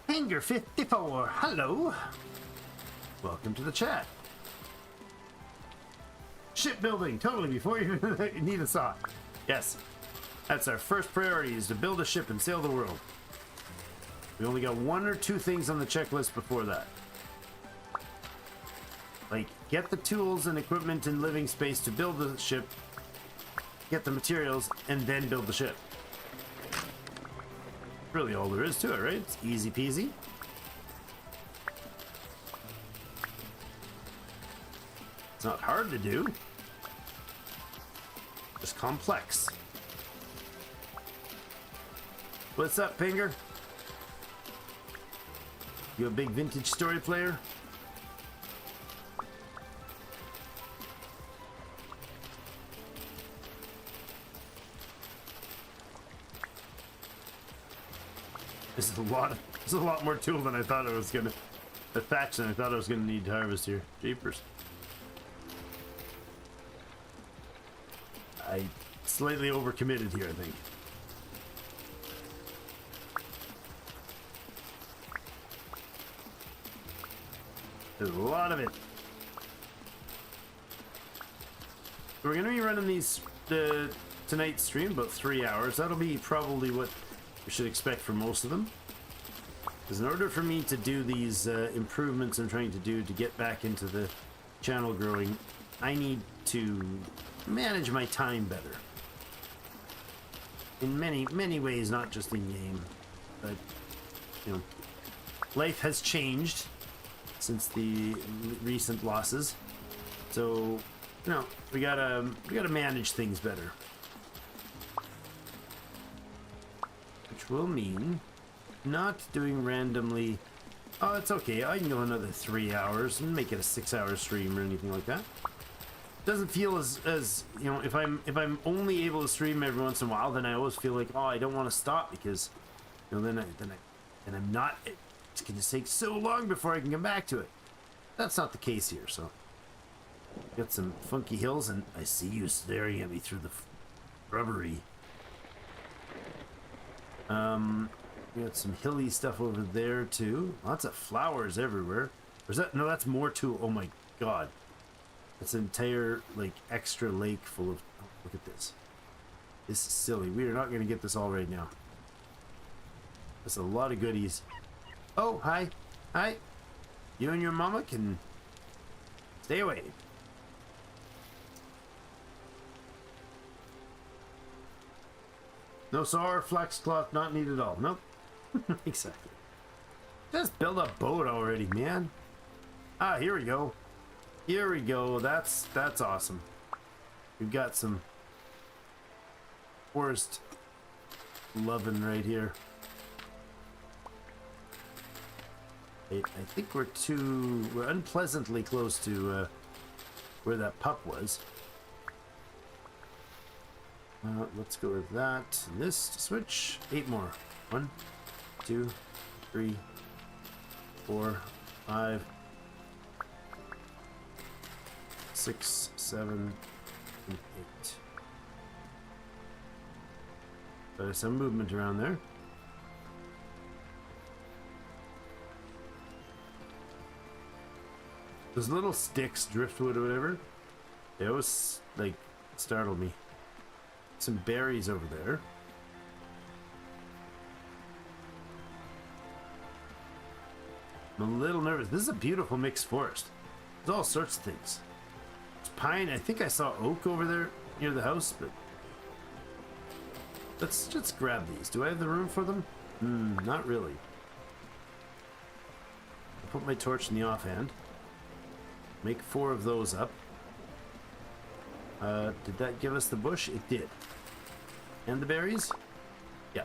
Hanger 54, hello. Welcome to the chat. Shipbuilding, totally, before you need a saw. Yes. That's our first priority, is to build a ship and sail the world. We only got 1 or 2 things on the checklist before that. Like, get the tools and equipment and living space to build the ship, get the materials, and then build the ship. Really all there is to it, right? It's easy peasy. not hard to do. Just complex. What's up, Pinger? You a big vintage story player? This is a lot more tool than I thought I was gonna. The thatch than I thought I was gonna need to harvest here. Jeepers. I slightly overcommitted here, I think. There's a lot of it. We're going to be running these tonight's stream about 3 hours. That'll be probably what we should expect for most of them. Because in order for me to do these improvements I'm trying to do to get back into the channel growing, I need to manage my time better. In many ways, not just in game, but you know, life has changed since the recent losses, so you know we gotta manage things better, which will mean not doing randomly. Oh, it's okay. I can go another 3 hours and make it a 6-hour stream or anything like that. Doesn't feel as you know, if I'm only able to stream every once in a while, then I always feel like, oh, I don't want to stop because you know then I'm not. It's gonna take so long before I can come back to it. That's not the case here. So got some funky hills, and I see you staring at me through the rubbery. We got some hilly stuff over there too. Lots of flowers everywhere. Or is that no? That's more too. Oh my god. It's an entire, like, extra lake full of... Oh, look at this. This is silly. We are not going to get this all right now. That's a lot of goodies. Oh, hi. Hi. You and your mama can... stay away. No sore, flax cloth not needed at all. Nope. Exactly. Just build a boat already, man. Ah, here we go. Here we go. That's awesome. We've got some forest loving right here. I think we're unpleasantly close to where that pup was. Let's go with that. And this switch. 8 more. 1, 2, 3, 4, 5. 6, 7, and 8. There's some movement around there. Those little sticks, driftwood or whatever, they always like startle me. Some berries over there. I'm a little nervous. This is a beautiful mixed forest. There's all sorts of things. Pine, I think I saw oak over there near the house, but let's just grab these. Do I have the room for them? Not really. I'll put my torch in the offhand. Make 4 of those up. Did that give us the bush? It did. And the berries? Yeah.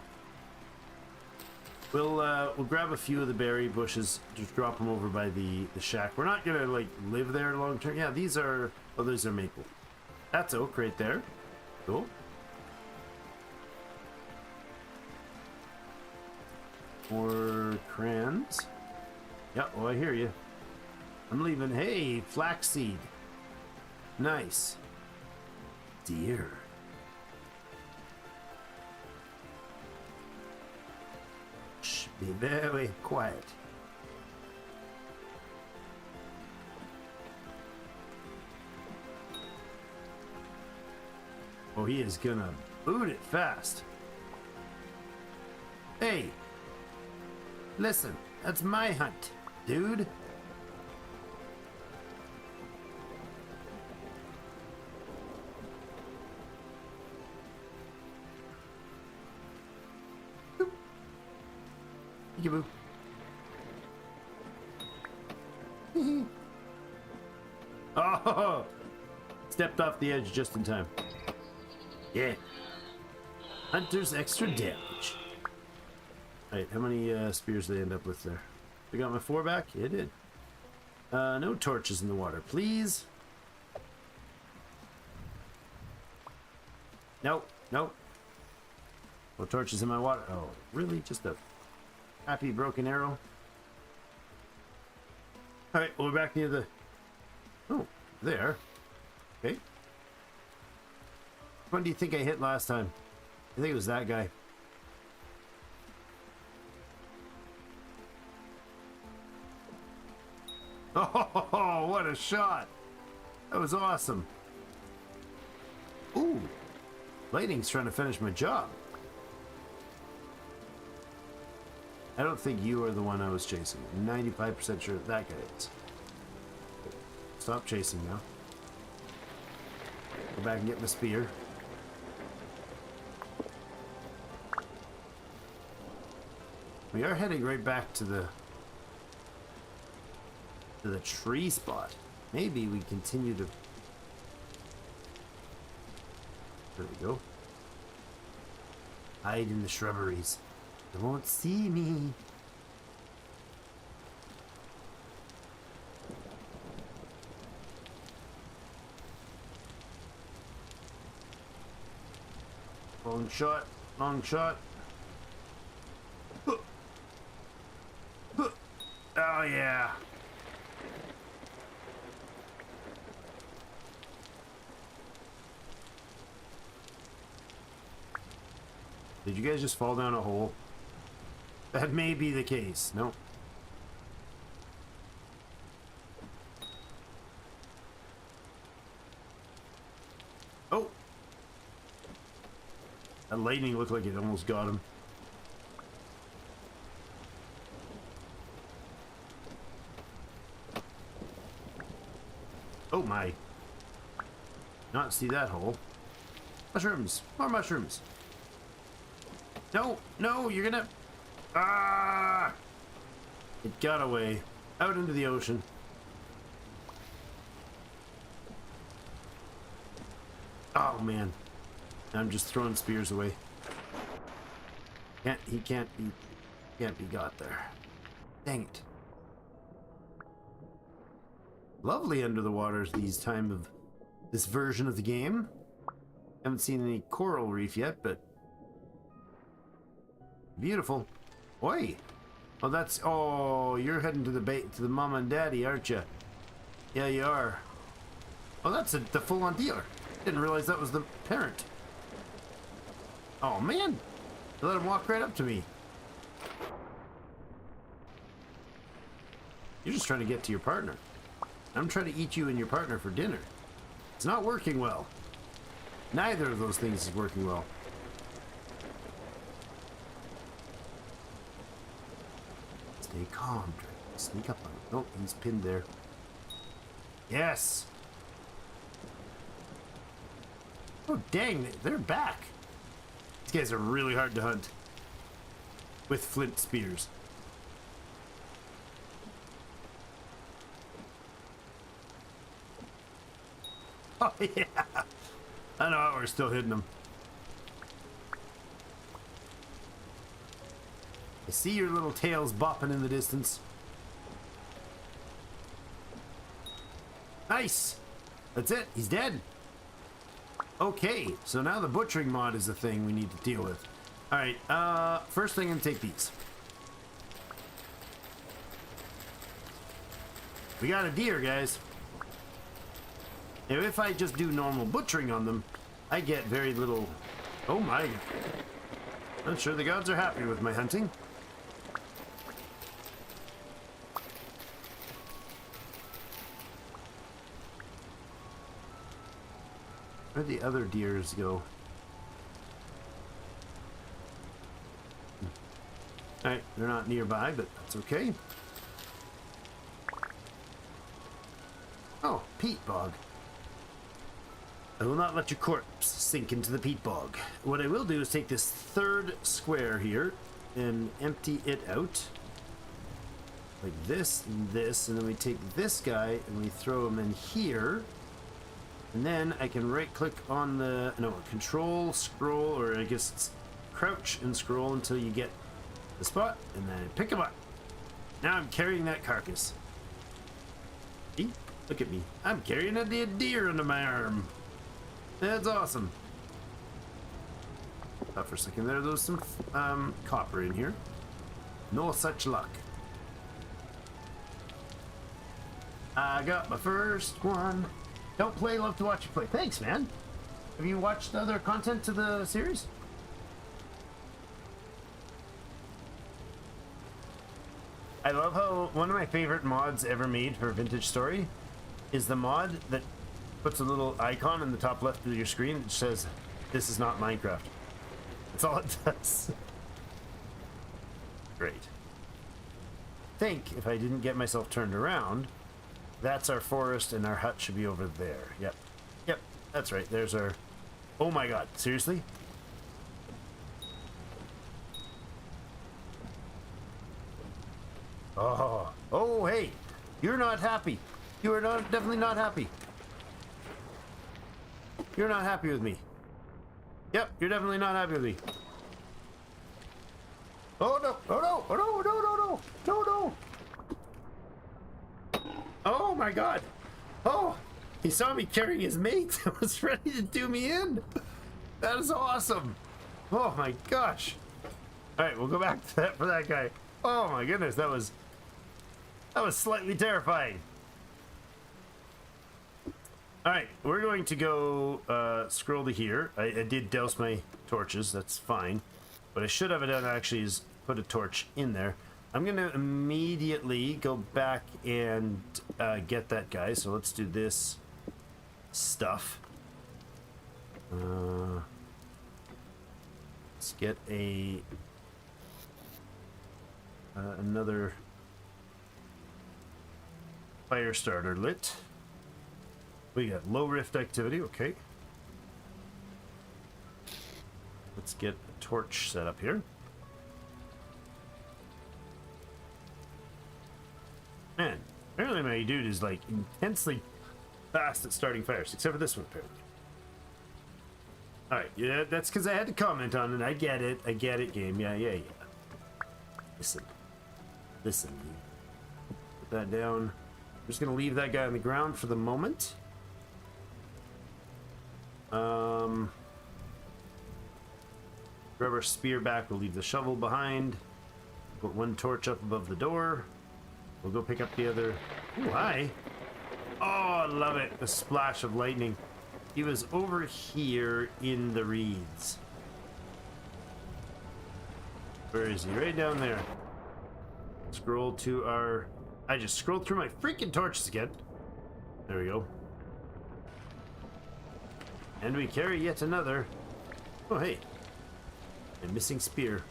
We'll grab a few of the berry bushes, just drop them over by the shack. We're not gonna like live there long term. Yeah, these are, oh, those are maple. That's oak right there. Cool. More crayons. Yeah, oh, I hear you. I'm leaving. Hey, flaxseed. Nice. Deer. Shh, be very quiet. Oh, he is gonna boot it fast. Hey, listen, that's my hunt, dude. Peekaboo. Oh! Stepped off the edge just in time. Yeah. Hunter's extra damage. Alright, how many spears did I end up with there? I got my 4 back? Yeah, I did. No torches in the water, please. Nope, nope. No torches in my water. Oh, really? Just a happy broken arrow? Alright, well, we're back near the... Oh, there. Okay. Which one do you think I hit last time? I think it was that guy. Oh, what a shot! That was awesome. Ooh, lightning's trying to finish my job. I don't think you are the one I was chasing. I'm 95% sure that guy is. Stop chasing now. Go back and get my spear. We are heading right back to the tree spot. Maybe we continue to... There we go. Hide in the shrubberies. They won't see me. Long shot, long shot. Oh yeah. Did you guys just fall down a hole? That may be the case. Nope. Oh! That lightning looked like it almost got him. Oh my. Not see that hole. Mushrooms! More mushrooms! No! No! You're gonna... Ah! It got away. Out into the ocean. Oh man. I'm just throwing spears away. He can't be got there. Dang it. Lovely under the waters this version of the game. Haven't seen any coral reef yet, but beautiful. Oi. Oh, that's... Oh, you're heading to the mama and daddy, aren't you? Yeah, you are. Oh, that's the full-on dealer. Didn't realize that was the parent. Oh, man. I let him walk right up to me. You're just trying to get to your partner. I'm trying to eat you and your partner for dinner. It's not working well. Neither of those things is working well. Stay calm, Drake. Sneak up on him. Oh, he's pinned there. Yes! Oh, dang, they're back. These guys are really hard to hunt. With flint spears. Oh, yeah! I know, we're still hitting them. I see your little tails bopping in the distance. Nice! That's it, he's dead. Okay, so now the butchering mod is the thing we need to deal with. Alright, first thing I'm gonna take these. We got a deer, guys. Now if I just do normal butchering on them, I get very little... Oh my... I'm sure the gods are happy with my hunting. Where'd the other deers go? Alright, they're not nearby, but that's okay. Oh, peat bog. I will not let your corpse sink into the peat bog. What I will do is take this third square here and empty it out. like this and this, and then we take this guy and we throw him in here. And then I can right click on the, no, control, scroll, or I guess it's crouch and scroll until you get the spot, and then pick him up. Now I'm carrying that carcass. See? Look at me. I'm carrying a deer under my arm. That's awesome. Thought for a second there was some copper in here. No such luck. I got my first one. Don't play, love to watch you play. Thanks, man. Have you watched other content to the series? I love how one of my favorite mods ever made for Vintage Story is the mod that puts a little icon in the top left of your screen that says, "This is not Minecraft." That's all it does. Great. I think if I didn't get myself turned around, that's our forest and our hut should be over there. Yep. Yep, that's right. There's our... Oh my god, seriously? Oh, oh, hey, you're not happy. You are not, definitely not happy. You're not happy with me. Yep, you're definitely not happy with me. Oh no, oh no, oh no, no, no, no, no, no. Oh my god. Oh, he saw me carrying his mate and was ready to do me in. That is awesome. Oh my gosh. All right, we'll go back to that for that guy. Oh my goodness, that was slightly terrifying. All right, we're going to go scroll to here. I did douse my torches, that's fine. What I should have done actually is put a torch in there. I'm going to immediately go back and get that guy. So let's do this stuff. Let's get a another fire starter lit. We got low rift activity, okay. Let's get a torch set up here. Man, apparently my dude is like intensely fast at starting fires, except for this one apparently. Alright, yeah, that's because I had to comment on it. I get it, game. Yeah. Listen. Put that down. I'm just gonna leave that guy on the ground for the moment. Grab our spear back, we'll leave the shovel behind. Put one torch up above the door. We'll go pick up the other. Ooh, hi. Oh, I love it. The splash of lightning. He was over here in the reeds. Where is he? Right down there. Scroll to our... I just scrolled through my freaking torches again. There we go. And we carry yet another. Oh, hey. A missing spear.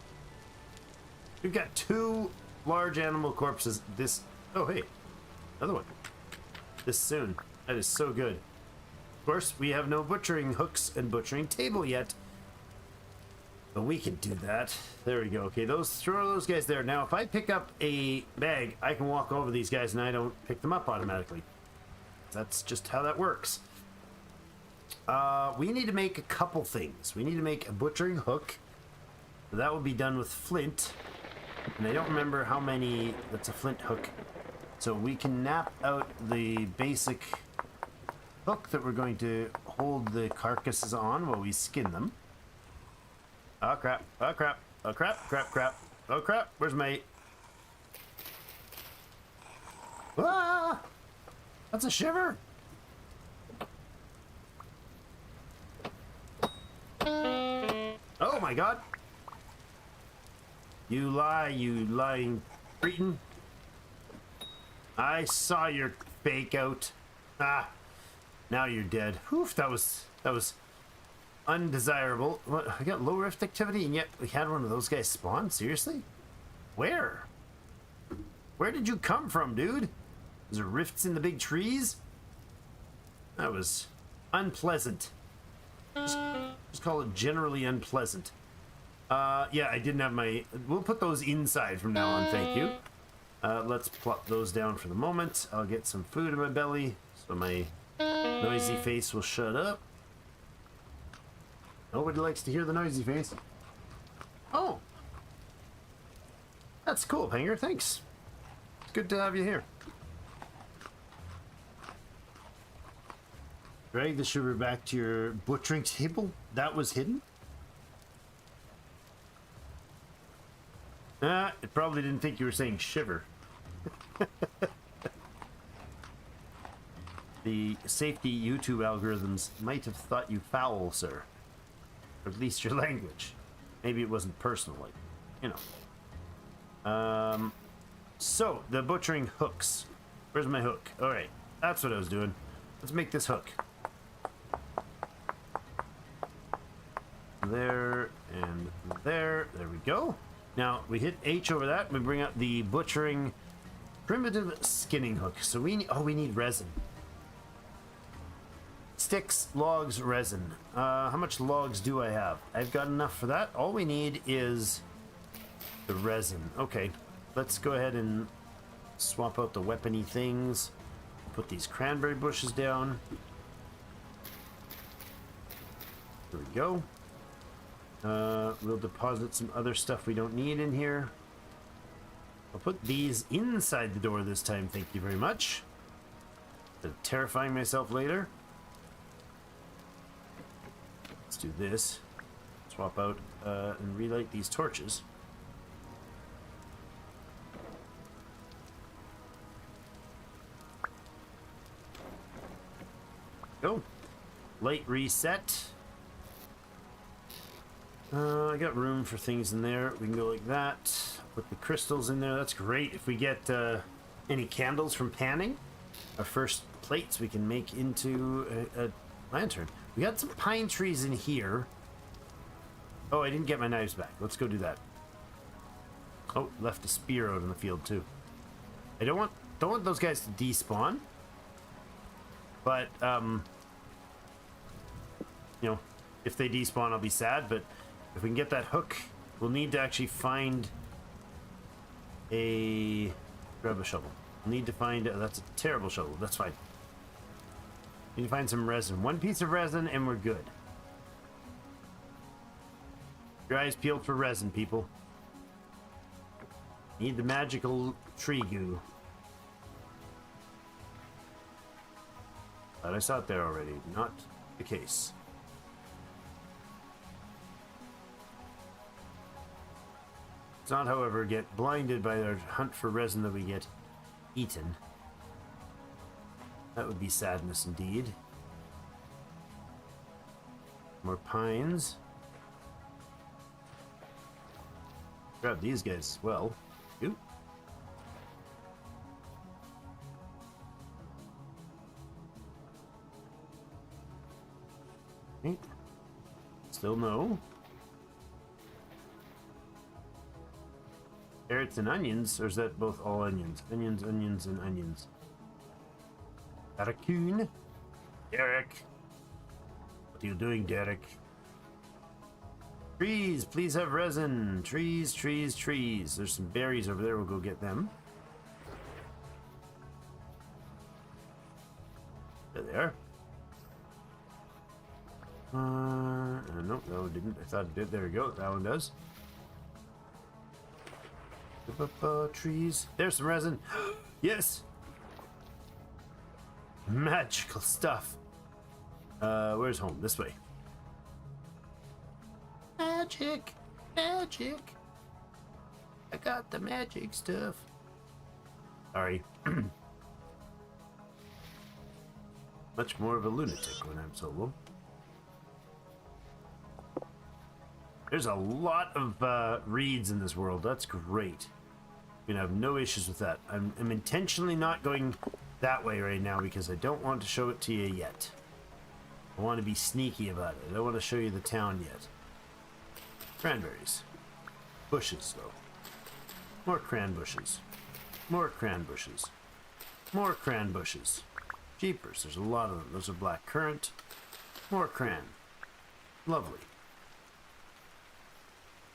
We've got two large animal corpses. This... Oh, hey. Another one. This soon. That is so good. Of course, we have no butchering hooks and butchering table yet. But we can do that. There we go. Okay, throw those guys there. Now, if I pick up a bag, I can walk over these guys and I don't pick them up automatically. That's just how that works. We need to make a couple things. We need to make a butchering hook. That will be done with flint. And I don't remember how many... That's a flint hook. So we can nap out the basic hook that we're going to hold the carcasses on while we skin them. Oh crap, oh crap, oh crap, crap. Oh crap, where's my... Ah! That's a shiver! Oh my god! You lie, you lying cretin. I saw your fake out. Ah! Now you're dead. Oof, that was undesirable. What, I got low rift activity and yet we had one of those guys spawn? Seriously? Where? Where did you come from, dude? Is there rifts in the big trees? That was unpleasant. Just call it generally unpleasant. Yeah, I didn't have my... We'll put those inside from now on, thank you. Let's plop those down for the moment. I'll get some food in my belly so my noisy face will shut up. Nobody likes to hear the noisy face. Oh, that's cool, Hanger. Thanks. It's good to have you here. Drag the sugar back to your butchering table. That was hidden. It probably didn't think you were saying shiver. The safety YouTube algorithms might have thought you foul, sir. Or at least your language. Maybe it wasn't personal, like, you know. So, the butchering hooks. Where's my hook? Alright, that's what I was doing. Let's make this hook. There, and there. There we go. Now, we hit H over that. We bring up the butchering primitive skinning hook. So we need resin. Sticks, logs, resin. How much logs do I have? I've got enough for that. All we need is the resin. Okay, let's go ahead and swap out the weapony things. Put these cranberry bushes down. There we go. We'll deposit some other stuff we don't need in here. I'll put these inside the door this time, thank you very much. Instead of terrifying myself later. Let's do this. Swap out and relight these torches. Go. Light reset. I got room for things in there. We can go like that. Put the crystals in there. That's great. If we get any candles from panning, our first plates we can make into a lantern. We got some pine trees in here. Oh, I didn't get my knives back. Let's go do that. Oh, left a spear out in the field too. I don't want those guys to despawn. But you know, if they despawn, I'll be sad. But if we can get that hook, we'll need to actually find a... Grab a shovel. We'll need to find... that's a terrible shovel. That's fine. We need to find some resin. One piece of resin and we're good. Your eyes peeled for resin, people. Need the magical tree goo. But I saw it there already. Not the case. Let's not, however, get blinded by our hunt for resin that we get eaten. That would be sadness indeed. More pines. Grab these guys as well. Ooh. Okay. Still no. Carrots and onions, or is that both all onions? Onions, onions, and onions. Raccoon. Derek. What are you doing, Derek? Trees, please have resin. Trees, trees, trees. There's some berries over there. We'll go get them. There they are. No, that one didn't. I thought it did. There we go. That one does. Trees. There's some resin. Yes. Magical stuff. Where's home? This way. Magic. Magic. I got the magic stuff. Sorry. Much more of a lunatic when I'm solo. There's a lot of reeds in this world. That's great. I'm gonna have no issues with that. I'm intentionally not going that way right now because I don't want to show it to you yet. I want to be sneaky about it. I don't want to show you the town yet. Cranberries. Bushes, though. More cran bushes. More cran bushes. More cran bushes. Jeepers, there's a lot of them. Those are black currant. More cran. Lovely.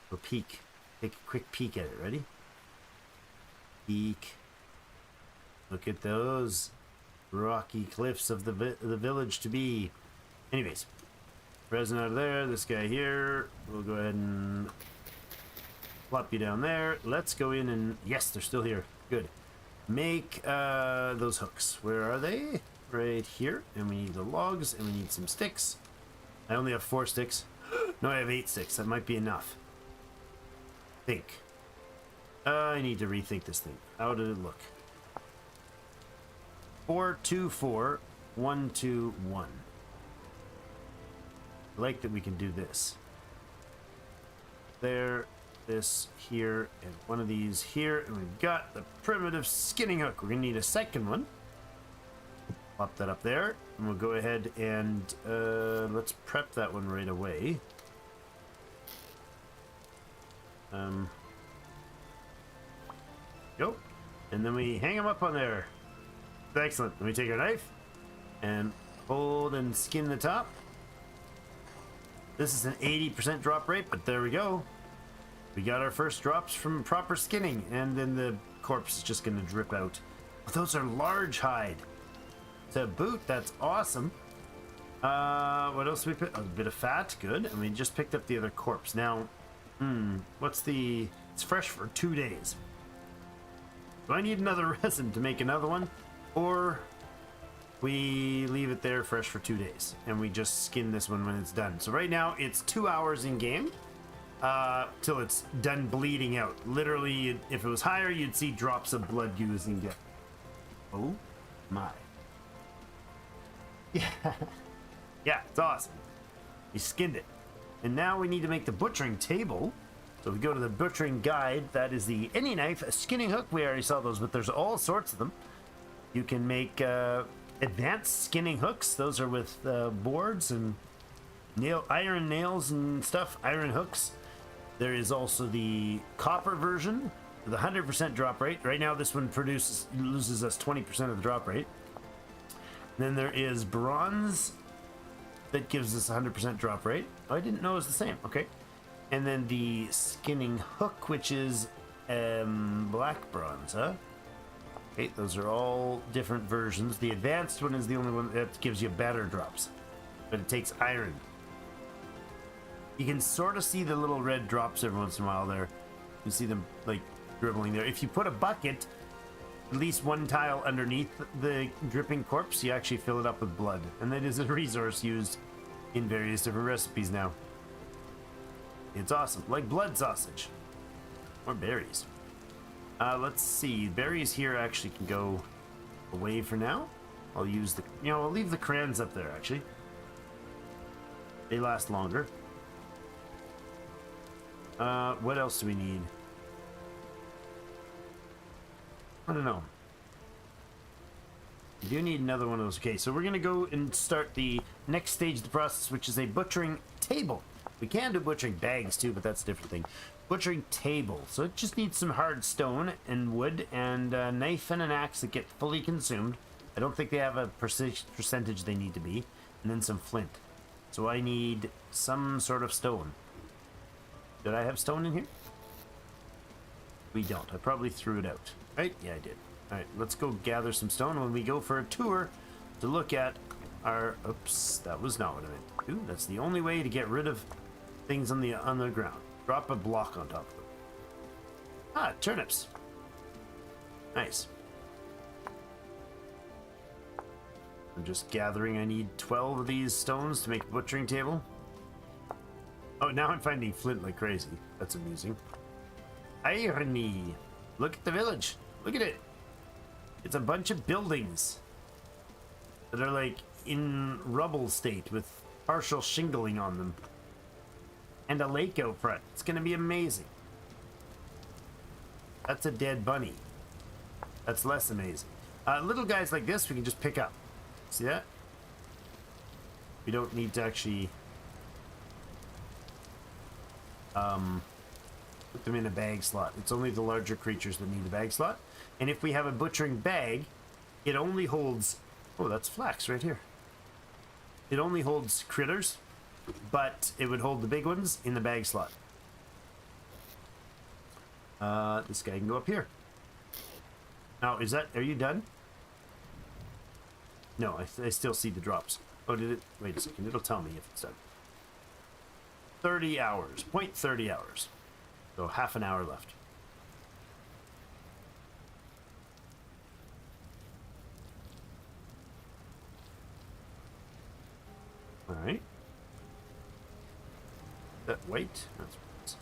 We'll peek. Take a quick peek at it. Ready? Peek. Look at those rocky cliffs of the village to be. Anyways, resin out of there. This guy here. We'll go ahead and plop you down there. Let's go in and... Yes, they're still here. Good. Make those hooks. Where are they? Right here. And we need the logs, and we need some sticks. I only have 4 sticks. No, I have 8 sticks. That might be enough. Think. I need to rethink this thing. How did it look? 4, 2, 4, 1, 2, 1. I like that we can do this. There, this here, and one of these here, and we've got the primitive skinning hook. We're gonna need a second one. Pop that up there, and we'll go ahead and let's prep that one right away. Go, and then we hang them up on there. Excellent. Then we take our knife and hold and skin the top. This is an 80% drop rate, but there we go. We got our first drops from proper skinning, and then the corpse is just going to drip out. Oh, those are large hide. To boot, that's awesome. What else did we put? Oh, a bit of fat, good. And we just picked up the other corpse. Now, what's the... It's fresh for 2 days. Do I need another resin to make another one? Or we leave it there fresh for 2 days and we just skin this one when it's done. So right now it's 2 hours in game till it's done bleeding out. Literally, if it was higher, you'd see drops of blood oozing down. Oh my. Yeah. Yeah, it's awesome. We skinned it. And now we need to make the butchering table. So we go to the butchering guide. That is the any knife, a skinning hook. We already saw those, but there's all sorts of them. You can make advanced skinning hooks. Those are with boards and iron nails and stuff, iron hooks. There is also the copper version with 100% drop rate. Right now this one loses us 20% of the drop rate. Then there is bronze that gives us 100% drop rate. Oh, I didn't know it was the same. Okay. And then the skinning hook, which is black bronze, huh? Okay, those are all different versions. The advanced one is the only one that gives you better drops, but it takes iron. You can sort of see the little red drops every once in a while there. You can see them like dribbling there. If you put a bucket, at least one tile underneath the dripping corpse, you actually fill it up with blood. And that is a resource used in various different recipes now. It's awesome, like blood sausage. Or berries. Let's see, berries here actually can go away for now. I'll use the, I'll leave the crayons up there actually. They last longer. What else do we need? I don't know. We do need another one of those. Okay, so we're gonna go and start the next stage of the process, which is a butchering table. We can do butchering bags too, but that's a different thing. Butchering table. So it just needs some hard stone and wood and a knife and an axe that get fully consumed. I don't think they have a percentage they need to be. And then some flint. So I need some sort of stone. Did I have stone in here? We don't. I probably threw it out. Right? Yeah, I did. Alright, let's go gather some stone when we go for a tour to look at our... Oops, that was not what I meant to do. That's the only way to get rid of things on the ground. Drop a block on top of it. Ah, turnips. Nice. I'm just gathering. I need 12 of these stones to make a butchering table. Oh, now I'm finding flint like crazy. That's amusing. Irony. Look at the village. Look at it. It's a bunch of buildings that are like in rubble state with partial shingling on them. And a lake out front. It's gonna be amazing. That's a dead bunny. That's less amazing. Little guys like this we can just pick up. See that? We don't need to actually put them in a bag slot. It's only the larger creatures that need a bag slot. And if we have a butchering bag, it only holds... Oh, that's flax right here. It only holds critters, but it would hold the big ones in the bag slot. This guy can go up here. Now, are you done? No, I still see the drops. Oh, did it? Wait a second. It'll tell me if it's done. 30 hours. 0.30 hours. So half an hour left. All right. That white. That's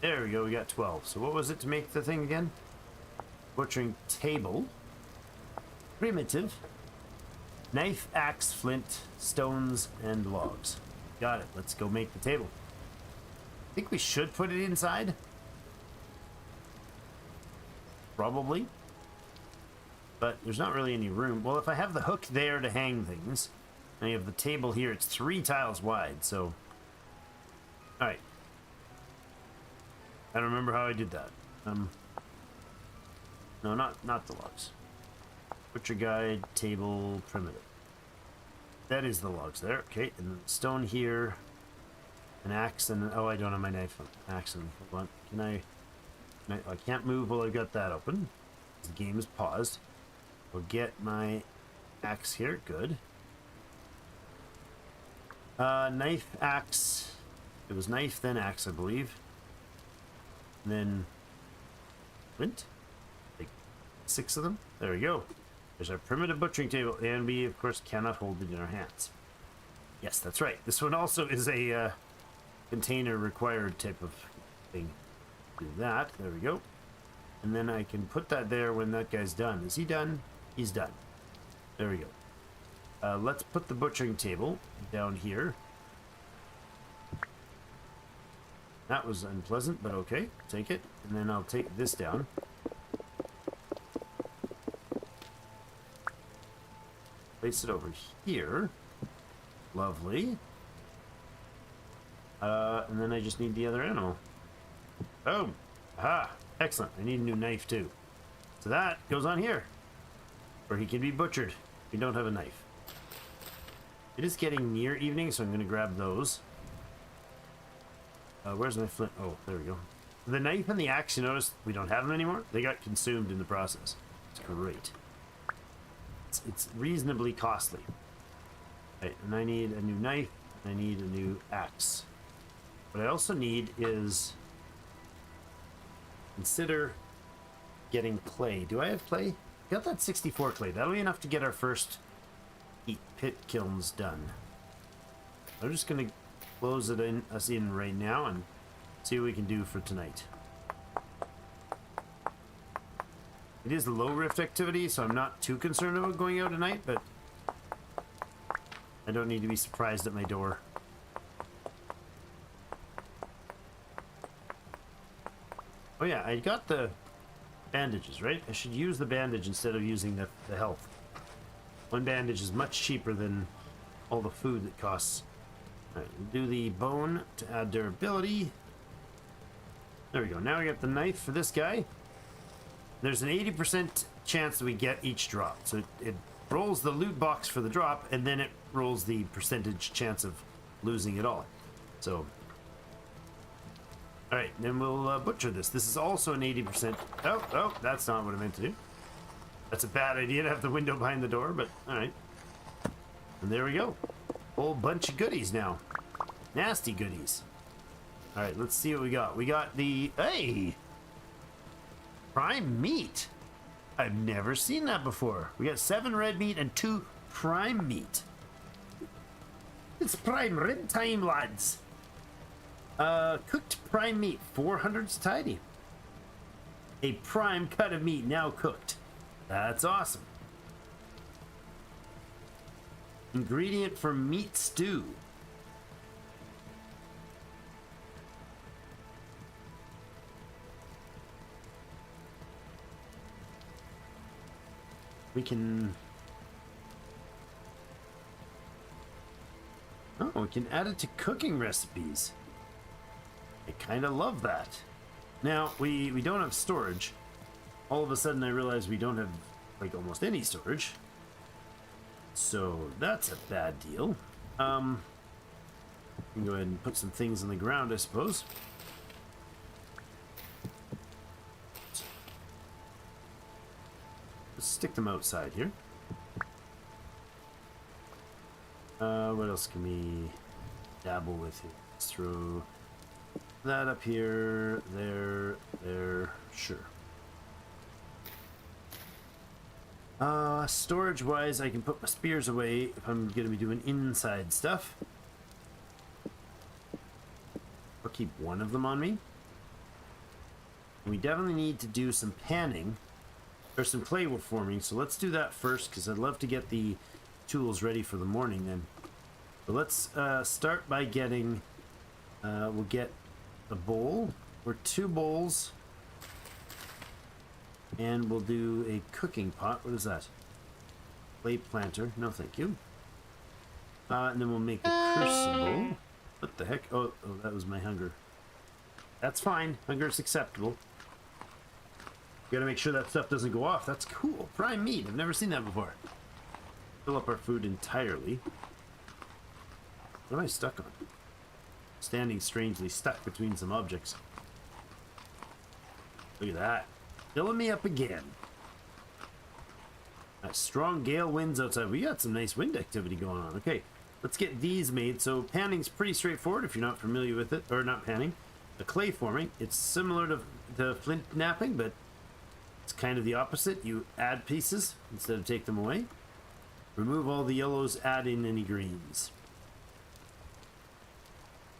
there we go. We got 12. So what was it to make the thing again? Butchering table. Primitive. Knife, axe, flint, stones, and logs. Got it. Let's go make the table. I think we should put it inside. Probably. But there's not really any room. Well, if I have the hook there to hang things, and you have the table here, it's 3 tiles wide, so... Alright. I don't remember how I did that. No, not the logs. Butcher guide, table, primitive. That is the logs there. Okay, and then stone here. An axe and... Oh, I don't have my knife. Axe and... Hold on. Can I can't move while I've got that open. The game is paused. I'll get my axe here. Good. Knife, axe. It was knife, then axe, I believe. And then... flint? Like 6 of them? There we go. There's our primitive butchering table, and we, of course, cannot hold it in our hands. Yes, that's right. This one also is a container required type of thing. Do that. There we go. And then I can put that there when that guy's done. Is he done? He's done. There we go. Let's put the butchering table down here. That was unpleasant, but okay. Take it. And then I'll take this down. Place it over here. Lovely. And then I just need the other animal. Boom. Aha. Excellent. I need a new knife too. So that goes on here. Where he can be butchered. We don't have a knife. It is getting near evening, so I'm going to grab those. Where's my flint? Oh, there we go. The knife and the axe, you notice we don't have them anymore? They got consumed in the process. It's great. It's reasonably costly. Right, and I need a new knife. I need a new axe. What I also need is... consider getting clay. Do I have clay? Got that 64 clay. That'll be enough to get our first pit kilns done. I'm just going to close us in right now and see what we can do for tonight. It is low rift activity, so I'm not too concerned about going out tonight, but I don't need to be surprised at my door. Oh yeah, I got the bandages, right? I should use the bandage instead of using the health. One bandage is much cheaper than all the food that costs. Alright, we'll do the bone to add durability. There we go. Now we got the knife for this guy. There's an 80% chance that we get each drop. So it rolls the loot box for the drop, and then it rolls the percentage chance of losing it all. So... Alright, then we'll butcher this. This is also an 80%... Oh, that's not what I meant to do. That's a bad idea to have the window behind the door, but alright. And there we go. Whole bunch of goodies now. Nasty goodies. Alright, let's see what we got. We got the... Hey! Prime meat. I've never seen that before. We got 7 red meat and 2 prime meat. It's prime rib time, lads. Cooked prime meat, 400's tidy. A prime cut of meat now cooked. That's awesome. Ingredient for meat stew. We can... Oh, we can add it to cooking recipes. I kind of love that. Now, we don't have storage. All of a sudden I realize we don't have, like, almost any storage. So, that's a bad deal. We can go ahead and put some things on the ground, I suppose. Let's stick them outside here. What else can we dabble with here? Let's throw that up here, there, sure. Storage wise, I can put my spears away if I'm going to be doing inside stuff. I'll keep one of them on me. We definitely need to do some panning or some clay forming, so let's do that first because I'd love to get the tools ready for the morning then. So let's start by getting, we'll get a bowl or 2 bowls, and we'll do a cooking pot. What is that? Clay planter. No, thank you. And then we'll make a crucible. What the heck? Oh, that was my hunger. That's fine. Hunger is acceptable. Gotta make sure that stuff doesn't go off. That's cool. Prime meat. I've never seen that before. Fill up our food entirely. What am I stuck on? Standing strangely stuck between some objects. Look at that. Filling me up again. Strong gale winds outside. We got some nice wind activity going on. Okay, let's get these made. So panning's pretty straightforward if you're not familiar with it, or not panning. The clay forming, it's similar to the flint knapping, but it's kind of the opposite. You add pieces instead of take them away. Remove all the yellows, add in any greens.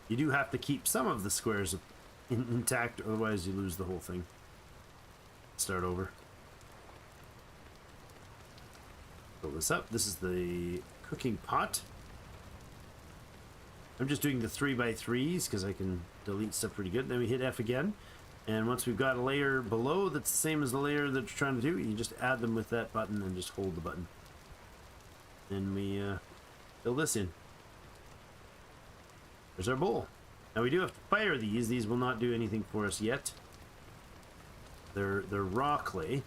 You do have to keep some of the squares intact, otherwise you lose the whole thing. Start over. Fill this up. This is the cooking pot. I'm just doing the 3x3s because I can delete stuff pretty good. Then we hit F again. And once we've got a layer below that's the same as the layer that you're trying to do, you just add them with that button and just hold the button. And we fill this in. There's our bowl. Now we do have to fire these. These will not do anything for us yet. They're raw clay.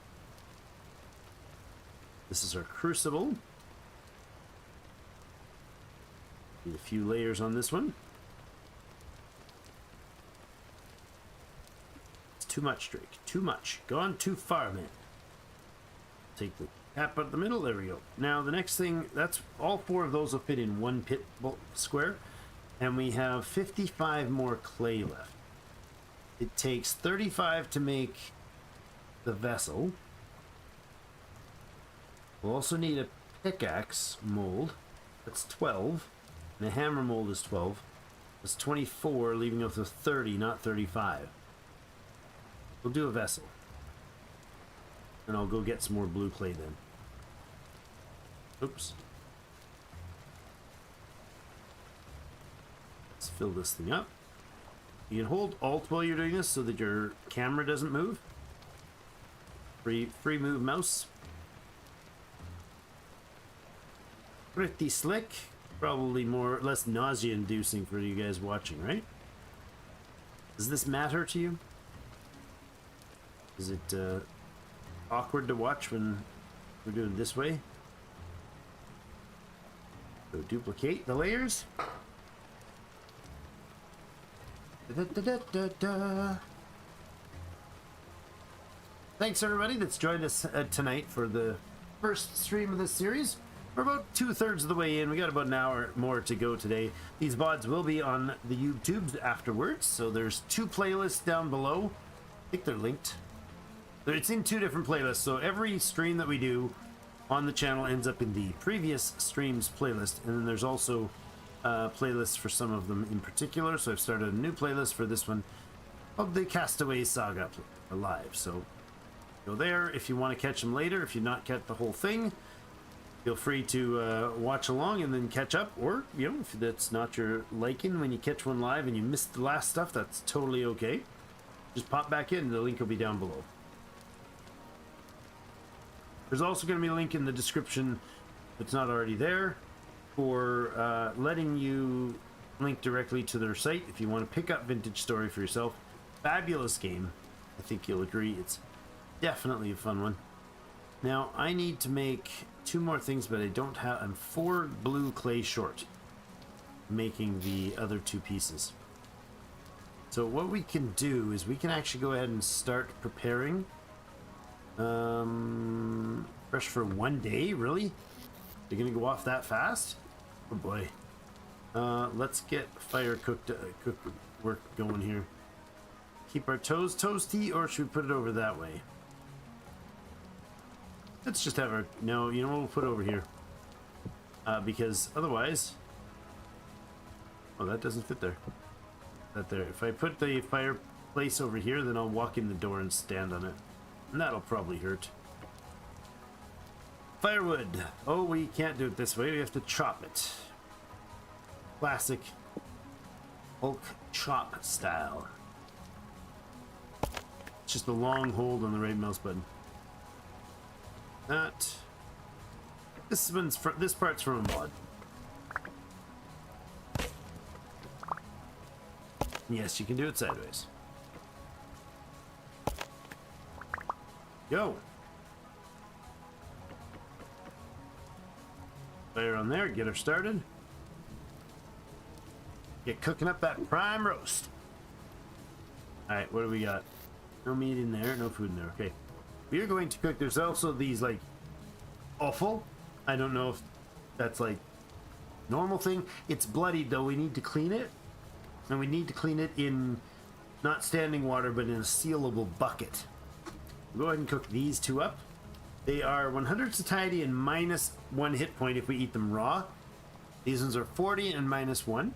This is our crucible. Need a few layers on this one. It's too much, Drake. Too much. Gone too far, man. Take the cap out the middle. There we go. Now the next thing, that's all 4 of those will fit in one pit square. And we have 55 more clay left. It takes 35 to make the vessel. We'll also need a pickaxe mold. That's 12. And a hammer mold is 12. That's 24, leaving us with 30, not 35. We'll do a vessel. And I'll go get some more blue clay then. Oops. Let's fill this thing up. You can hold Alt while you're doing this so that your camera doesn't move. Free move mouse. Pretty slick. Probably less nausea inducing for you guys watching, right? Does this matter to you? Is it awkward to watch when we're doing this way? So duplicate the layers. Thanks everybody that's joined us tonight for the first stream of this series. We're about 2/3 of the way in. We got about an hour more to go today. These VODs will be on the YouTubes afterwards, so there's 2 playlists down below. I think they're linked. It's in 2 different playlists, so every stream that we do on the channel ends up in the previous stream's playlist, and then there's also playlists for some of them in particular. So I've started a new playlist for this one of the Castaway Saga live. So go there if you want to catch them later. If you not catch the whole thing, feel free to watch along and then catch up, or you know, if that's not your liking, when you catch one live and you missed the last stuff, that's totally okay. Just pop back in, the link will be down below. There's also going to be a link in the description, if it's not already there, for letting you link directly to their site if you want to pick up Vintage Story for yourself. Fabulous game. I think you'll agree, it's definitely a fun one. Now I need to make 2 more things, but I don't have. I'm 4 blue clay short making the other 2 pieces. So what we can do is we can actually go ahead and start preparing fresh Fresh for 1 day? Really? They're gonna go off that fast? Oh boy. Let's get fire cooked work going here. Keep our toes toasty, or should we put it over that way? Let's just have our... No, you know what? We'll put it over here. Because otherwise... Oh, that doesn't fit there. That there. If I put the fireplace over here, then I'll walk in the door and stand on it. And that'll probably hurt. Firewood. Oh, we can't do it this way. We have to chop it. Classic Hulk chop style. It's just a long hold on the right mouse button. That. This part's from a mod. Yes, you can do it sideways. Go. Fire on there, get her started. Get cooking up that prime roast. Alright, what do we got? No meat in there, no food in there. Okay. We are going to cook. There's also these, like, offal. I don't know if that's, like, normal thing. It's bloodied, though. We need to clean it. And we need to clean it in not standing water, but in a sealable bucket. We'll go ahead and cook these two up. They are 100 satiety and -1 hit point if we eat them raw. These ones are 40 and -1.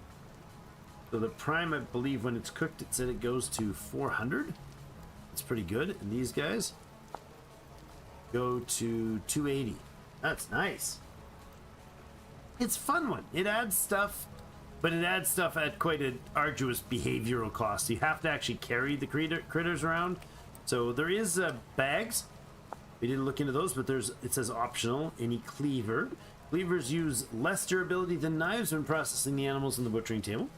So the prime, I believe, when it's cooked, it said it goes to 400. That's pretty good. And these guys go to 280. That's nice. It's a fun one. It adds stuff, but it adds stuff at quite an arduous behavioral cost. You have to actually carry the critters around. So there is bags. We didn't look into those, but it says optional. Any cleaver. Cleavers use less durability than knives when processing the animals in the butchering table.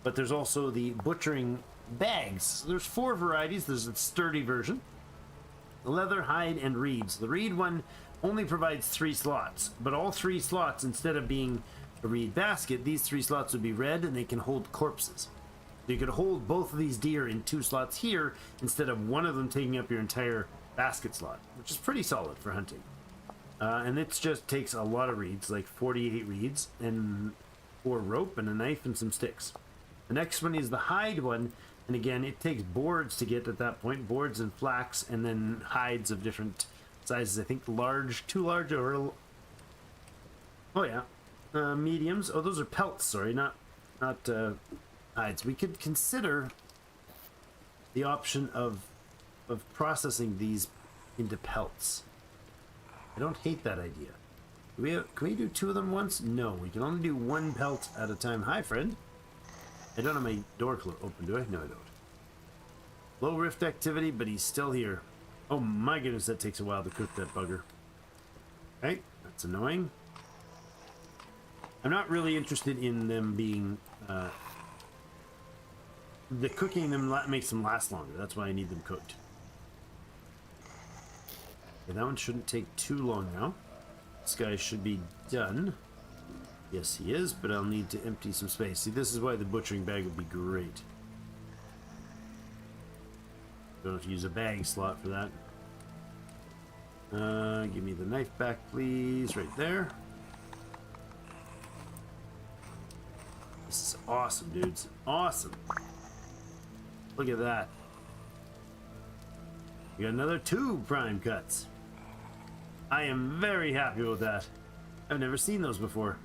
But there's also the butchering bags. There's 4 varieties. There's a sturdy version, leather, hide, and reeds. The reed one only provides 3 slots, but all 3 slots, instead of being a reed basket, these 3 slots would be red, and they can hold corpses. So you could hold both of these deer in 2 slots here, instead of one of them taking up your entire basket slot, which is pretty solid for hunting. And it just takes a lot of reeds, like 48 reeds, and 4 rope, and a knife, and some sticks. The next one is the hide one, and again, it takes boards to get at that point, boards and flax, and then hides of different sizes. I think large, too large, or... Oh yeah, mediums. Oh, those are pelts, sorry, not hides. We could consider the option of processing these into pelts. I don't hate that idea. Can we do 2 of them once? No, we can only do 1 pelt at a time. Hi, friend. I don't have my door open, do I? No, I don't. Low rift activity, but he's still here. Oh my goodness, that takes a while to cook that bugger. Okay, that's annoying. I'm not really interested in them being... the cooking them makes them last longer. That's why I need them cooked. Okay, that one shouldn't take too long now. This guy should be done. Yes, he is, but I'll need to empty some space. See, this is why the butchering bag would be great. Don't have to use a bag slot for that. Give me the knife back, please. Right there. This is awesome, dudes. Awesome. Look at that. We got another 2 prime cuts. I am very happy with that. I've never seen those before.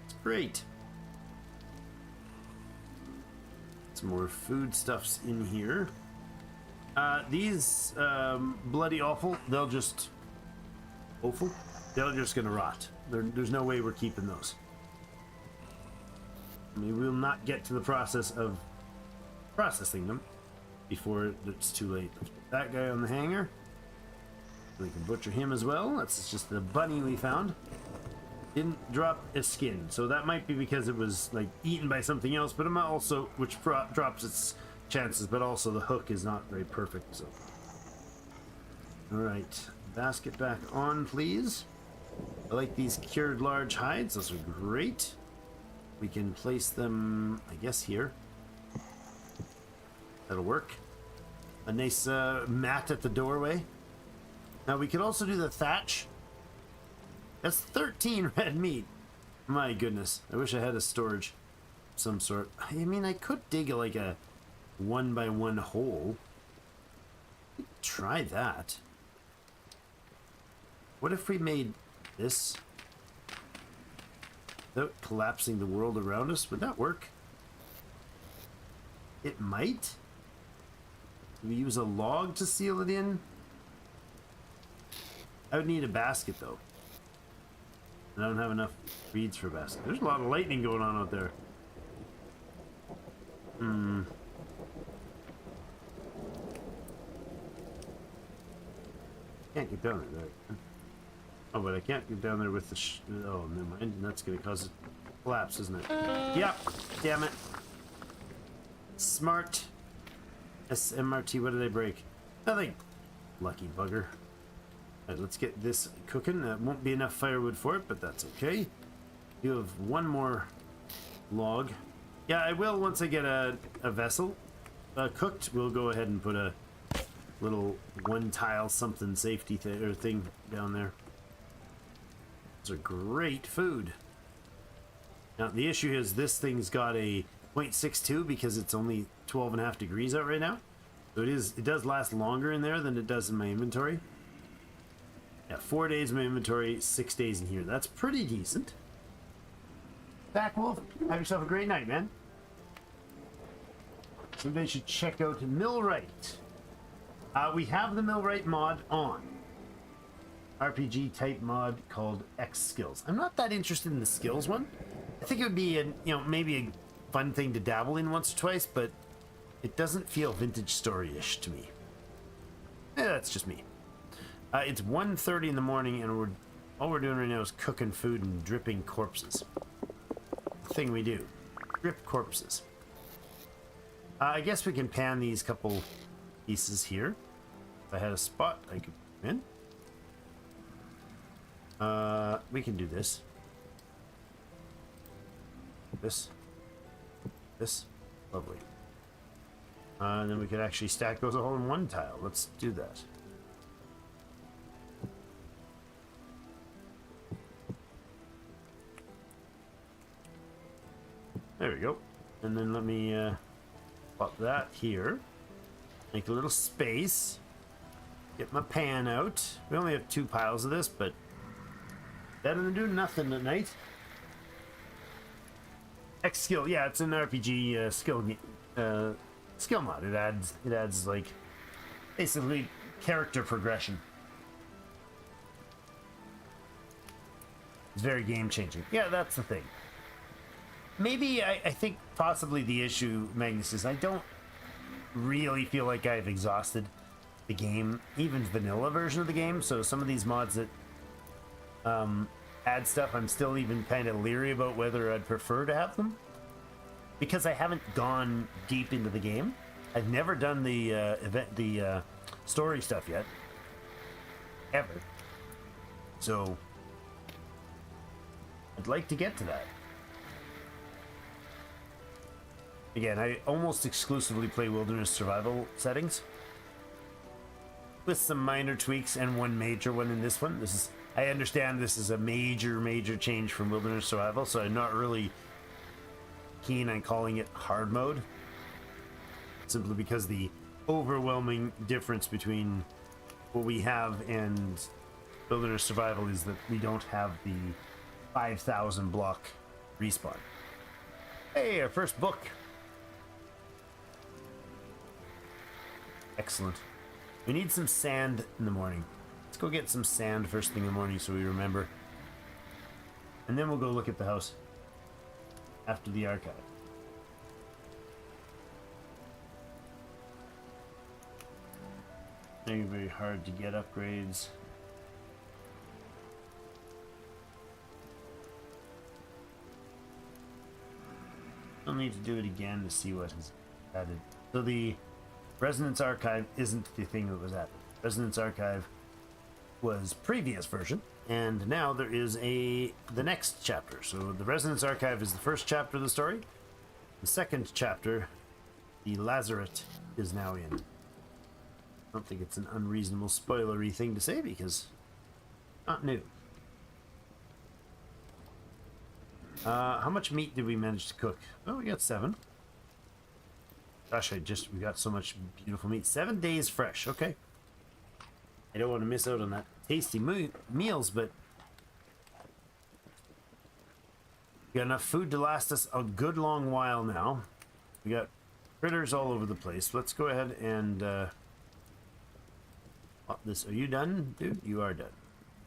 It's great. Some more foodstuffs in here. These bloody offal, they'll just... Offal? They're just gonna rot. There's no way we're keeping those. I mean, we'll not get to the process of processing them before it's too late. Let's put that guy on the hanger. We can butcher him as well. That's just the bunny we found. Didn't drop a skin, so that might be because it was like eaten by something else, but it might also, which drops its chances, but also the hook is not very perfect. So, all right, basket back on, please. I like these cured large hides. Those are great. We can place them, I guess, here. That'll work. A nice mat at the doorway. Now we could also do the thatch. That's 13 red meat. My goodness. I wish I had a storage of some sort. I mean, I could dig like a 1x1 hole. Try that. What if we made this without collapsing the world around us? Would that work? It might. We use a log to seal it in. I would need a basket though. I don't have enough reeds for a basket. There's a lot of lightning going on out there. Can't get down there, right? Oh, but I can't get down there with the oh, never mind. And that's going to cause it to collapse, isn't it? Yep. Damn it. Smart. SMRT, what did I break? Nothing. Lucky bugger. Alright, let's get this cooking. That won't be enough firewood for it, but that's okay. You have one more log. Yeah, I will once I get a vessel cooked. We'll go ahead and put a little one tile something safety thing down there. Those are great food. Now the issue is this thing's got a 0.62 because it's only 12.5 degrees out right now. So it does last longer in there than it does in my inventory. Yeah, 4 days in my inventory, 6 days in here. That's pretty decent. Back Wolf, have yourself a great night, man. Somebody should check out Millwright. We have the Millwright mod on. RPG type mod called X Skills. I'm not that interested in the skills one. I think it would be maybe a fun thing to dabble in once or twice, but it doesn't feel vintage story-ish to me. That's just me. It's 1:30 in the morning, and all we're doing right now is cooking food and dripping corpses. The thing we do. Drip corpses. I guess we can pan these couple pieces here. If I had a spot, I could put them in. We can do this. This. Lovely. And then we could actually stack those all in one tile. Let's do that. There we go. And then let me pop that here. Make a little space. Get my pan out. We only have 2 piles of this, but better than doing nothing at night. X skill, yeah, it's an RPG skill mod. It adds like basically character progression. It's very game changing. Yeah, that's the thing. Maybe I think possibly the issue, Magnus, is I don't really feel like I've exhausted the game, even vanilla version of the game. So some of these mods that add stuff, I'm still even kind of leery about whether I'd prefer to have them, because I haven't gone deep into the game. I've never done the story stuff yet, ever. So I'd like to get to that. Again, I almost exclusively play wilderness survival settings, with some minor tweaks and one major one in this one. I understand this is a major change from wilderness survival, so I'm not really keen on calling it hard mode, simply because the overwhelming difference between what we have and wilderness survival is that we don't have the 5,000 block respawn. Hey, our first book. Excellent. We need some sand in the morning. Let's go get some sand first thing in the morning so we remember. And then we'll go look at the house after the archive. Very hard to get upgrades. I'll need to do it again to see what is added. So the Resonance Archive isn't the thing that was added. Resonance Archive was previous version, and now there is the next chapter. So the Resonance Archive is the first chapter of the story. The second chapter, the Lazaret, is now in. don't think it's an unreasonable spoilery thing to say because not new. How much meat did we manage to cook? Oh, we got 7. Gosh, we got so much beautiful meat. 7 days fresh. Okay. I don't want to miss out on that tasty meals, but we got enough food to last us a good long while now. We got critters all over the place. Let's go ahead and this. Are you done, dude? You are done.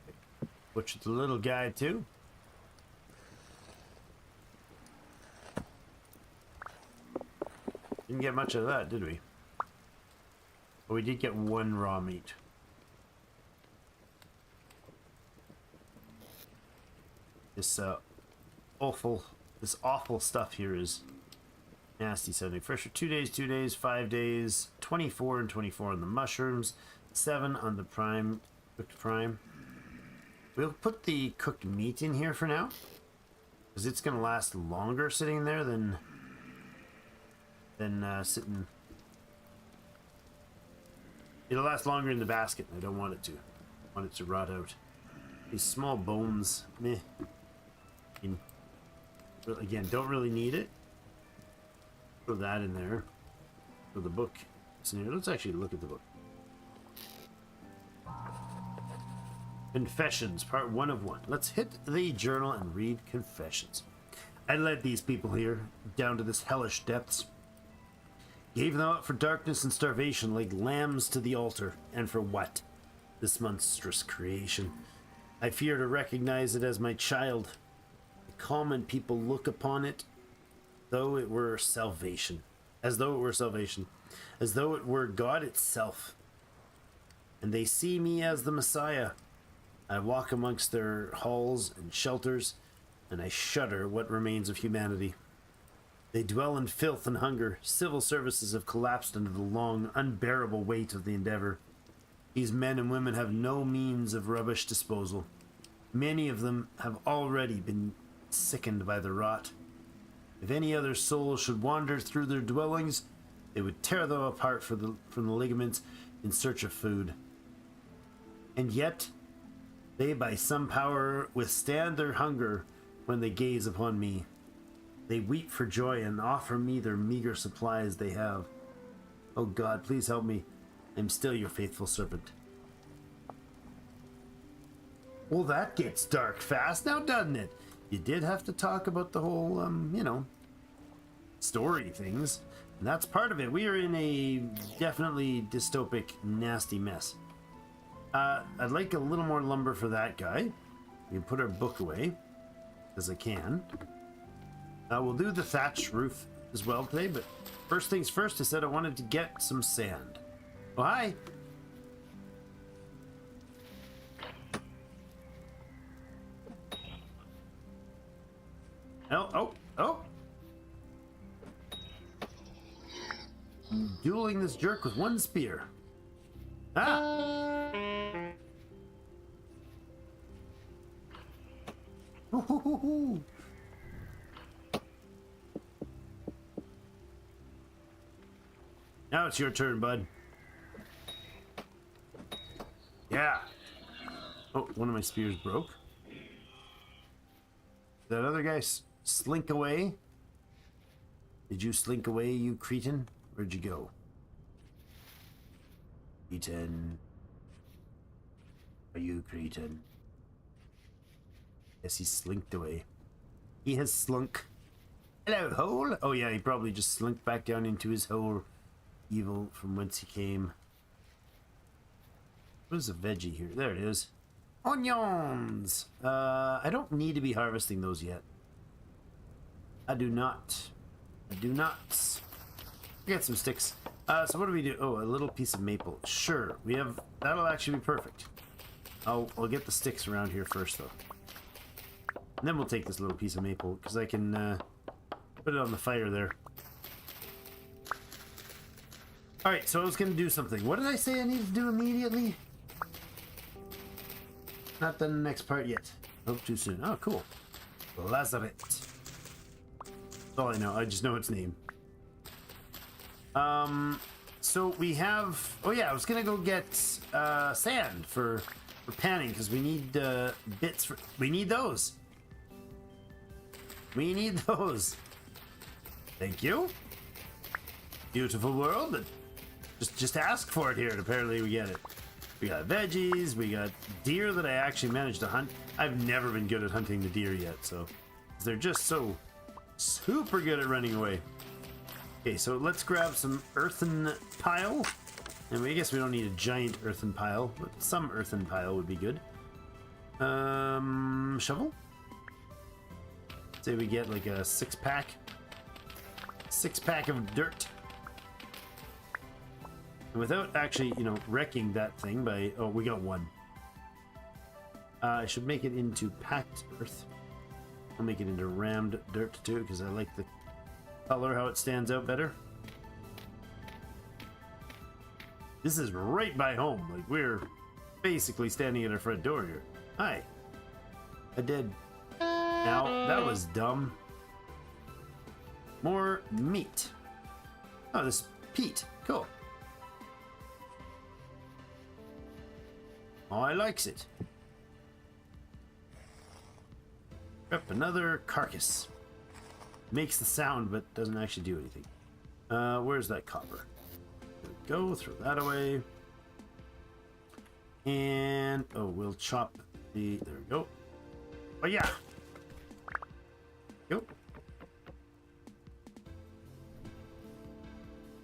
Okay. Butcher the little guy too. Didn't get much of that, did we? But we did get 1 raw meat. This awful stuff here is nasty sounding. Fresh for 2 days, 2 days, 5 days, 24 and 24 on the mushrooms, 7 on the cooked prime. We'll put the cooked meat in here for now, because it's going to last longer sitting there than sitting. It'll last longer in the basket. I don't want it to. I want it to rot out. These small bones, meh. Again, don't really need it. Throw that in there. For the book. Let's actually look at the book. Confessions, part 1 of 1. Let's hit the journal and read confessions. I led these people here down to this hellish depths. Gave them up for darkness and starvation like lambs to the altar. And for what? This monstrous creation. I fear to recognize it as my child. The common people look upon it though it were salvation. As though it were salvation. As though it were God itself. And they see me as the Messiah. I walk amongst their halls and shelters, and I shudder what remains of humanity. They dwell in filth and hunger. Civil services have collapsed under the long, unbearable weight of the endeavor. These men and women have no means of rubbish disposal. Many of them have already been sickened by the rot. If any other soul should wander through their dwellings, they would tear them apart from the ligaments in search of food. And yet, they by some power withstand their hunger when they gaze upon me. They weep for joy and offer me their meager supplies they have. Oh God, please help me. I'm still your faithful servant. Well, that gets dark fast now, doesn't it? You did have to talk about the whole, story things. And that's part of it. We are in a definitely dystopic, nasty mess. I'd like a little more lumber for that guy. We can put our book away, as I can. We'll do the thatch roof as well today, but first things first, I said I wanted to get some sand. Oh, hi! Oh! Dueling this jerk with 1 spear. Ah! Ooh. Now it's your turn, bud. Yeah. Oh, one of my spears broke. That other guy slink away? Did you slink away, you cretin? Where'd you go? Cretin. Are you cretin? Yes, he slinked away. He has slunk. Hello, hole. Oh yeah, he probably just slunk back down into his hole. Evil from whence he came. What is a veggie here? There it is. Onions! I don't need to be harvesting those yet. I do not. Get some sticks. So what do we do? Oh, a little piece of maple. Sure, we have. That'll actually be perfect. I'll get the sticks around here first, though. And then we'll take this little piece of maple, because I can put it on the fire there. Alright, so I was going to do something. What did I say I needed to do immediately? Not the next part yet. Hope too soon. Oh, cool. Lazaret. That's all I know. I just know its name. so we have... Oh yeah, I was gonna go get sand for panning, because we need bits for... We need those. We need those. Thank you. Beautiful world, but just ask for it here, and apparently we get it. We got veggies, we got deer that I actually managed to hunt. I've never been good at hunting the deer yet, so they're just so super good at running away. Okay, so let's grab some earthen pile. And I guess we don't need a giant earthen pile, but some earthen pile would be good. Shovel? Say we get like a 6-pack. 6-pack of dirt. And without actually, you know, wrecking that thing by... Oh, we got one. I should make it into packed earth. I'll make it into rammed dirt too, because I like the color, how it stands out better. This is right by home. Like, we're basically standing at our front door here. Hi. I did. Now, that was dumb. More meat. Oh, this is peat. Cool. Oh, I likes it. Up another carcass. Makes the sound, but doesn't actually do anything. Where's that copper? There we go. Throw that away. And oh, we'll chop the. There we go. Oh yeah. Go.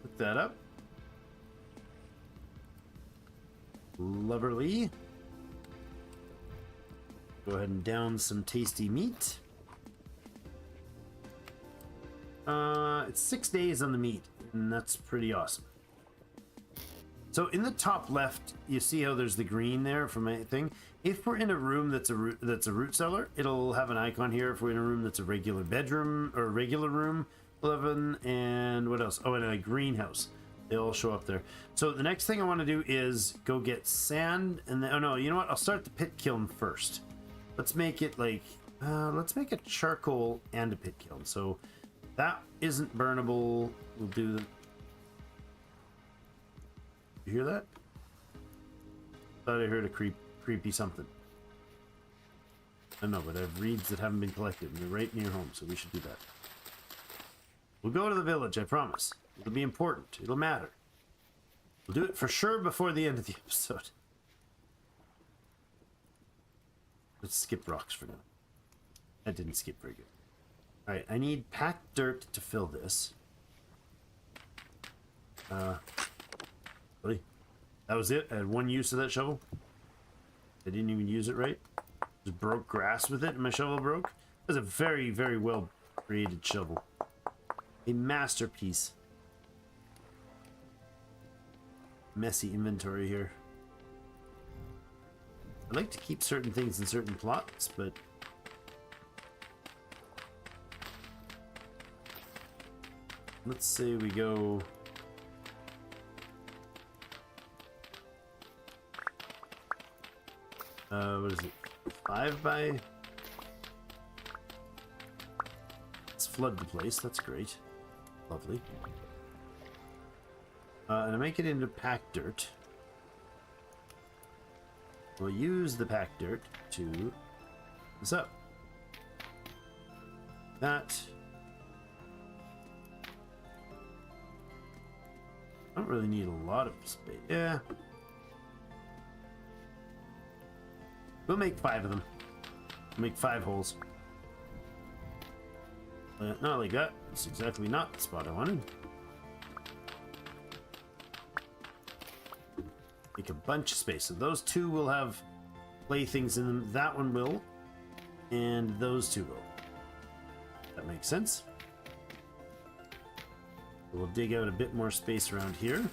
Put that up. Lovely. Go ahead and down some tasty meat. It's 6 days on the meat, and that's pretty awesome. So in the top left, you see how there's the green there for my thing. If we're in a room that's a root cellar, it'll have an icon here. If we're in a room that's a regular bedroom or a regular room, 11, and what else? Oh, and a greenhouse. They all show up there. So the next thing I want to do is go get sand, and then, oh no, you know what? I'll start the pit kiln first. Let's make it like, let's make a charcoal and a pit kiln. So that isn't burnable. We'll do the... You hear that? Thought I heard a creepy something. I don't know, but I have reeds that haven't been collected, and they're right near home, so we should do that. We'll go to the village, I promise. It'll be important. It'll matter. We'll do it for sure before the end of the episode. Let's skip rocks for now. That didn't skip very good. Alright, I need packed dirt to fill this. Really? That was it? I had one use of that shovel? I didn't even use it right? Just broke grass with it and my shovel broke? It was a very, very well created shovel. A masterpiece. Messy inventory here. I like to keep certain things in certain plots, but let's say we go what is it? 5 by... Let's flood the place. That's great. Lovely. And I make it into packed dirt. We'll use the packed dirt to this up. That. I don't really need a lot of space. Yeah. We'll make 5 of them. We'll make 5 holes. Not like that. It's exactly not the spot I wanted. Make a bunch of space. So those 2 will have playthings in them. That one will. And those 2 will. That makes sense. We'll dig out a bit more space around here.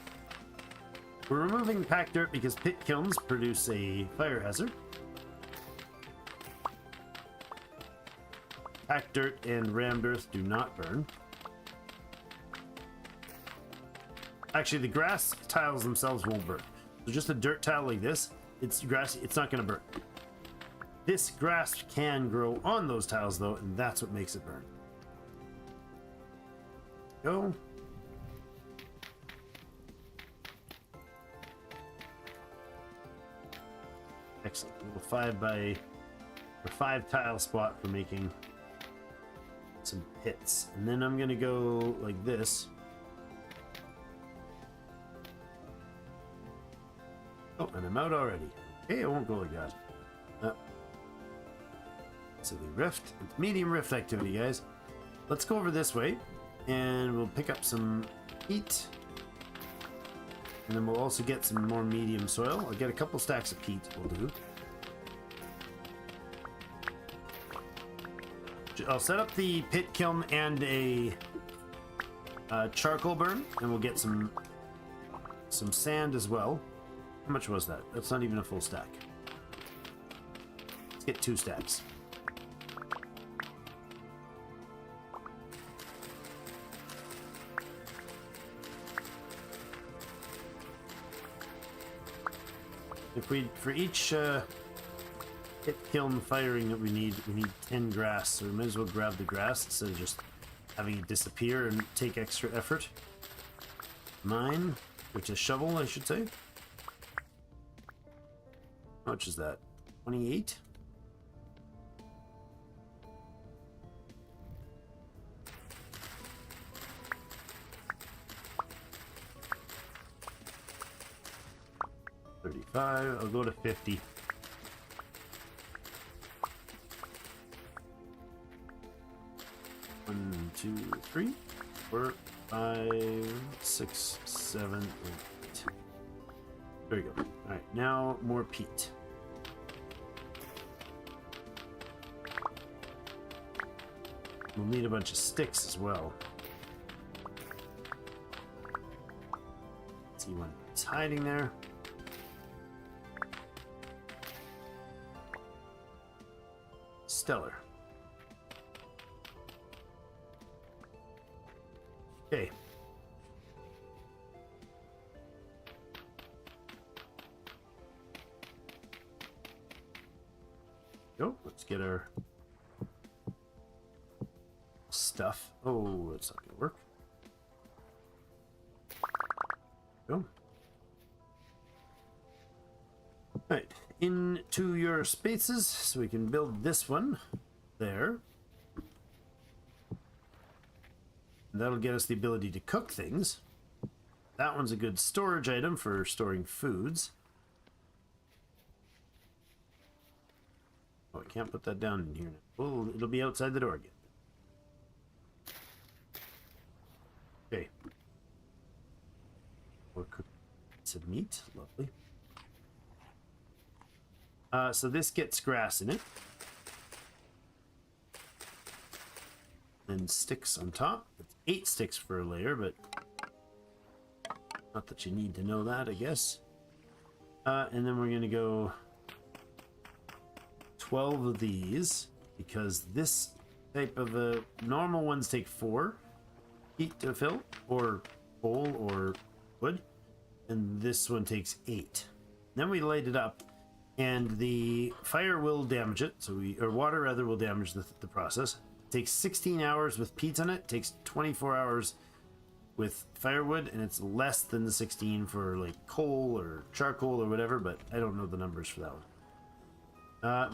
We're removing packed dirt because pit kilns produce a fire hazard. Packed dirt and rammed earth do not burn. Actually, the grass tiles themselves won't burn. So just a dirt tile like this, it's grassy, it's not going to burn. This grass can grow on those tiles though, and that's what makes it burn. Go. Excellent. A little 5 tile spot for making some pits. And then I'm gonna go like this. Oh, and I'm out already. Okay, I won't go like that. So the rift, it's medium rift activity, guys. Let's go over this way, and we'll pick up some peat. And then we'll also get some more medium soil. I'll get a couple stacks of peat, will do. I'll set up the pit kiln and a charcoal burn, and we'll get some sand as well. How much was that? That's not even a full stack. Let's get 2 stacks. If we, for each pit kiln firing that we need 10 grass, so we might as well grab the grass instead of just having it disappear and take extra effort. Mine, which is shovel, I should say. How much is that? 28? I'll go to 50. One, 2, 3, 4, 5, 6, 7, 8. There we go. All right, now more peat. We'll need a bunch of sticks as well. Let's see one. It's hiding there. Stellar. Okay. Go. Let's get our stuff. Oh, it's not gonna work. Go. Right, into your spaces so we can build this one there. That'll get us the ability to cook things. That one's a good storage item for storing foods. Oh, I can't put that down in here now. Oh, it'll be outside the door again. Okay. We'll cook some meat. Lovely. So this gets grass in it. And sticks on top. It's 8 sticks for a layer, but not that you need to know that, I guess. And then we're going to go 12 of these, because this type of normal ones take 4 feet to fill, or coal or wood, and this one takes 8. Then we light it up, and the fire will damage it, or water rather will damage the process. It takes 16 hours with peat on it. It takes 24 hours with firewood, and it's less than the 16 for like coal or charcoal or whatever, but I don't know the numbers for that one.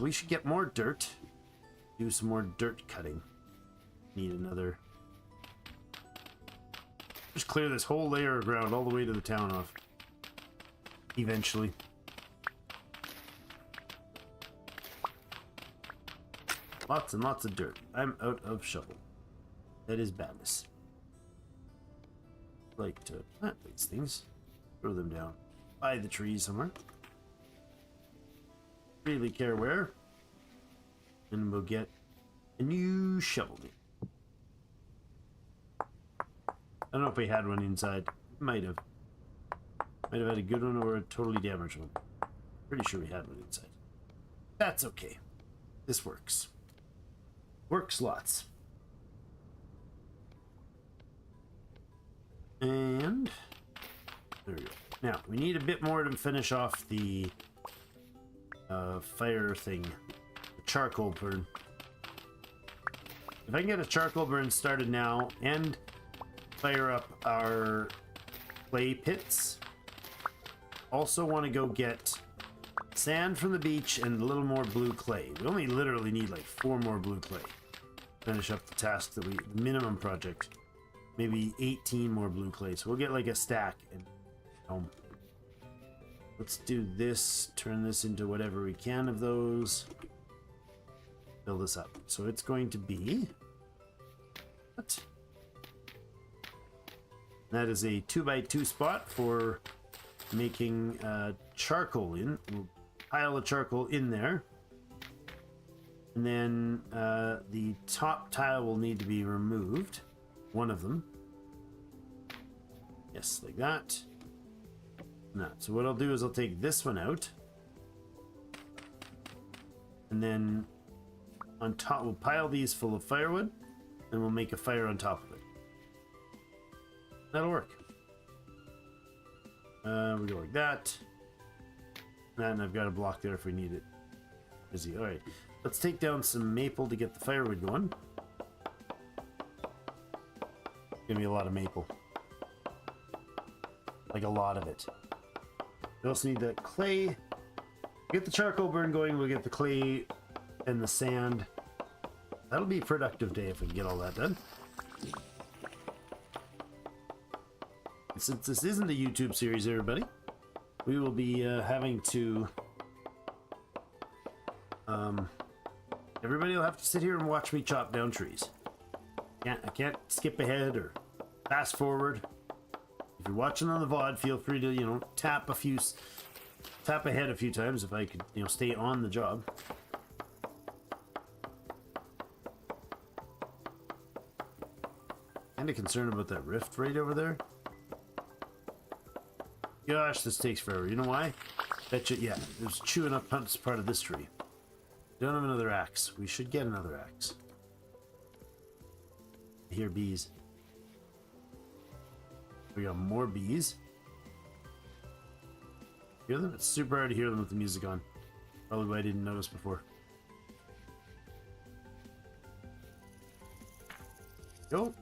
We should get more dirt. Do some more dirt cutting. Need another. Just clear this whole layer of ground all the way to the town off. Eventually. Lots and lots of dirt. I'm out of shovel. That is badness. I like to plant these things. Throw them down by the trees somewhere. Really care where. And we'll get a new shovel. I don't know if we had one inside. Might have. Might have had a good one or a totally damaged one. Pretty sure we had one inside. That's okay. This works. Works lots. And there we go. Now we need a bit more to finish off the fire thing, the charcoal burn. If I can get a charcoal burn started now and fire up our clay pits, also want to go get sand from the beach and a little more blue clay. We only literally need like 4 more blue clay. Finish up the task that the minimum project. Maybe 18 more blue clay. So we'll get like a stack and home. Let's do this. Turn this into whatever we can of those. Fill this up. So it's going to be... What? That is a 2x2 spot for making charcoal in. We'll pile the charcoal in there. And then the top tile will need to be removed. One of them. Yes, like that. And that. So what I'll do is I'll take this one out. And then on top, we'll pile these full of firewood. And we'll make a fire on top of it. That'll work. We go like that. And I've got a block there if we need it. Busy. Alright. Let's take down some maple to get the firewood going. Gonna be a lot of maple. Like a lot of it. We also need the clay. Get the charcoal burn going, we'll get the clay and the sand. That'll be a productive day if we can get all that done. Since this isn't a YouTube series, everybody, we will be having to... everybody will have to sit here and watch me chop down trees. I can't skip ahead or fast forward. If you're watching on the VOD, feel free to, you know, tap ahead a few times if I could, you know, stay on the job. Kinda concerned about that rift right over there. Gosh, this takes forever. You know why? Bet you, yeah, it was chewing up part of this tree. Don't have another axe. We should get another axe. I hear bees. We got more bees. Hear them? It's super hard to hear them with the music on. Probably why I didn't notice before. Go.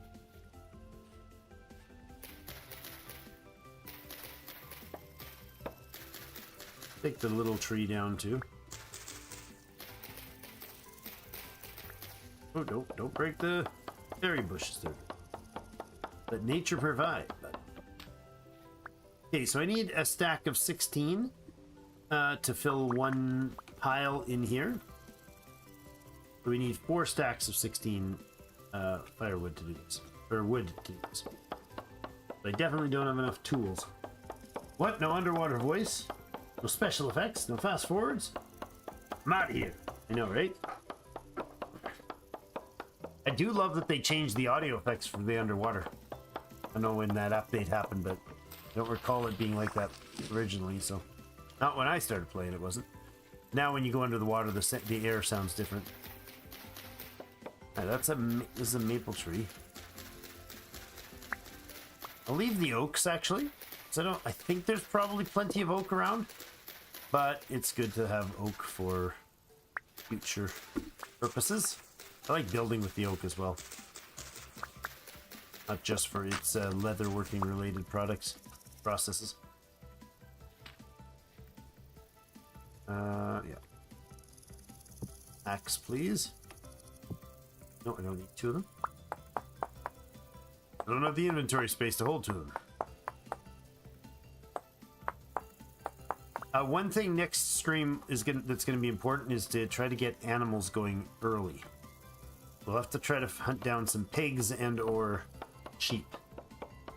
Take the little tree down too. Oh, don't break the berry bushes there. Let nature provide. Okay, so I need a stack of 16 to fill one pile in here. We need 4 stacks of 16 firewood to do this, or wood to do this. But I definitely don't have enough tools. What? No underwater voice? No special effects? No fast forwards? I'm out of here. I know, right? I do love that they changed the audio effects for the underwater. I don't know when that update happened, but I don't recall it being like that originally, so... Not when I started playing, it wasn't. Now when you go under the water, the air sounds different. Alright, this is a maple tree. I'll leave the oaks, actually. So I think there's probably plenty of oak around. But it's good to have oak for future purposes. I like building with the oak as well. Not just for its leather working related processes. Yeah. Axe, please. No, I don't need 2 of them. I don't have the inventory space to hold 2 of them. One thing next stream that's going to be important is to try to get animals going early. We'll have to try to hunt down some pigs and or sheep.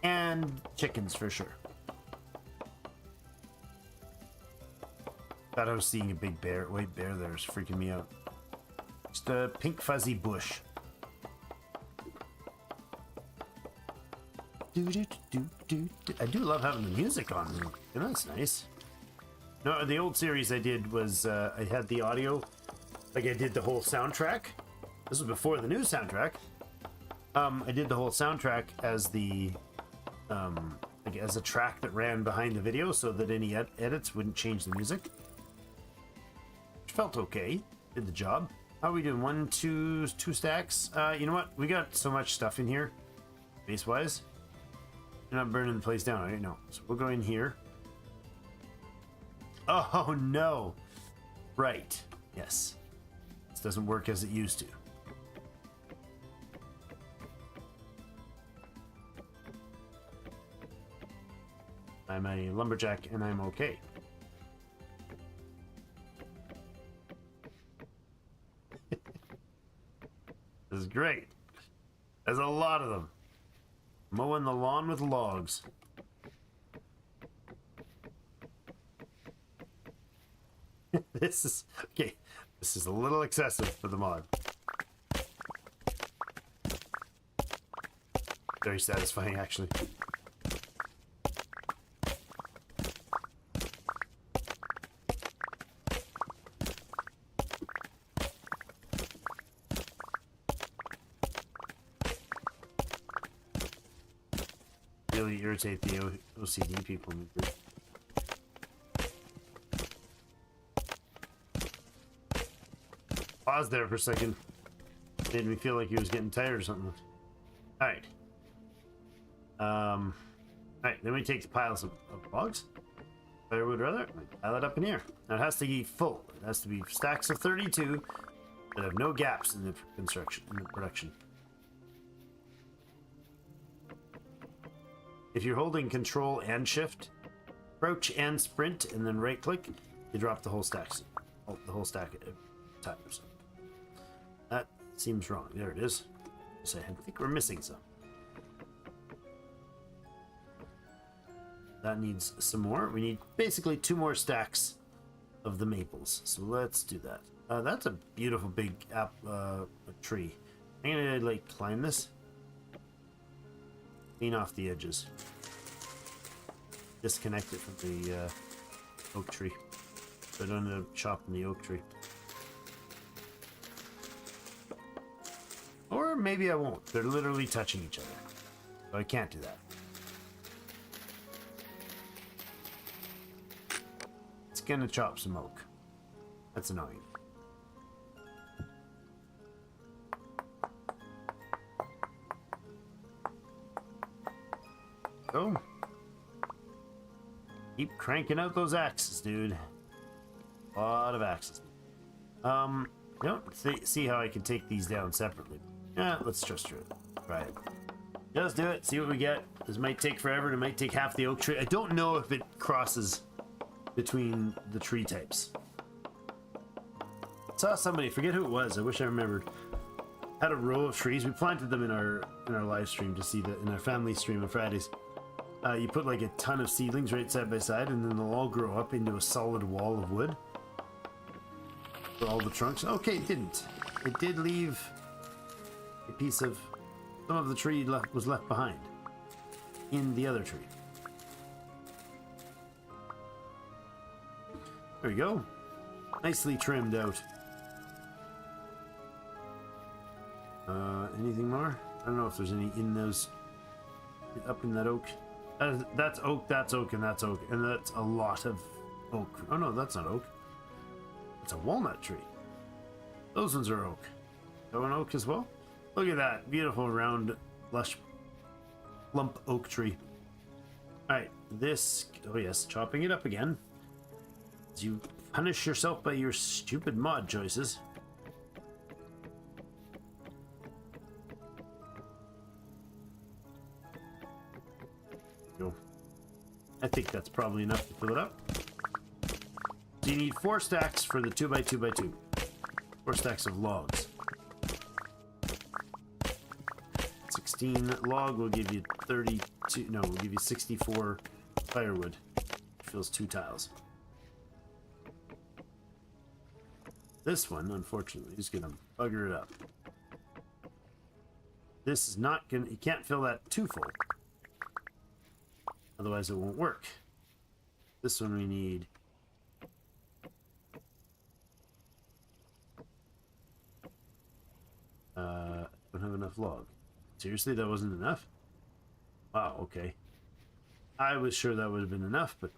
And chickens for sure. Thought I was seeing a big white bear there. It's freaking me out. Just a pink fuzzy bush. I do love having the music on. You know, that's nice. No, the old series I did was I had the audio, like I did the whole soundtrack. This was before the new soundtrack. I did the whole soundtrack as the like as a track that ran behind the video, so that any edits wouldn't change the music. Which felt okay. Did the job. How are we doing? 1, 2 stacks. You know what? We got so much stuff in here, base wise. You're not burning the place down, right? No. So we'll go in here. Oh no! Right. Yes. This doesn't work as it used to. I'm a lumberjack and I'm okay. This is great. There's a lot of them. Mowing the lawn with logs. This is okay. This is a little excessive for the mod. Very satisfying, actually. Really irritate the OCD people in the group. Pause there for a second. Made me feel like he was getting tired or something. Alright. Alright, then we take the piles of logs. Firewood rather. Pile it up in here. Now it has to be full. It has to be stacks of 32 that have no gaps in the construction, in the production. If you're holding Control and Shift, crouch and sprint, and then right click, you drop the whole stack. The whole stack at a time or so. That seems wrong. There it is. So I think we're missing some. That needs some more. We need basically 2 more stacks of the maples. So let's do that. That's a beautiful big tree. I'm gonna like climb this. Clean off the edges. Disconnect it from the oak tree. So I don't end up chopping the oak tree. Or maybe I won't. They're literally touching each other. So I can't do that. It's gonna chop some oak. That's annoying. So, keep cranking out those axes, dude. A lot of axes. See how I can take these down separately. Yeah, let's just try it. Just do it, see what we get. This might take forever, it might take half the oak tree. I don't know if it crosses between the tree types. Saw somebody, forget who it was, I wish I remembered. Had a row of trees. We planted them in our live stream to see that in our family stream on Fridays. You put like a ton of seedlings right side by side, and then they'll all grow up into a solid wall of wood. For all the trunks. Okay, it didn't. It did leave a piece of some of the tree was left behind in the other tree. There we go. Nicely trimmed out. Anything more? I don't know if there's any in those up in that oak. That's oak, that's oak, and that's oak, and that's a lot of oak. Oh no, that's not oak. It's a walnut tree. Those ones are oak. So an oak as well. Look at that beautiful round lush lump oak tree. All right, this. Oh yes, chopping it up again. As you punish yourself by your stupid mod choices. Go. I think that's probably enough to fill it up. So you need 4 stacks for the 2x2x2. 4 stacks of logs. 16 log will give you 32. No, will give you 64 firewood. Fills 2 tiles. This one, unfortunately, is gonna bugger it up. This is not gonna. You can't fill that too full. Otherwise, it won't work. This one we need. Don't have enough log. Seriously, that wasn't enough? Wow, okay. I was sure that would have been enough, but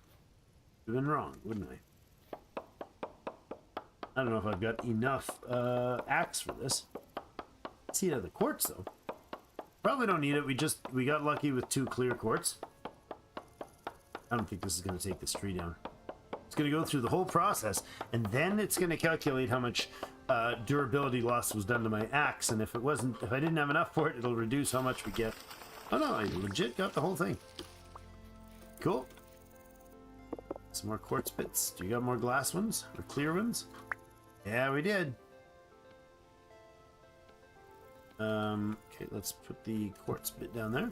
I've been wrong, wouldn't I? I don't know if I've got enough axe for this. Let's see the quartz though. Probably don't need it. We got lucky with 2 clear quartz. I don't think this is going to take this tree down. It's going to go through the whole process, and then it's going to calculate how much durability loss was done to my axe, and if I didn't have enough for it, it'll reduce how much we get. Oh no, I legit got the whole thing. Cool. Some more quartz bits. Do you got more glass ones or clear ones? Yeah, we did. Okay, let's put the quartz bit down there.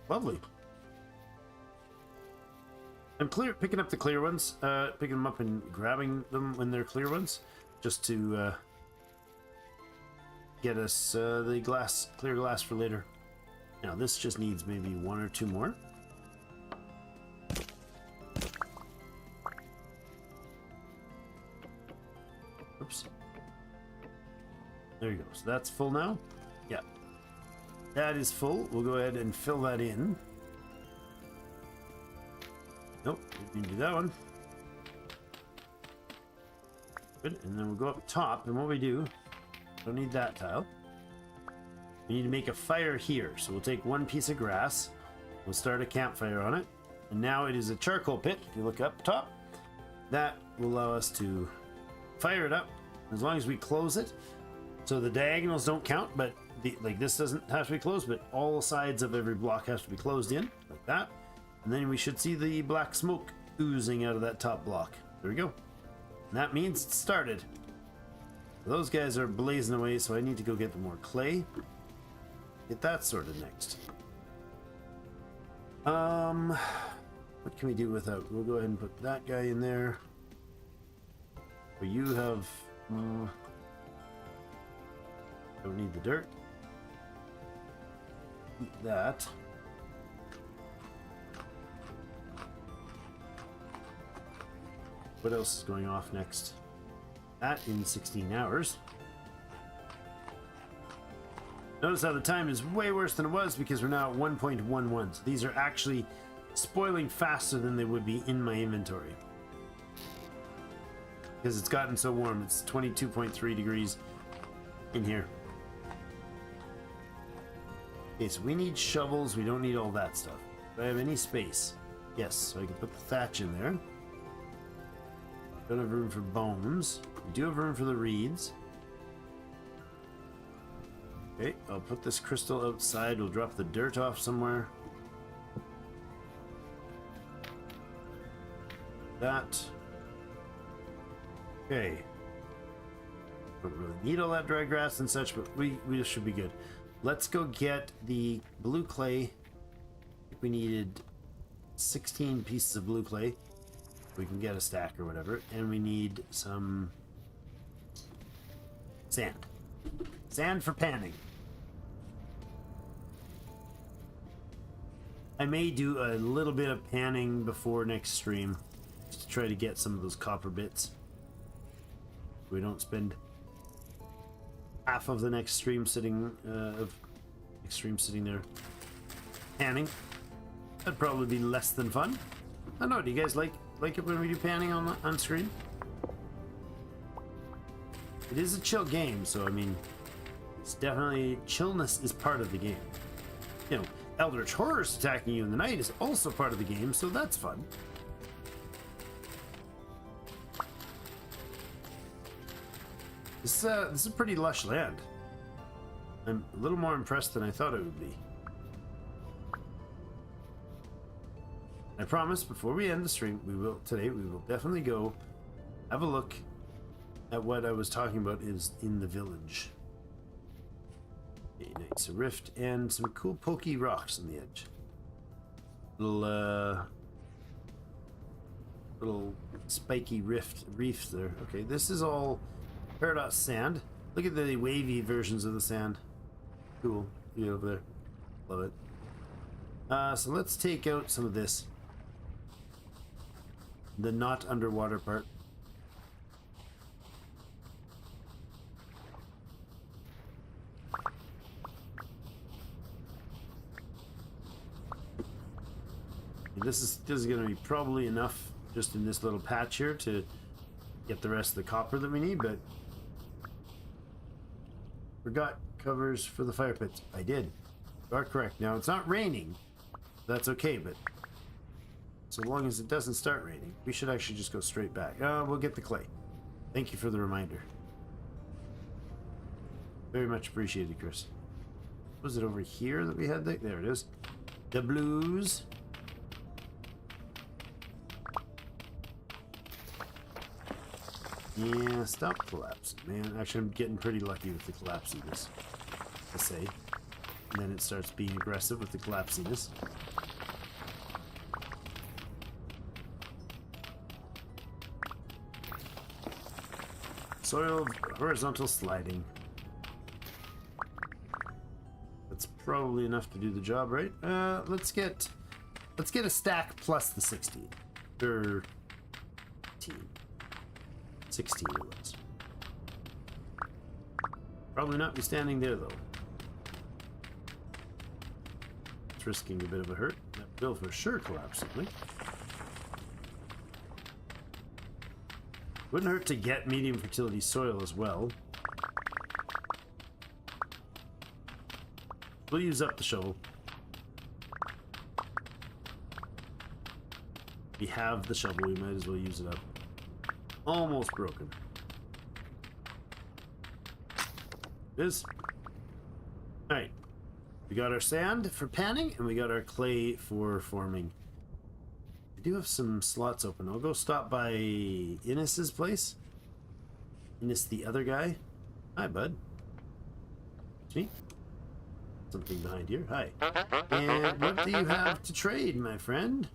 Lovely. I'm picking up the clear ones, picking them up and grabbing them when they're clear ones, just to get us the clear glass for later. Now this just needs maybe 1 or 2 more. Oops. There you go. So that's full now. Yeah. That is full. We'll go ahead and fill that in. Nope, we need to do that one. Good, and then we'll go up top, and what we do, don't need that tile. We need to make a fire here, so we'll take 1 piece of grass, we'll start a campfire on it, and now it is a charcoal pit. If you look up top, that will allow us to fire it up, as long as we close it, so the diagonals don't count, but like this doesn't have to be closed, but all sides of every block has to be closed in, like that. And then we should see the black smoke oozing out of that top block. There we go. And that means it's started. Those guys are blazing away, so I need to go get more clay. Get that sorted next. What can we do without? We'll go ahead and put that guy in there. But you have... don't need the dirt. Eat that. What else is going off next? That in 16 hours. Notice how the time is way worse than it was because we're now at 1.11. So these are actually spoiling faster than they would be in my inventory. Because it's gotten so warm. It's 22.3 degrees in here. Okay, so we need shovels. We don't need all that stuff. Do I have any space? Yes, so I can put the thatch in there. Don't have room for bones. We do have room for the reeds. Okay, I'll put this crystal outside. We'll drop the dirt off somewhere. That. Okay. Don't really need all that dry grass and such, but we should be good. Let's go get the blue clay. I think we needed 16 pieces of blue clay. We can get a stack or whatever, and we need some sand. Sand for panning. I may do a little bit of panning before next stream, just to try to get some of those copper bits. We don't spend half of the next stream sitting there panning. That'd probably be less than fun. I don't know. Do you guys like it when we do panning on screen? It is a chill game, so I mean, it's definitely chillness is part of the game. You know, eldritch horrors attacking you in the night is also part of the game, so that's fun. This is a pretty lush land. I'm a little more impressed than I thought it would be. I promise before we end the stream, we will definitely go have a look at what I was talking about is in the village. Okay, nice. A rift and some cool pokey rocks on the edge. Little spiky reefs there. Okay, this is all Paradox sand. Look at the wavy versions of the sand. Cool. Get over there. Love it. So let's take out some of this. The not underwater part. This is going to be probably enough just in this little patch here to get the rest of the copper that we need, but forgot covers for the fire pits. I did. You are correct. Now it's not raining. That's okay, but so long as it doesn't start raining, we should actually just go straight back. We'll get the clay. Thank you for the reminder. Very much appreciated, Chris. Was it over here that we had that? There it is. The blues. Yeah, stop collapsing, man. Actually, I'm getting pretty lucky with the collapsiness, I say. And then it starts being aggressive with the collapsiness. Soil horizontal sliding. That's probably enough to do the job, right? Let's get a stack plus the 16. 13. 16 it was. Probably not be standing there though. It's risking a bit of a hurt. That will for sure collapse something. Wouldn't hurt to get medium fertility soil as well. We'll use up the shovel. We have the shovel, we might as well use it up. Almost broken. It is. Alright. We got our sand for panning, and we got our clay for forming. I do have some slots open. I'll go stop by Innes's place. Innes the other guy. Hi, bud. It's me. Something behind here. Hi. And what do you have to trade, my friend?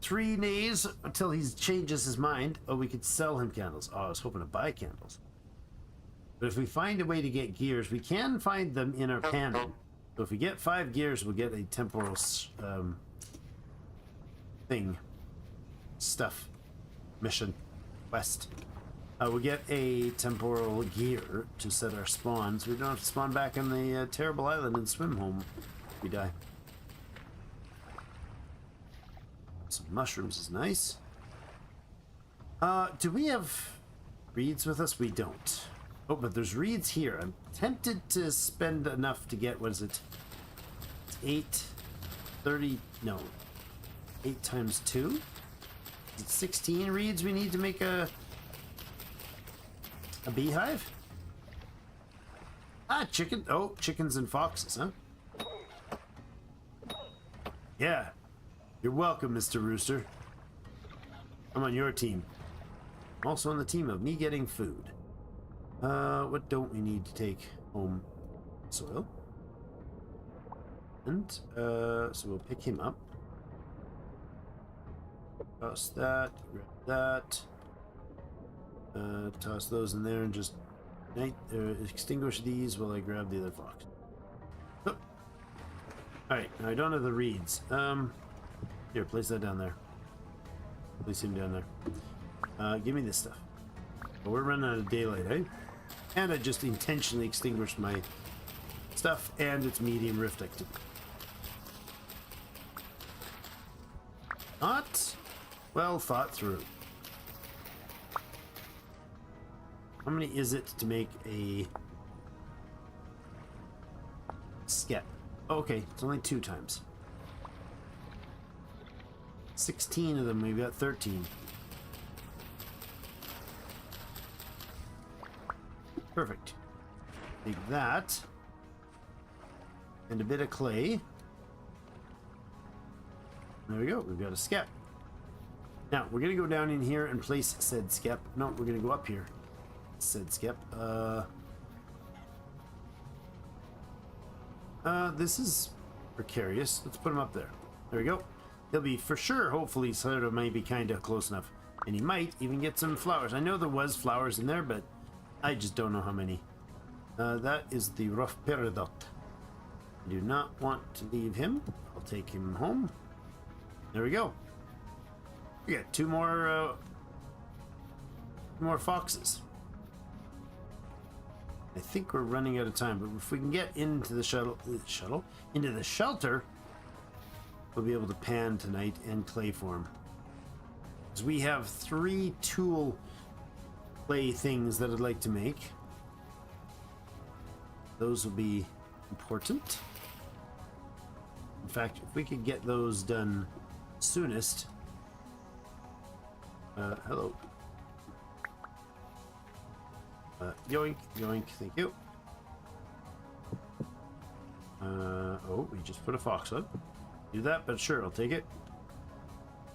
3 days until he changes his mind. Oh, we could sell him candles. Oh, I was hoping to buy candles. But if we find a way to get gears, we can find them in our panning. So if we get 5 gears, we'll get a temporal thing. Stuff. Mission. Quest. We'll get a temporal gear to set our spawn, so we don't have to spawn back on the terrible island and swim home if we die. Some mushrooms is nice. Do we have reeds with us? We don't. Oh, but there's reeds here. I'm tempted to spend enough to get, what is it? 30, no. 8 times 2? Is it 16 reeds we need to make a beehive? Ah, chicken. Oh, chickens and foxes, huh? Yeah. You're welcome, Mr. Rooster. I'm on your team. I'm also on the team of me getting food. What don't we need to take home? Soil. And, so we'll pick him up. Toss that, grab that. Toss those in there and just extinguish these while I grab the other fox. Oh. Alright, now I don't have the reeds. Here, place that down there. Place him down there. Give me this stuff. Well, we're running out of daylight, eh? And I just intentionally extinguished my stuff and its medium rift activity. Not well thought through. How many is it to make a skep? Oh, okay, it's only 2 times. 16 of them, we've got 13. Perfect. Take that. And a bit of clay. There we go, we've got a skep. Now, we're gonna go down in here and place said skep. No, we're gonna go up here. Said skep. This is precarious. Let's put him up there. There we go. He'll be for sure, hopefully, sort of maybe kind of close enough. And he might even get some flowers. I know there was flowers in there, but I just don't know how many. That is the rough peridot. I do not want to leave him. I'll take him home. There we go. We got 2 more foxes. I think we're running out of time, but if we can get into the into the shelter, we'll be able to pan tonight and clay form. Because we have 3 tool clay things that I'd like to make. Those will be important. In fact, if we could get those done soonest, Hello. Yoink, yoink, thank you. Oh, we just put a fox on. Do that, but sure, I'll take it.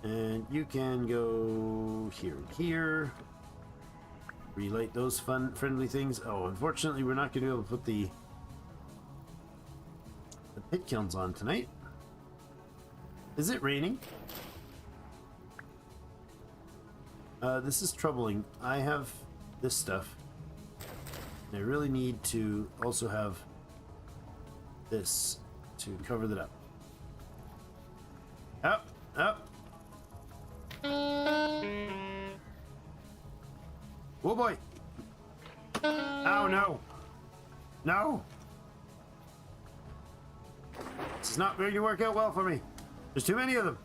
And you can go here and here. Relight those friendly things. Oh, unfortunately, we're not going to be able to put the pit kilns on tonight. Is it raining? This is troubling. I have this stuff. I really need to also have this to cover that up. Up, up. Oh boy. Oh no. No. This is not going to work out well for me. There's too many of them.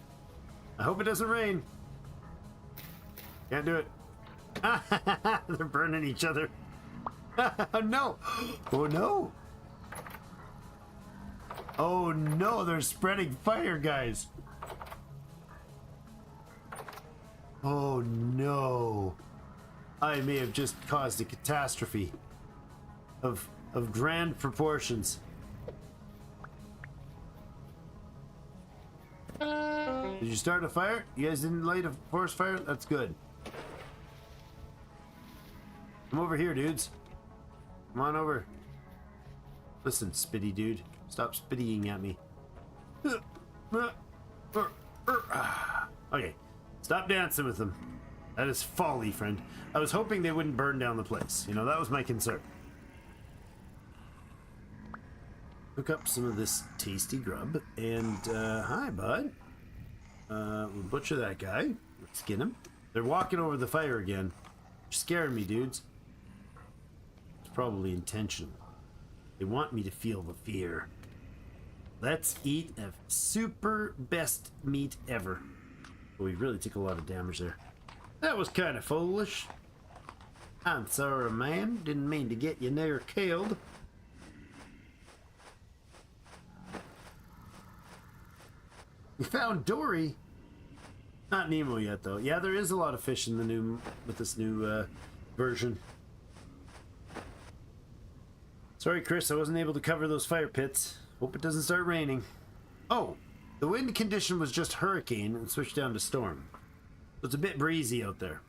I hope it doesn't rain. Can't do it. They're burning each other. No. Oh no. Oh no, they're spreading fire, guys. Oh no. I may have just caused a catastrophe of grand proportions. Did you start a fire? You guys didn't light a forest fire? That's good. Come over here, dudes. Come on over. Listen, spitty dude. Stop spittying at me. Okay. Stop dancing with them. That is folly, friend. I was hoping they wouldn't burn down the place. You know, that was my concern. Cook up some of this tasty grub. And, hi, bud. We'll butcher that guy. Skin him. They're walking over the fire again. You're scaring me, dudes. It's probably intentional. They want me to feel the fear. Let's eat a super best meat ever. Oh, we really took a lot of damage there. That was kind of foolish. I'm sorry, man. Didn't mean to get you near killed. We found Dory. Not Nemo yet, though. Yeah, there is a lot of fish in the new with this new version. Sorry, Chris, I wasn't able to cover those fire pits. Hope it doesn't start raining. Oh, the wind condition was just hurricane and switched down to storm. So it's a bit breezy out there,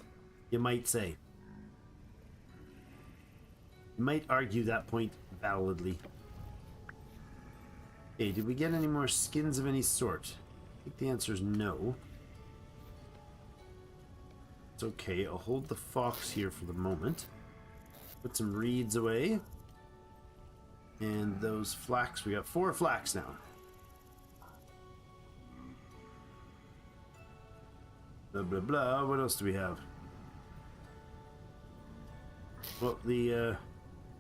you might say. You might argue that point validly. Hey, did we get any more skins of any sort? I think the answer is no. It's okay, I'll hold the fox here for the moment. Put some reeds away. And those flax, we got 4 flax now. Blah, blah, blah. What else do we have? Well, the,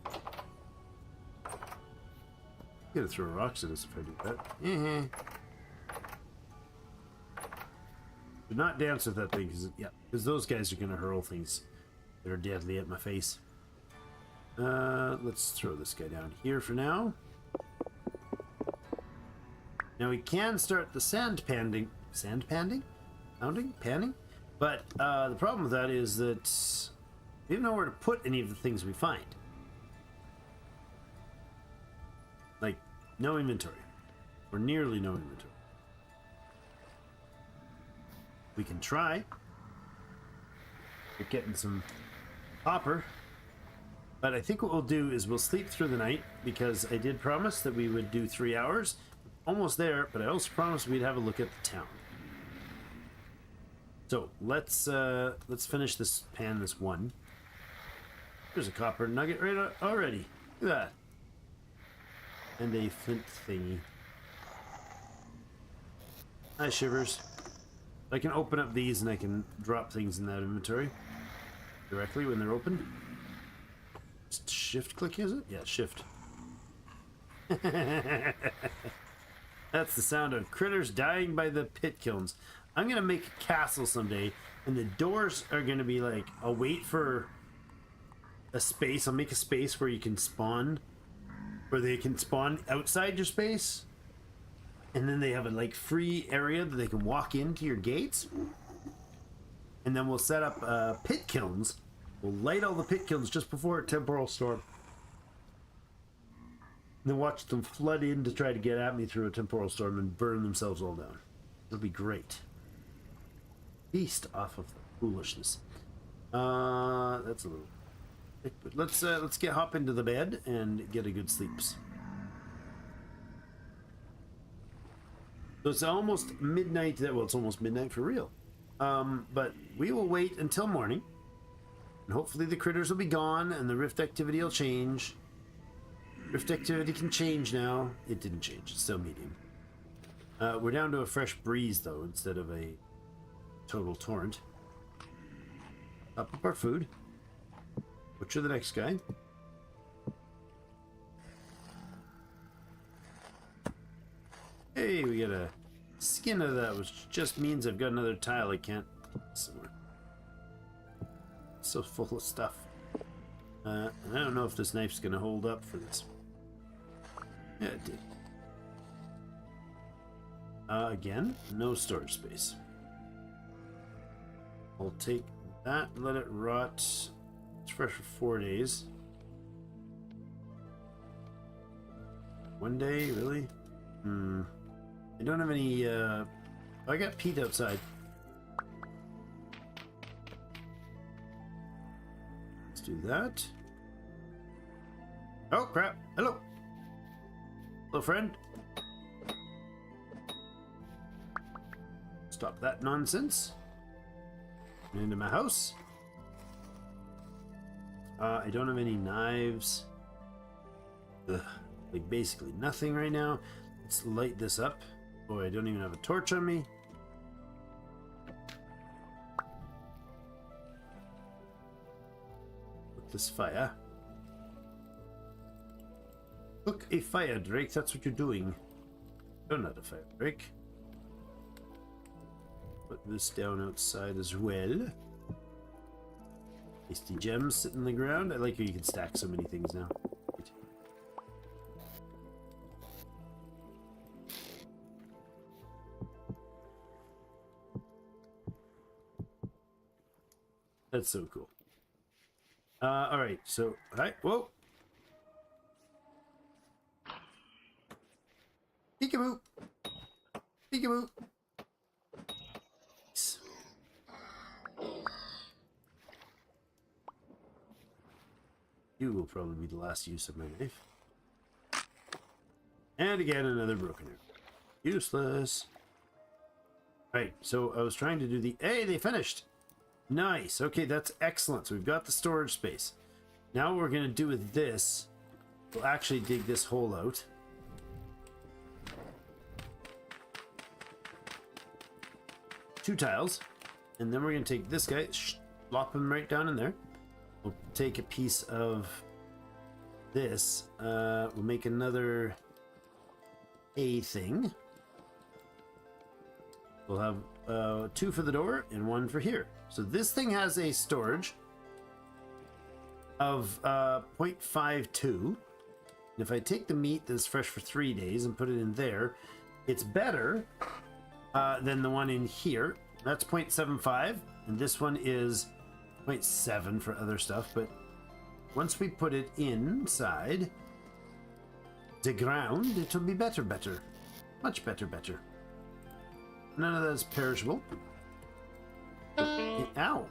I'm gonna throw rocks at us if I do that. Do not dance with that thing, because those guys are gonna hurl things that are deadly at my face. Let's throw this guy down here for now. Now we can start the panning? But the problem with that is that we don't know where to put any of the things we find. Like, no inventory. Or nearly no inventory. We can try. We're getting some copper. But I think what we'll do is we'll sleep through the night, because I did promise that we would do 3 hours. Almost there, but I also promised we'd have a look at the town. So let's finish this one. There's a copper nugget right already. Look at that. And a flint thingy. Hi, Shivers. I can open up these and I can drop things in that inventory directly when they're open. Shift click, is it? Yeah, shift. That's the sound of critters dying by the pit kilns. I'm gonna make a castle someday, and the doors are gonna be like, I'll wait for a space. I'll make a space where you can spawn, where they can spawn outside your space, and then they have a like free area that they can walk into your gates. And then we'll set up pit kilns. We'll light all the pit kilns just before a temporal storm. And then watch them flood in to try to get at me through a temporal storm and burn themselves all down. It'll be great. Feast off of the foolishness. That's a little... But let's hop into the bed and get a good sleeps. So it's almost midnight. Well, it's almost midnight for real. But we will wait until morning, and hopefully the critters will be gone and the rift activity will change. Rift activity can change now. It didn't change. It's still medium. We're down to a fresh breeze though instead of a total torrent. Up our food. Butcher the next guy. Hey, we got a skin of that, which just means I've got another tile I can't somewhere. So full of stuff. And I don't know if this knife's gonna hold up for this. Yeah, it did. Again, no storage space. I'll take that, let it rot. It's fresh for 4 days. 1 day, really? I don't have any, I got peat outside. Let's do that. Oh, crap. Hello. Hello, friend. Stop that nonsense. Into my house. I don't have any knives. Ugh, like basically nothing right now. Let's light this up. Boy, I don't even have a torch on me. Put this fire. Look, a fire, Drake. That's what you're doing. You're not a fire, Drake. Put this down outside as well. Tasty gems sitting on the ground. I like how you can stack so many things now. That's so cool. All right, so hi, whoa, peekaboo, peekaboo. Nice. You will probably be the last use of my knife. And again, another broken arrow. Useless. Right, so I was trying to do the... Hey, they finished! Nice. Okay, that's excellent. So we've got the storage space. Now what we're going to do with this, we'll actually dig this hole out. Two tiles. And then we're going to take this guy, plop him right down in there. We'll take a piece of this. We'll make another A thing. We'll have 2 for the door and 1 for here. So this thing has a storage of 0.52. And if I take the meat that's fresh for 3 days and put it in there, it's better than the one in here. That's 0.75, and this one is 0.7 for other stuff. But once we put it inside the ground, it'll be better. Much better. None of that is perishable. Ow!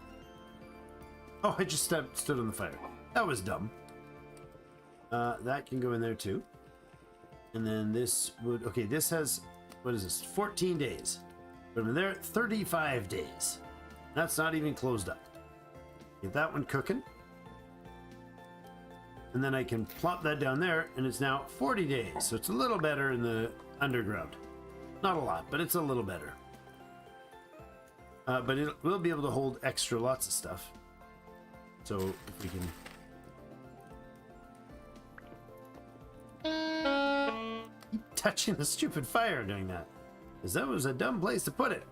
Oh, I just stood on the fire. That was dumb. That can go in there too. And then this would... Okay, this has... What is this? 14 days. Put them in there. 35 days. That's not even closed up. Get that one cooking. And then I can plop that down there, and it's now 40 days. So it's a little better in the underground. Not a lot, but it's a little better. But we'll be able to hold extra lots of stuff. So if we can keep touching the stupid fire doing that, because that was a dumb place to put it.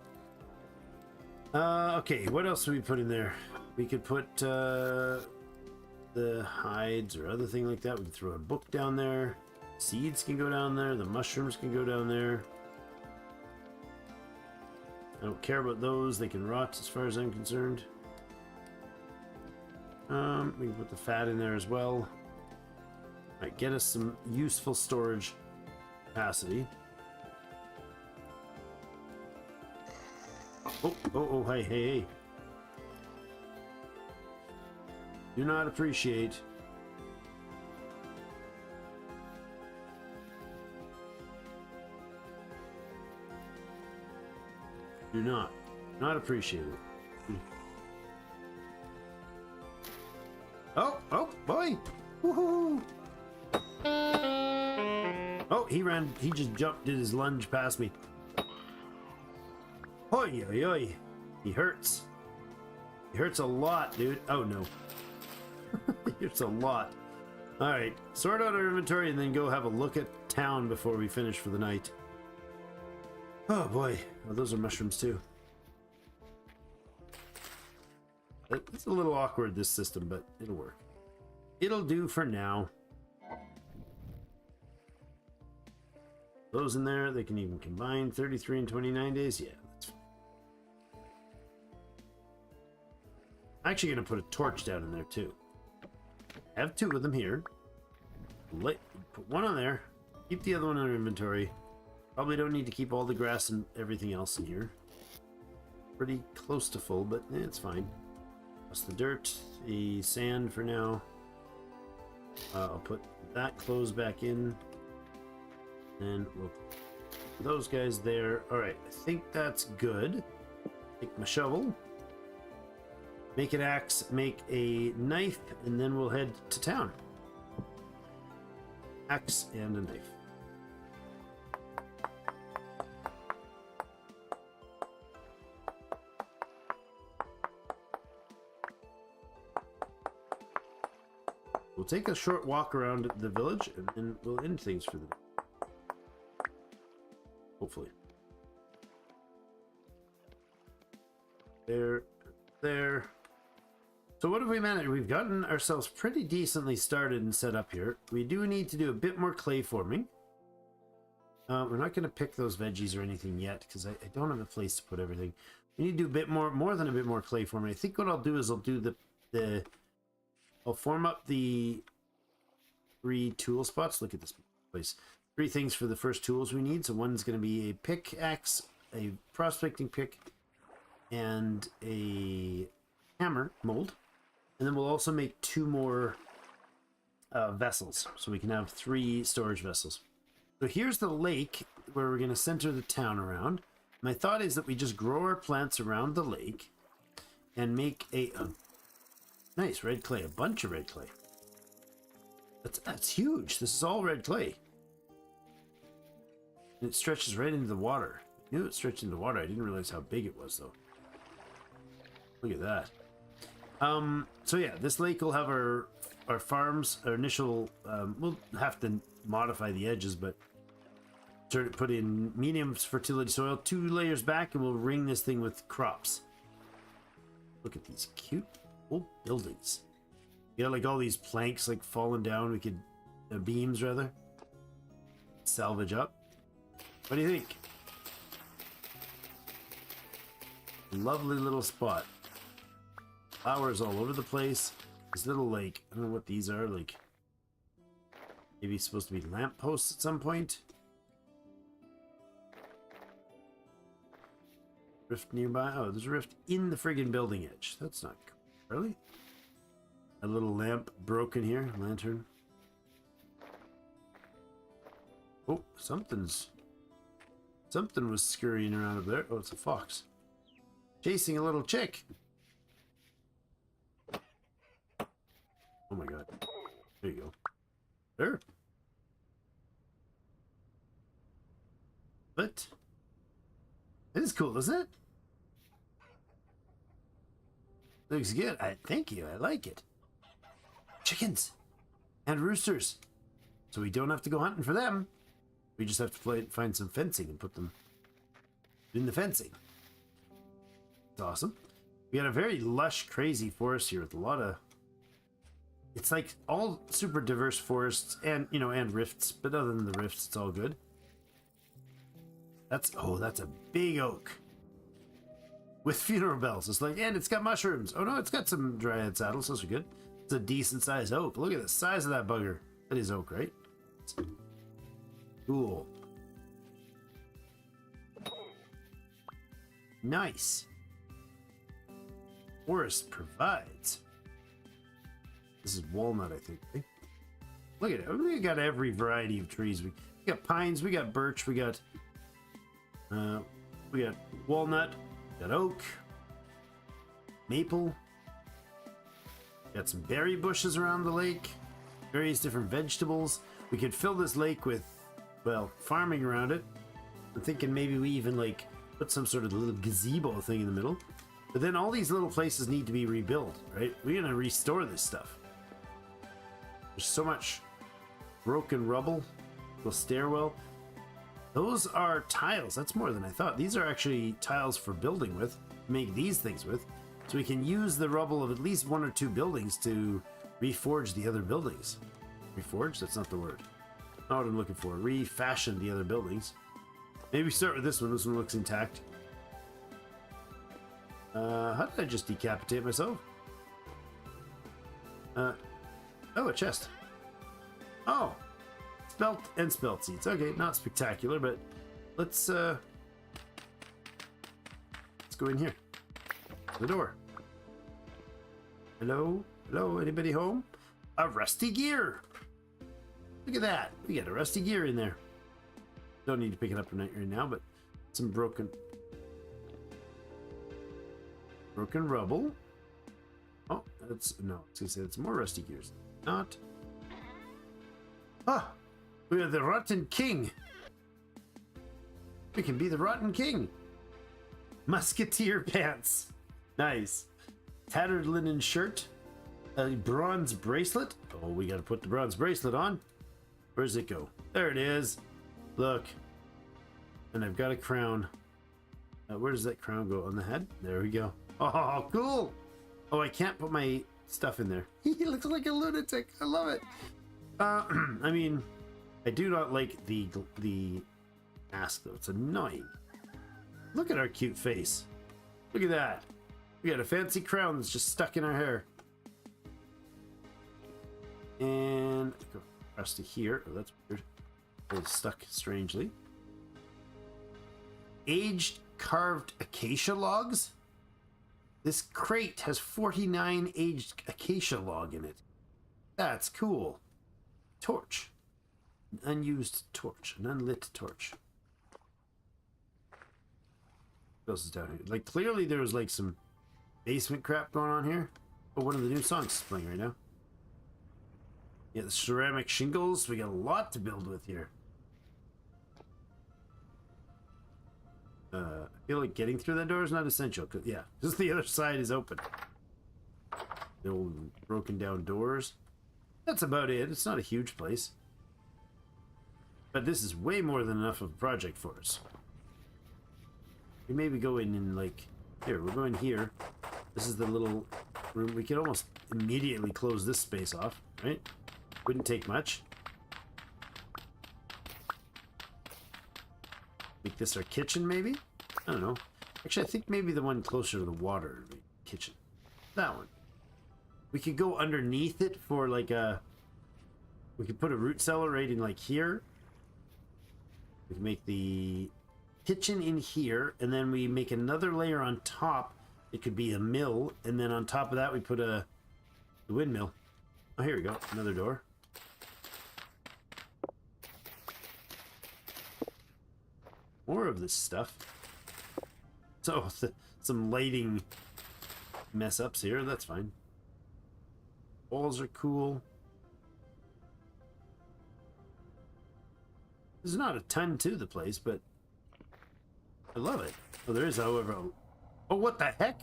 Okay, what else do we put in there? We could put the hides or other thing like that. We can throw a book down there. Seeds can go down there. The mushrooms can go down there. I don't care about those. They can rot as far as I'm concerned. We can put the fat in there as well. Alright, get us some useful storage capacity. Oh, hey. Do not appreciate. Do not appreciate it. Oh, boy! Woohoo! Oh, he just jumped, did his lunge past me. Oi, oi, oi. He hurts. He hurts a lot, dude. Oh, no. He hurts a lot. Alright, sort out our inventory and then go have a look at town before we finish for the night. Oh, boy. Oh, those are mushrooms, too. It's a little awkward, this system, but it'll work. It'll do for now. Those in there, they can even combine 33 and 29 days. Yeah, that's fine. I'm actually going to put a torch down in there, too. I have two of them here. Put one on there. Keep the other one in our inventory. Probably don't need to keep all the grass and everything else in here. Pretty close to full, but it's fine. Plus the dirt, the sand for now. I'll put that clothes back in. And we'll put those guys there. Alright, I think that's good. Take my shovel. Make an axe, make a knife, and then we'll head to town. Axe and a knife. We'll take a short walk around the village and then we'll end things for the day. Hopefully. There. So what have we managed? We've gotten ourselves pretty decently started and set up here. We do need to do a bit more clay forming. We're not going to pick those veggies or anything yet because I don't have a place to put everything. We need to do a bit more than a bit more clay forming. I think what I'll do is I'll do I'll form up the 3 tool spots. Look at this place. 3 things for the first tools we need. So one's going to be a pickaxe, a prospecting pick, and a hammer mold. And then we'll also make 2 more vessels. So we can have 3 storage vessels. So here's the lake where we're going to center the town around. My thought is that we just grow our plants around the lake and make a nice red clay, a bunch of red clay. That's huge. This is all red clay. And it stretches right into the water. I knew it stretched into the water. I didn't realize how big it was, though. Look at that. So yeah, this lake will have our farms, our initial, we'll have to modify the edges, but put in medium fertility soil, 2 layers back, and we'll ring this thing with crops. Look at these cute old buildings. You got like all these planks like falling down. We could, beams rather, salvage up. What do you think? Lovely little spot. Flowers all over the place. This little lake. I don't know what these are. Like maybe it's supposed to be lamp posts at some point. Rift nearby. Oh, there's a rift in the friggin' building edge. That's not cool. Really? A little lamp broken here. Lantern. Oh, something was scurrying around up there. Oh, it's a fox. Chasing a little chick. Oh my god. There you go. There. But this is cool, isn't it? Looks good. Thank you. I like it. Chickens and roosters. So we don't have to go hunting for them. We just have to find some fencing and put them in the fencing. It's awesome. We got a very lush, crazy forest here with a lot of... It's like all super diverse forests and, you know, and rifts. But other than the rifts, it's all good. That's a big oak. with funeral bells. It's like, and it's got mushrooms. Oh no, it's got some dryad saddles. Those are good. It's a decent sized oak. Look at the size of that bugger. That is oak, right? Cool. Nice. Forest provides. This is walnut, I think. Right? Look at it. We got every variety of trees. We got pines. We got birch. We got walnut. We got oak. Maple. Got some berry bushes around the lake. Various different vegetables. We could fill this lake with, well, farming around it. I'm thinking maybe we even like put some sort of little gazebo thing in the middle. But then all these little places need to be rebuilt, right? We're gonna restore this stuff. There's so much broken rubble. The stairwell. Those are tiles. That's more than I thought. These are actually tiles for building with. Make these things with. So we can use the rubble of at least 1 or 2 buildings to reforge the other buildings. Reforge? That's not the word. Not what I'm looking for. Refashion the other buildings. Maybe start with this one. This one looks intact. How did I just decapitate myself? Oh, a chest. Oh, spelt and spelt seeds. Okay, not spectacular, but let's go in here. The door. Hello? Hello? Anybody home? A rusty gear! Look at that. We got a rusty gear in there. Don't need to pick it up right now, but some broken rubble. Oh, that's no. I was gonna say it's more rusty gears. Not. Ah, we are the Rotten King. We can be the Rotten King. Musketeer pants. Nice. Tattered linen shirt. A bronze bracelet. Oh, we gotta put the bronze bracelet on. Where's it go? There it is. Look. And I've got a crown. Where does that crown go? On the head? There we go. Oh, cool. Oh, I can't put my stuff in there. He looks like a lunatic. I love it. I mean, I do not like the mask though. It's annoying. Look at our cute face. Look at that. We got a fancy crown that's just stuck in our hair. And go across to here. Oh, that's weird. It's stuck strangely. Aged carved acacia logs. This crate has 49 aged acacia log in it. That's cool. Torch. An unused torch. An unlit torch. What else is down here? Like, clearly there was like some basement crap going on here. Oh, one of the new songs is playing right now. Yeah, the ceramic shingles. We got a lot to build with here. I feel like getting through that door is not essential. Cause, yeah, because the other side is open. The old broken down doors. That's about it. It's not a huge place. But this is way more than enough of a project for us. We maybe go in and like... Here, we're going here. This is the little room. We could almost immediately close this space off, right? Wouldn't take much. Make this our kitchen, maybe? I don't know. Actually, I think maybe the one closer to the water would be kitchen. That one. We could go underneath it for like a... We could put a root cellar right in like here. We can make the kitchen in here, and then we make another layer on top. It could be a mill, and then on top of that we put the windmill. Oh, here we go. Another door. More of this stuff. So, some lighting mess ups here. That's fine. Walls are cool. There's not a ton to the place, but I love it. Oh, there is, however... Oh, what the heck?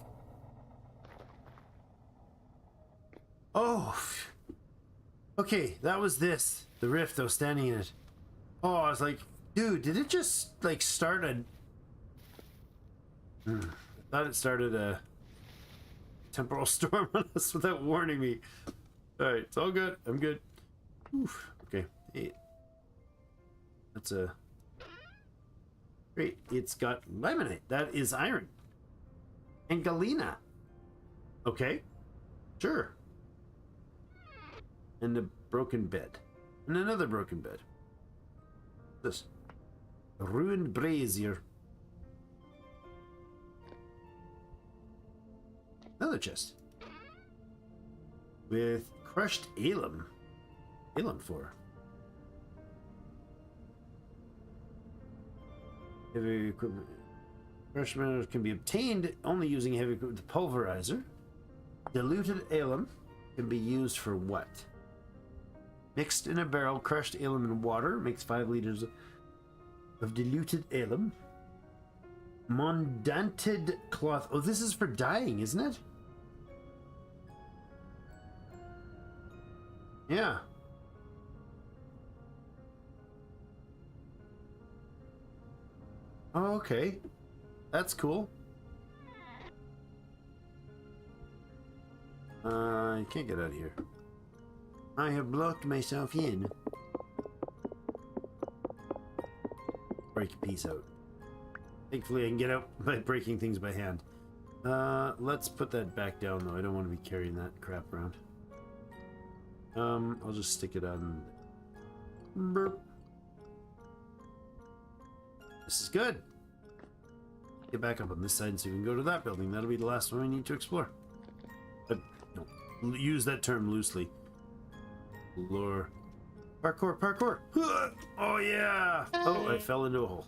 Oh. Okay, that was this. The rift, I was standing in it. Oh, I was like... Dude, did it just, like, start a... I thought it started a temporal storm on us without warning me. Alright, it's all good. I'm good. Oof. Okay. Hey. That's a... Great. It's got limonite. That is iron. And Galena. Okay. Sure. And a broken bed. And another broken bed. This. A ruined brazier. Another chest. With crushed alum. Alum 4. Heavy equipment. Crushed minerals can be obtained only using heavy equipment. The pulverizer. Diluted alum can be used for what? Mixed in a barrel, crushed alum and water makes 5 liters of diluted alum. Mondanted cloth. Oh, this is for dyeing, isn't it? Yeah. Oh, okay. That's cool. I can't get out of here. I have blocked myself in. Break a piece out. Thankfully I can get out by breaking things by hand. Let's put that back down though. I don't want to be carrying that crap around. I'll just stick it on. Burp. This is good. Get back up on this side so we can go to that building. That'll be the last one we need to explore. But no, use that term loosely. Lure. Parkour, parkour. Oh yeah! Oh, I fell into a hole.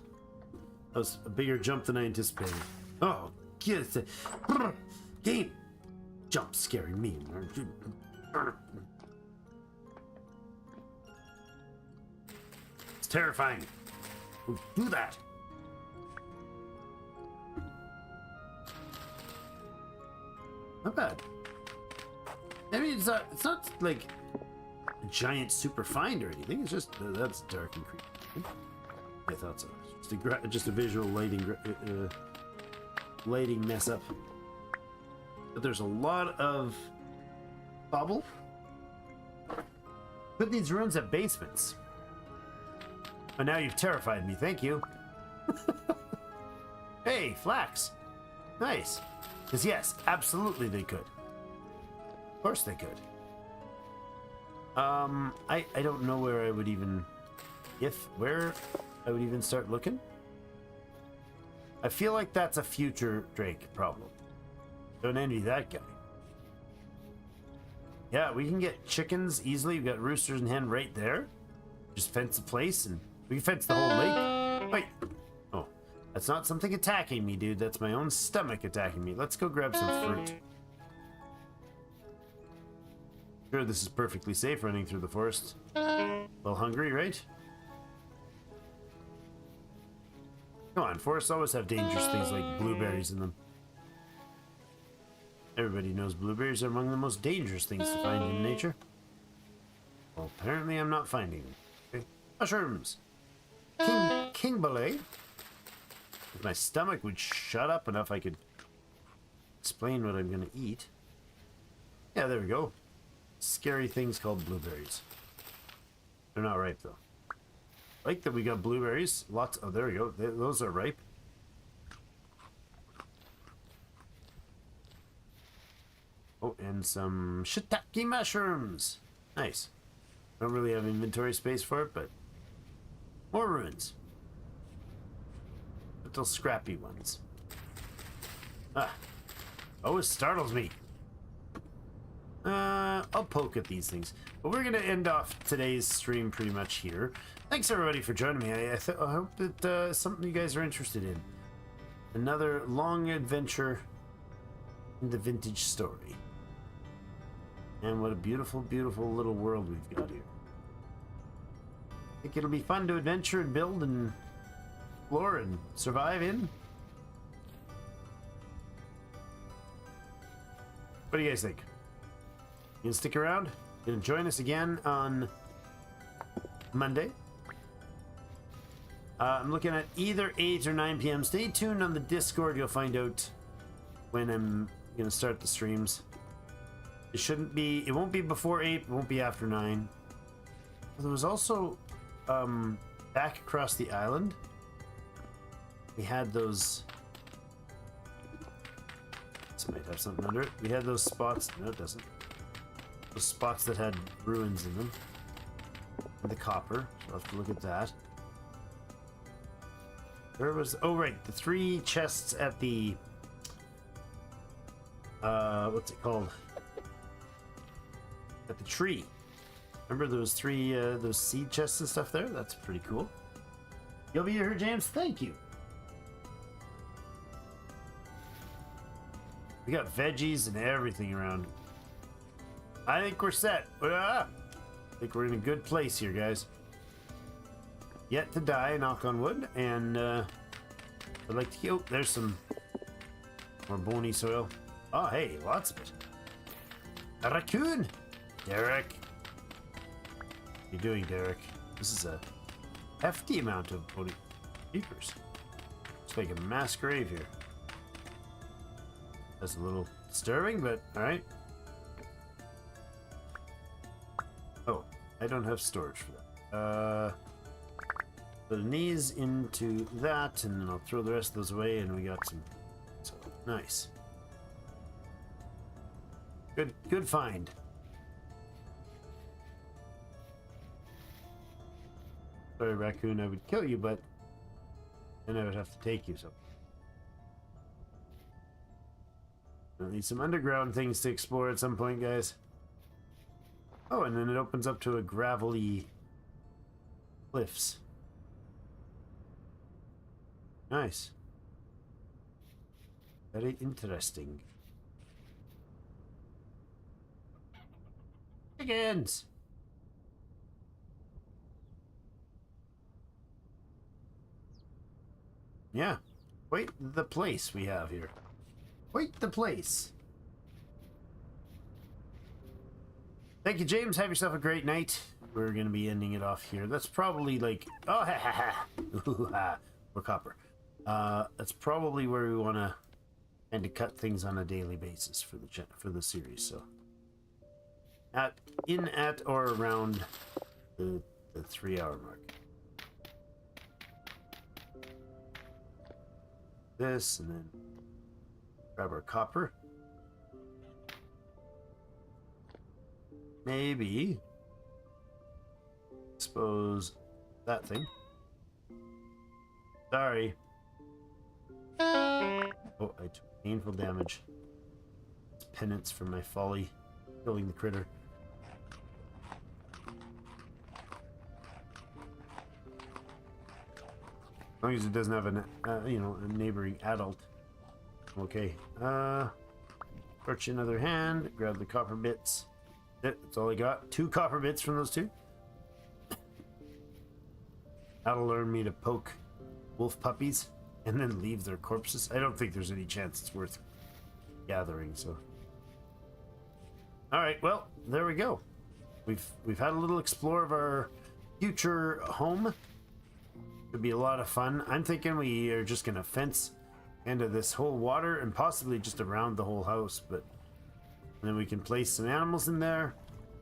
That was a bigger jump than I anticipated. Oh, get it. Game. Jump scaring me. It's terrifying. Do that. Not bad. I mean, it's not like a giant super find or anything. It's just that's dark and creepy. I thought so. Just a visual lighting mess up. But there's a lot of bubble. Put these ruins at basements. But now you've terrified me. Thank you. Hey, flax. Nice. Because yes, absolutely they could. Of course they could. I don't know where I would even... where I would even start looking. I feel like that's a future Drake problem. Don't envy that guy. Yeah, we can get chickens easily. We've got roosters and hen right there. Just fence the place and we can fence the whole lake. Wait. Oh, that's not something attacking me, dude. That's my own stomach attacking me. Let's go grab some fruit. Sure, this is perfectly safe running through the forest. Well, hungry, right? Come on, forests always have dangerous things like blueberries in them. Everybody knows blueberries are among the most dangerous things to find in nature. Well, apparently I'm not finding them. Okay. Mushrooms! King ballet. If my stomach would shut up enough, I could explain what I'm gonna eat. Yeah, there we go. Scary things called blueberries. They're not ripe though. Like that we got blueberries. Lots. Oh, there we go. Those are ripe. Oh, and some shiitake mushrooms. Nice. Don't really have inventory space for it, but more ruins. Little scrappy ones. Ah, always startles me. I'll poke at these things. But we're going to end off today's stream pretty much here. Thanks everybody for joining me. I hope that something you guys are interested in. Another long adventure in the vintage story. And what a beautiful, beautiful little world we've got here. I think it'll be fun to adventure and build and explore and survive in. What do you guys think? You gonna stick around? You gonna join us again on Monday? I'm looking at either 8 or 9 p.m. Stay tuned on the Discord. You'll find out when I'm gonna start the streams. It shouldn't be. It won't be before 8. It won't be after 9. There was also back across the island. We had those It might have something under it. We had those spots. No, it doesn't. Those spots that had ruins in them. And the copper. So I'll have to look at that. Where was... Oh, right. The 3 chests at the... what's it called? At the tree. Remember those 3 those seed chests and stuff there? That's pretty cool. You'll be here, James. Thank you. We got veggies and everything around. I think we're set. I think we're in a good place here, guys. Yet to die, knock on wood. And I'd like to... Oh, there's some more bony soil. Oh, hey, lots of it. A raccoon! Derek. What are you doing, Derek? This is a hefty amount of bony creepers. Let's make a mass grave here. That's a little disturbing, but alright. Oh, I don't have storage for that. Put these into that, and then I'll throw the rest of those away, and we got some. So nice. Good find. Sorry, raccoon, I would kill you, but then I would have to take you, so. I need some underground things to explore at some point, guys. Oh, and then it opens up to a gravelly cliffs. Nice. Very interesting. Chickens! Yeah. Wait, the place we have here. Wait, the place. Thank you, James. Have yourself a great night. We're going to be ending it off here. That's probably like... Oh, ha ha ha. Ooh, ha. We're copper. That's probably where we want to and to cut things on a daily basis for the series. So, at or around the 3-hour mark. This, and then grab our copper. Maybe expose that thing. Sorry. Oh, I took painful damage. It's penance for my folly killing the critter. As long as it doesn't have a neighboring adult. Okay. Torch another hand. Grab the copper bits. That's all I got. 2 copper bits from those 2. That'll learn me to poke wolf puppies and then leave their corpses. I don't think there's any chance it's worth gathering, so. Alright, well, there we go. We've had a little explore of our future home. Could be a lot of fun. I'm thinking we are just gonna fence into this whole water and possibly just around the whole house, but then we can place some animals in there.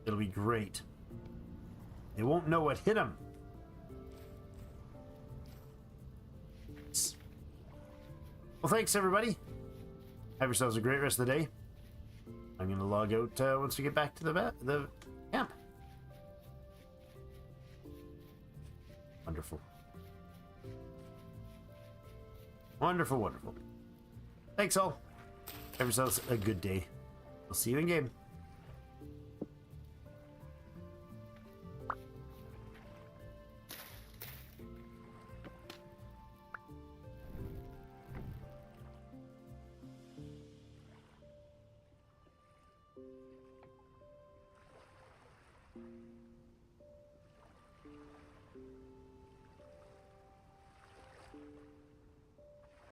It'll be great. They won't know what hit them. Well, thanks everybody. Have yourselves a great rest of the day. I'm gonna log out once we get back to the camp. Wonderful. Wonderful, wonderful. Thanks all. Have yourselves a good day. We'll see you in game.